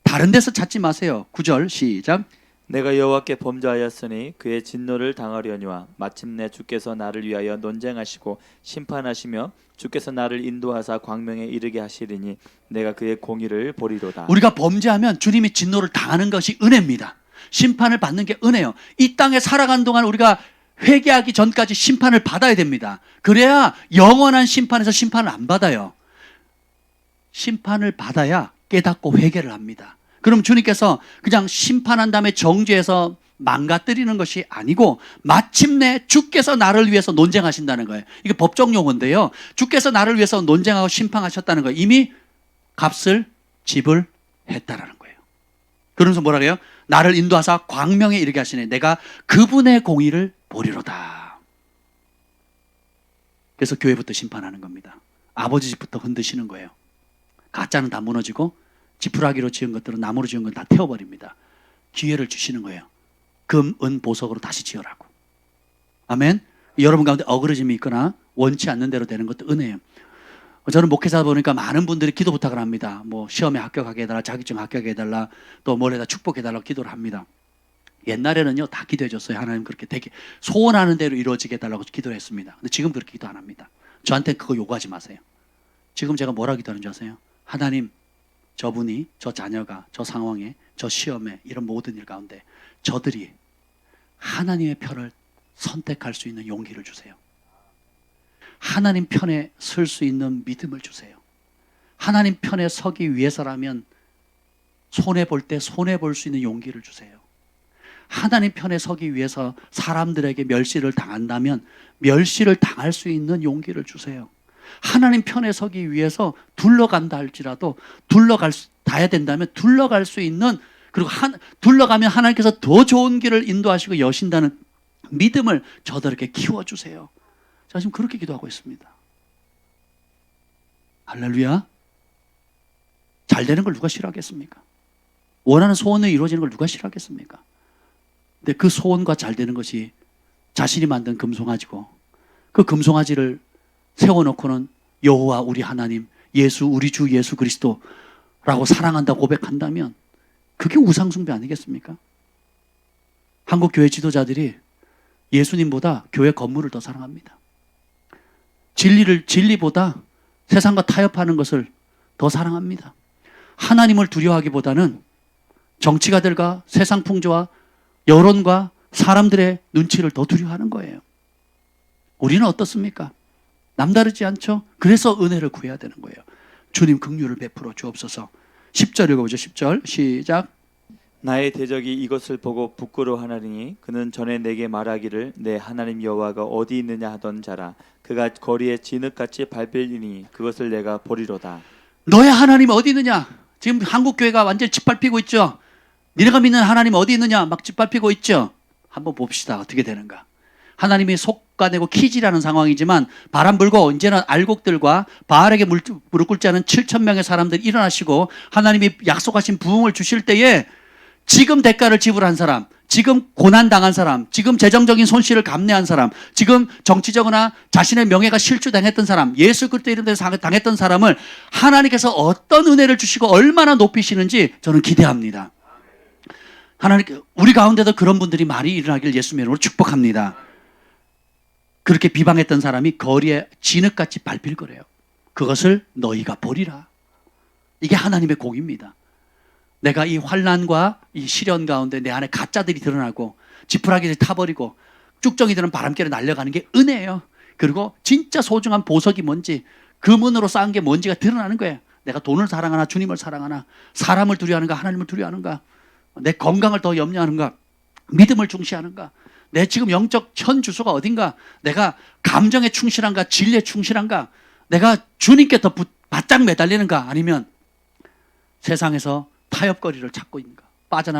다른 데서 찾지 마세요. 9절 시작. 내가 여호와께 범죄하였으니 그의 진노를 당하려니와 마침내 주께서 나를 위하여 논쟁하시고 심판하시며 주께서 나를 인도하사 광명에 이르게 하시리니 내가 그의 공의를 보리로다. 우리가 범죄하면 주님이 진노를 당하는 것이 은혜입니다. 심판을 받는 게 은혜예요. 이 땅에 살아가는 동안 우리가 회개하기 전까지 심판을 받아야 됩니다. 그래야 영원한 심판에서 심판을 안 받아요. 심판을 받아야 깨닫고 회개를 합니다. 그럼 주님께서 그냥 심판한 다음에 정죄해서 망가뜨리는 것이 아니고 마침내 주께서 나를 위해서 논쟁하신다는 거예요. 이게 법적 용어인데요. 주께서 나를 위해서 논쟁하고 심판하셨다는 거예요. 이미 값을 지불했다라는 거예요. 그러면서 뭐라 그래요? 나를 인도하사 광명에 이르게 하시네. 내가 그분의 공의를 보리로다. 그래서 교회부터 심판하는 겁니다. 아버지 집부터 흔드시는 거예요. 가짜는 다 무너지고 지푸라기로 지은 것들은 나무로 지은 건 다 태워버립니다. 기회를 주시는 거예요. 금, 은, 보석으로 다시 지으라고. 아멘. 여러분 가운데 어그러짐이 있거나 원치 않는 대로 되는 것도 은혜예요. 저는 목회자 보니까 많은 분들이 기도 부탁을 합니다. 뭐 시험에 합격하게 해달라, 자격증 합격하게 해달라, 또 뭘에다 축복해달라고 기도를 합니다. 옛날에는요 다 기도해 줬어요. 하나님 그렇게 되게 소원하는 대로 이루어지게 해달라고 기도를 했습니다. 근데 지금 그렇게 기도 안 합니다. 저한테 그거 요구하지 마세요. 지금 제가 뭐라 기도하는 줄 아세요? 하나님, 저분이, 저 자녀가, 저 상황에, 저 시험에, 이런 모든 일 가운데 저들이 하나님의 편을 선택할 수 있는 용기를 주세요. 하나님 편에 설 수 있는 믿음을 주세요. 하나님 편에 서기 위해서라면 손해볼 때 손해볼 수 있는 용기를 주세요. 하나님 편에 서기 위해서 사람들에게 멸시를 당한다면 멸시를 당할 수 있는 용기를 주세요. 하나님 편에 서기 위해서 둘러간다 할지라도 닿아야 된다면 둘러갈 수 있는, 그리고 둘러가면 하나님께서 더 좋은 길을 인도하시고 여신다는 믿음을 저들에게 키워주세요. 제가 지금 그렇게 기도하고 있습니다. 할렐루야. 잘 되는 걸 누가 싫어하겠습니까? 원하는 소원이 이루어지는 걸 누가 싫어하겠습니까? 근데 그 소원과 잘 되는 것이 자신이 만든 금송아지고 그 금송아지를 세워놓고는 여호와 우리 하나님, 예수 우리 주 예수 그리스도라고 사랑한다 고백한다면 그게 우상숭배 아니겠습니까? 한국 교회 지도자들이 예수님보다 교회 건물을 더 사랑합니다. 진리보다 세상과 타협하는 것을 더 사랑합니다. 하나님을 두려워하기보다는 정치가들과 세상 풍조와 여론과 사람들의 눈치를 더 두려워하는 거예요. 우리는 어떻습니까? 남다르지 않죠? 그래서 은혜를 구해야 되는 거예요. 주님 긍휼을 베풀어 주옵소서. 10절 읽어보죠. 10절 시작. 나의 대적이 이것을 보고 부끄러워하나니 그는 전에 내게 말하기를 내 하나님 여호와가 어디 있느냐 하던 자라. 그가 거리에 진흙같이 밟히니 그것을 내가 보리로다. 너의 하나님 어디 있느냐? 지금 한국 교회가 완전히 짓밟히고 있죠. 니네가 믿는 하나님 어디 있느냐? 막 짓밟히고 있죠. 한번 봅시다. 어떻게 되는가. 하나님이 속가내고 키지라는 상황이지만 바람 불고 이제는 알곡들과 바알에게 무릎 꿇지 않은 7,000명의 사람들이 일어나시고 하나님이 약속하신 부흥을 주실 때에 지금 대가를 지불한 사람, 지금 고난 당한 사람, 지금 재정적인 손실을 감내한 사람, 지금 정치적으나 자신의 명예가 실추당했던 사람, 예수 그리스도 이름으로 당했던 사람을 하나님께서 어떤 은혜를 주시고 얼마나 높이시는지 저는 기대합니다. 하나님, 우리 가운데도 그런 분들이 많이 일어나길 예수님의 이름으로 축복합니다. 그렇게 비방했던 사람이 거리에 진흙같이 밟힐 거래요. 그것을 너희가 보리라. 이게 하나님의 공입니다. 내가 이 환난과 이 시련 가운데 내 안에 가짜들이 드러나고 지푸라기를 타버리고 쭉정이들은 바람결에 날려가는 게 은혜예요. 그리고 진짜 소중한 보석이 뭔지, 금은으로 쌓은 게 뭔지가 드러나는 거예요. 내가 돈을 사랑하나 주님을 사랑하나, 사람을 두려워하는가 하나님을 두려워하는가, 내 건강을 더 염려하는가, 믿음을 중시하는가, 내 지금 영적 현 주소가 어딘가, 내가 감정에 충실한가 진리에 충실한가, 내가 주님께 더 바짝 매달리는가, 아니면 세상에서 타협거리를 찾고 있는가,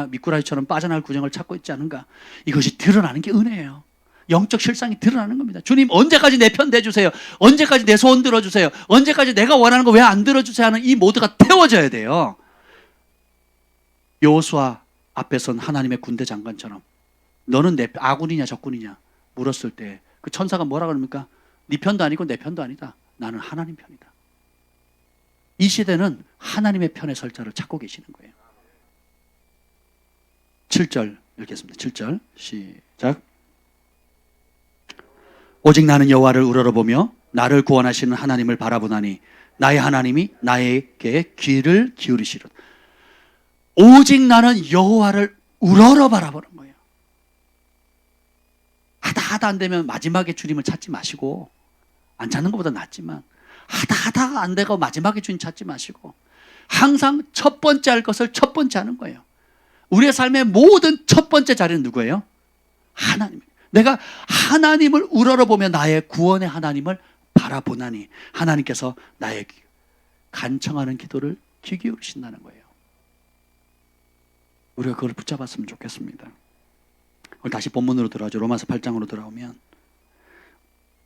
미꾸라지처럼 빠져나갈 구멍을 찾고 있지 않은가. 이것이 드러나는 게 은혜예요. 영적 실상이 드러나는 겁니다. 주님, 언제까지 내 편 대주세요? 언제까지 내 소원 들어주세요? 언제까지 내가 원하는 거 왜 안 들어주세요? 하는 이 모두가 태워져야 돼요. 여호수아 앞에 선 하나님의 군대 장관처럼 너는 내 아군이냐 적군이냐 물었을 때 그 천사가 뭐라 그럽니까? 네 편도 아니고 내 편도 아니다. 나는 하나님 편이다. 이 시대는 하나님의 편에 설 자를 찾고 계시는 거예요. 7절 읽겠습니다. 7절 시작. 오직 나는 여호와를 우러러보며 나를 구원하시는 하나님을 바라보나니 나의 하나님이 나에게 귀를 기울이시리로다. 오직 나는 여호와를 우러러 바라보는 거예요. 하다 안 되면 마지막에 주님을 찾지 마시고, 안 찾는 것보다 낫지만 하다 안 되고 마지막에 주님 찾지 마시고 항상 첫 번째 할 것을 첫 번째 하는 거예요. 우리의 삶의 모든 첫 번째 자리는 누구예요? 하나님. 내가 하나님을 우러러보며 나의 구원의 하나님을 바라보나니 하나님께서 나의 간청하는 기도를 귀 기울이신다는 거예요. 우리가 그걸 붙잡았으면 좋겠습니다. 오늘 다시 본문으로 돌아오죠. 로마서 8장으로 돌아오면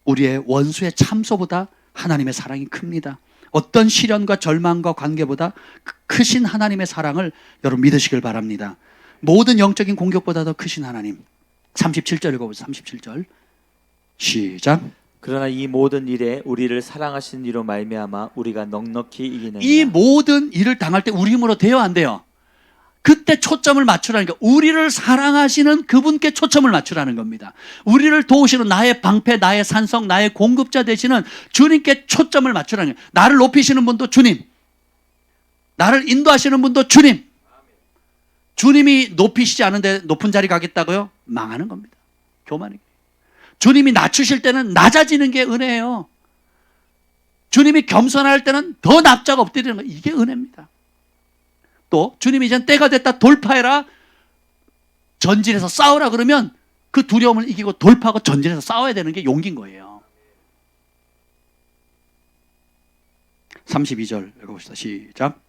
우리의 원수의 참소보다 하나님의 사랑이 큽니다. 어떤 시련과 절망과 관계보다 크신 하나님의 사랑을 여러분 믿으시길 바랍니다. 모든 영적인 공격보다 더 크신 하나님. 37절 읽어보세요. 37절 시작. 그러나 이 모든 일에 우리를 사랑하신 이로 말미암아 우리가 넉넉히 이기느니라. 이 모든 일을 당할 때 우리 힘으로 돼요, 안 돼요? 그때 초점을 맞추라는 거. 우리를 사랑하시는 그분께 초점을 맞추라는 겁니다. 우리를 도우시는 나의 방패, 나의 산성, 나의 공급자 되시는 주님께 초점을 맞추라는 거예요. 나를 높이시는 분도 주님, 나를 인도하시는 분도 주님. 주님이 높이시지 않은데 높은 자리 가겠다고요? 망하는 겁니다. 교만이. 주님이 낮추실 때는 낮아지는 게 은혜예요. 주님이 겸손할 때는 더 납작 엎드리는 거, 이게 은혜입니다. 또 주님이 이제 때가 됐다, 돌파해라, 전진해서 싸우라 그러면 그 두려움을 이기고 돌파하고 전진해서 싸워야 되는 게 용기인 거예요. 32절 읽어봅시다. 시작.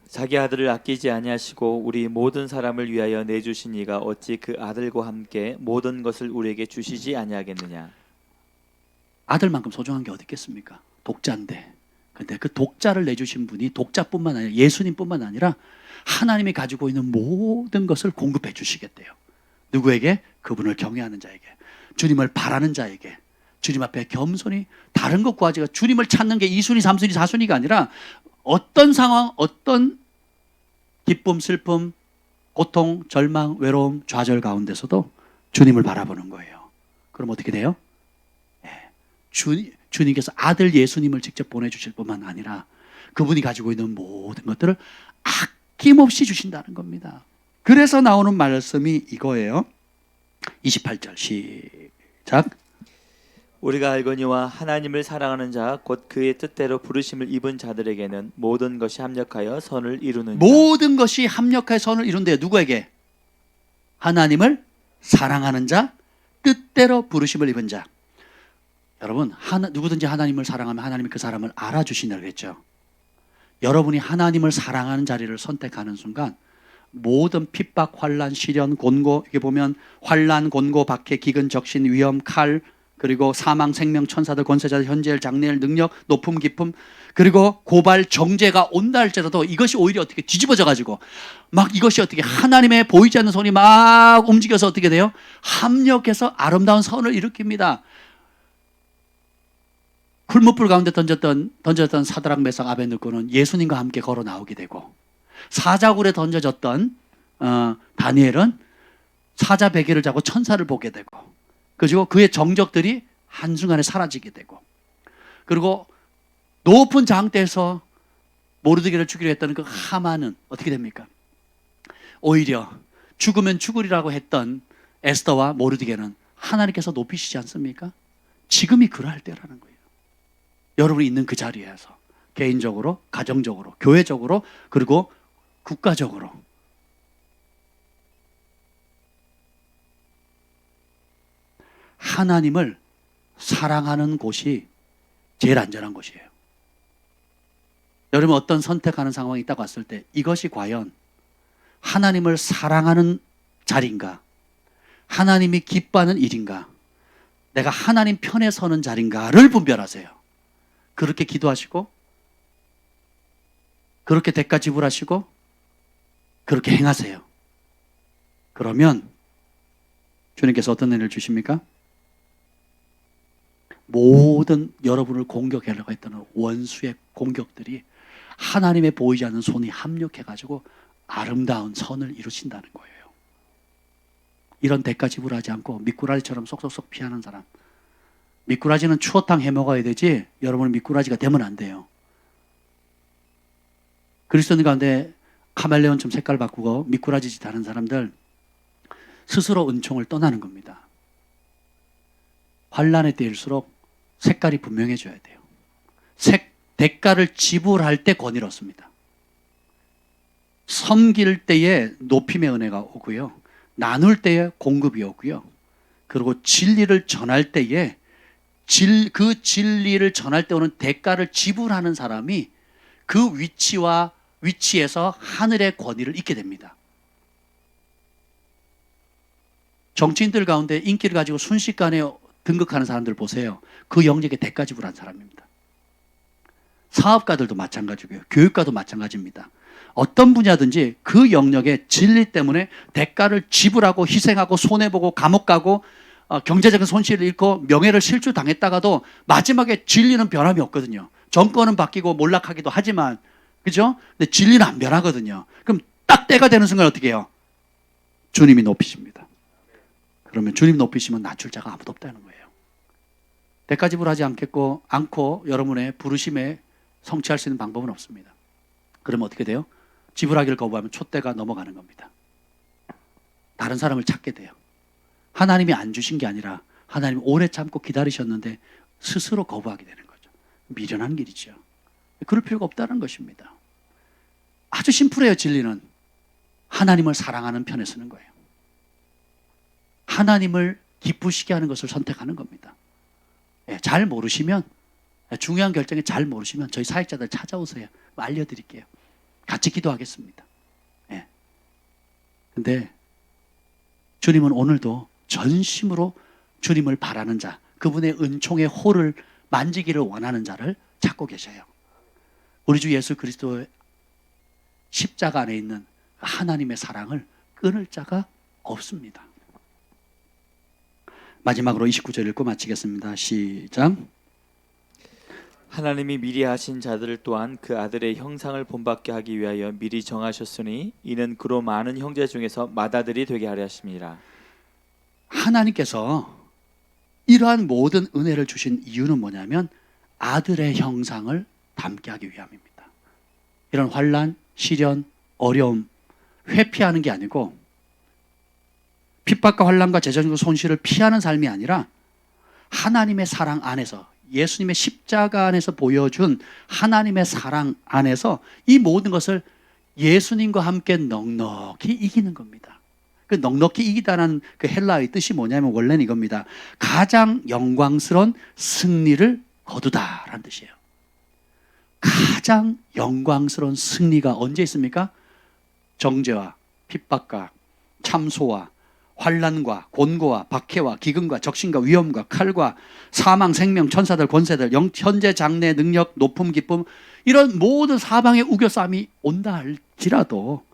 자기 아들을 아끼지 아니하시고 우리 모든 사람을 위하여 내주신 이가 어찌 그 아들과 함께 모든 것을 우리에게 주시지 아니하겠느냐. 아들만큼 소중한 게 어디 있겠습니까? 독자인데. 근데 그 독자를 내주신 분이 독자뿐만 아니라 예수님뿐만 아니라 하나님이 가지고 있는 모든 것을 공급해 주시겠대요. 누구에게? 그분을 경외하는 자에게, 주님을 바라는 자에게, 주님 앞에 겸손히 다른 것 구하지가, 주님을 찾는 게 2순위, 3순위, 4순위가 아니라 어떤 상황, 어떤 기쁨, 슬픔, 고통, 절망, 외로움, 좌절 가운데서도 주님을 바라보는 거예요. 그럼 어떻게 돼요? 주님께서 아들 예수님을 직접 보내주실 뿐만 아니라 그분이 가지고 있는 모든 것들을 아낌없이 주신다는 겁니다. 그래서 나오는 말씀이 이거예요. 28절 시작. 우리가 알거니와 하나님을 사랑하는 자 곧 그의 뜻대로 부르심을 입은 자들에게는 모든 것이 합력하여 선을 이루느니라. 모든 것이 합력하여 선을 이룬대요. 누구에게? 하나님을 사랑하는 자, 뜻대로 부르심을 입은 자. 여러분, 누구든지 하나님을 사랑하면 하나님이 그 사람을 알아주신다고 했죠. 여러분이 하나님을 사랑하는 자리를 선택하는 순간 모든 핍박, 환난, 시련, 곤고, 이게 보면 환난, 곤고, 박해, 기근, 적신, 위험, 칼, 그리고 사망, 생명, 천사들, 권세자들, 현재일, 장래일, 능력, 높음, 깊음, 그리고 고발, 정죄가 온다 할지라도 이것이 오히려 어떻게 뒤집어져 가지고 막 이것이 어떻게 하나님의 보이지 않는 손이 막 움직여서 어떻게 돼요? 합력해서 아름다운 선을 일으킵니다. 풀무불 가운데 던졌던 사드락, 메삭, 아벤느고는 예수님과 함께 걸어 나오게 되고, 사자굴에 던져졌던 다니엘은 사자 베개를 자고 천사를 보게 되고, 그리고 그의 정적들이 한순간에 사라지게 되고, 그리고 높은 장대에서 모르드게를 죽이려 했던 그 하만은 어떻게 됩니까? 오히려 죽으면 죽으리라고 했던 에스더와 모르드게는 하나님께서 높이시지 않습니까? 지금이 그러할 때라는 거예요. 여러분이 있는 그 자리에서 개인적으로, 가정적으로, 교회적으로, 그리고 국가적으로 하나님을 사랑하는 곳이 제일 안전한 곳이에요. 여러분 어떤 선택하는 상황이 있다고 했을 때 이것이 과연 하나님을 사랑하는 자리인가? 하나님이 기뻐하는 일인가? 내가 하나님 편에 서는 자리인가를 분별하세요. 그렇게 기도하시고, 그렇게 대가 지불하시고, 그렇게 행하세요. 그러면 주님께서 어떤 은혜를 주십니까? 모든 여러분을 공격하려고 했던 원수의 공격들이 하나님의 보이지 않는 손이 합력해가지고 아름다운 선을 이루신다는 거예요. 이런 대가 지불하지 않고 미꾸라지처럼 쏙쏙쏙 피하는 사람, 미꾸라지는 추어탕 해 먹어야 되지 여러분은 미꾸라지가 되면 안 돼요. 그리스도인 가운데 카멜레온처럼 색깔 바꾸고 미꾸라지 짓 하는 사람들 스스로 은총을 떠나는 겁니다. 환란의 때일수록 색깔이 분명해져야 돼요. 대가를 지불할 때 권위를 얻습니다. 섬길 때에 높임의 은혜가 오고요, 나눌 때에 공급이 오고요, 그리고 진리를 전할 때에 그 진리를 전할 때 오는 대가를 지불하는 사람이 그 위치에서 하늘의 권위를 잊게 됩니다. 정치인들 가운데 인기를 가지고 순식간에 등극하는 사람들 보세요. 그 영역에 대가 지불한 사람입니다. 사업가들도 마찬가지고요, 교육가도 마찬가지입니다. 어떤 분야든지 그 영역에 진리 때문에 대가를 지불하고 희생하고 손해보고 감옥 가고 경제적인 손실을 잃고 명예를 실추당했다가도 마지막에 진리는 변함이 없거든요. 정권은 바뀌고 몰락하기도 하지만, 그죠? 근데 진리는 안 변하거든요. 그럼 딱 때가 되는 순간 어떻게 해요? 주님이 높이십니다. 그러면 주님 높이시면 낮출 자가 아무도 없다는 거예요. 대가 지불하지 않고 여러분의 부르심에 성취할 수 있는 방법은 없습니다. 그러면 어떻게 돼요? 지불하기를 거부하면 촛대가 넘어가는 겁니다. 다른 사람을 찾게 돼요. 하나님이 안 주신 게 아니라 하나님 오래 참고 기다리셨는데 스스로 거부하게 되는 거죠. 미련한 길이죠. 그럴 필요가 없다는 것입니다. 아주 심플해요. 진리는 하나님을 사랑하는 편에 서는 거예요. 하나님을 기쁘시게 하는 것을 선택하는 겁니다. 잘 모르시면, 중요한 결정에 잘 모르시면 저희 사역자들 찾아오세요. 알려드릴게요. 같이 기도하겠습니다. 근데 주님은 오늘도 전심으로 주님을 바라는 자, 그분의 은총의 홀을 만지기를 원하는 자를 찾고 계셔요. 우리 주 예수 그리스도의 십자가 안에 있는 하나님의 사랑을 끊을 자가 없습니다. 마지막으로 29절 읽고 마치겠습니다. 시작. 하나님이 미리 하신 자들을 또한 그 아들의 형상을 본받게 하기 위하여 미리 정하셨으니 이는 그로 많은 형제 중에서 맏아들이 되게 하려 하심이라. 하나님께서 이러한 모든 은혜를 주신 이유는 뭐냐면 아들의 형상을 담게 하기 위함입니다. 이런 환난, 시련, 어려움 회피하는 게 아니고 핍박과 환난과 재정적 손실을 피하는 삶이 아니라 하나님의 사랑 안에서, 예수님의 십자가 안에서 보여준 하나님의 사랑 안에서 이 모든 것을 예수님과 함께 넉넉히 이기는 겁니다. 그 넉넉히 이기다는 그 헬라의 뜻이 뭐냐면 원래는 이겁니다. 가장 영광스러운 승리를 거두다라는 뜻이에요. 가장 영광스러운 승리가 언제 있습니까? 정죄와 핍박과 참소와 환난과 곤고와 박해와 기근과 적신과 위험과 칼과 사망, 생명, 천사들, 권세들, 현재 장래, 능력, 높음, 기쁨 이런 모든 사방의 우겨싸움이 온다 할지라도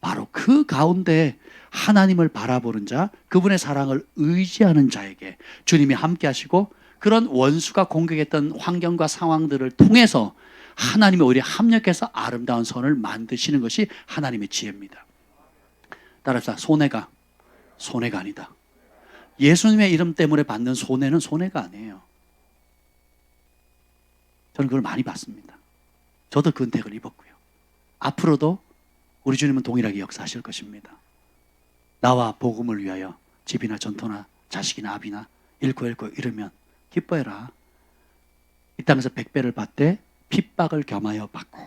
바로 그 가운데 하나님을 바라보는 자, 그분의 사랑을 의지하는 자에게 주님이 함께 하시고 그런 원수가 공격했던 환경과 상황들을 통해서 하나님이 오히려 합력해서 아름다운 선을 만드시는 것이 하나님의 지혜입니다. 따라서 손해가 아니다. 예수님의 이름 때문에 받는 손해는 손해가 아니에요. 저는 그걸 많이 봤습니다. 저도 그 은택을 입었고요. 앞으로도 우리 주님은 동일하게 역사하실 것입니다. 나와 복음을 위하여 집이나 전토나 자식이나 아비나 잃고 이러면 기뻐해라. 이 땅에서 100배를 받되 핍박을 겸하여 받고,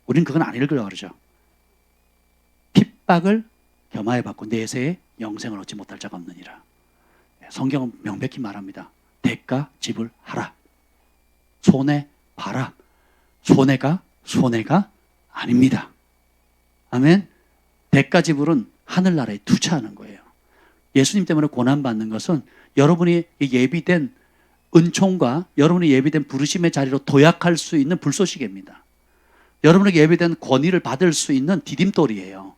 우리는 그건 안 읽으려고 그러죠. 핍박을 겸하여 받고 내세에 영생을 얻지 못할 자가 없느니라. 성경은 명백히 말합니다. 대가 지불하라. 손해 봐라. 손해가 아닙니다. 아멘. 대가 지불은 하늘나라에 투자하는 거예요. 예수님 때문에 고난받는 것은 여러분이 예비된 은총과 여러분이 예비된 부르심의 자리로 도약할 수 있는 불쏘시개입니다. 여러분에게 예비된 권위를 받을 수 있는 디딤돌이에요.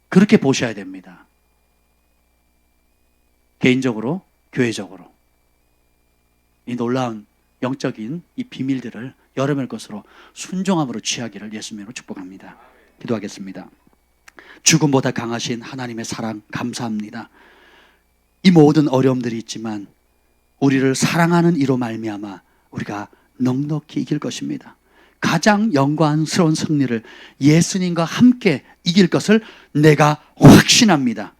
그렇게 보셔야 됩니다. 개인적으로, 교회적으로 이 놀라운 영적인 이 비밀들을 여러분의 것으로 순종함으로 취하기를 예수님으로 축복합니다. 기도하겠습니다. 죽음보다 강하신 하나님의 사랑 감사합니다. 이 모든 어려움들이 있지만 우리를 사랑하는 이로 말미암아 우리가 넉넉히 이길 것입니다. 가장 영광스러운 승리를 예수님과 함께 이길 것을 내가 확신합니다.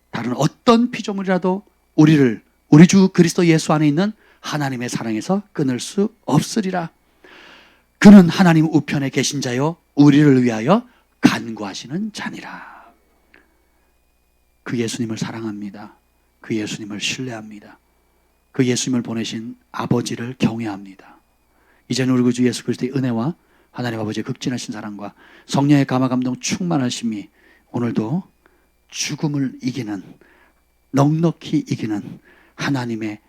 다른 어떤 피조물이라도 우리 주 그리스도 예수 안에 있는 하나님의 사랑에서 끊을 수 없으리라. 그는 하나님 우편에 계신 자요 우리를 위하여 간구하시는 자니라. 그 예수님을 사랑합니다. 그 예수님을 신뢰합니다. 그 예수님을 보내신 아버지를 경외합니다. 이제는 우리 주 예수 그리스도의 은혜와 하나님 아버지의 극진하신 사랑과 성령의 감화 감동 충만하심이 오늘도 죽음을 이기는, 넉넉히 이기는 하나님의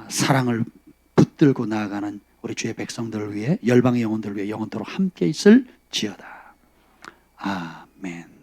사랑을 붙들고 나아가는 우리 주의 백성들을 위해, 열방의 영혼들을 위해 영원토록 함께 있을지어다. 아멘.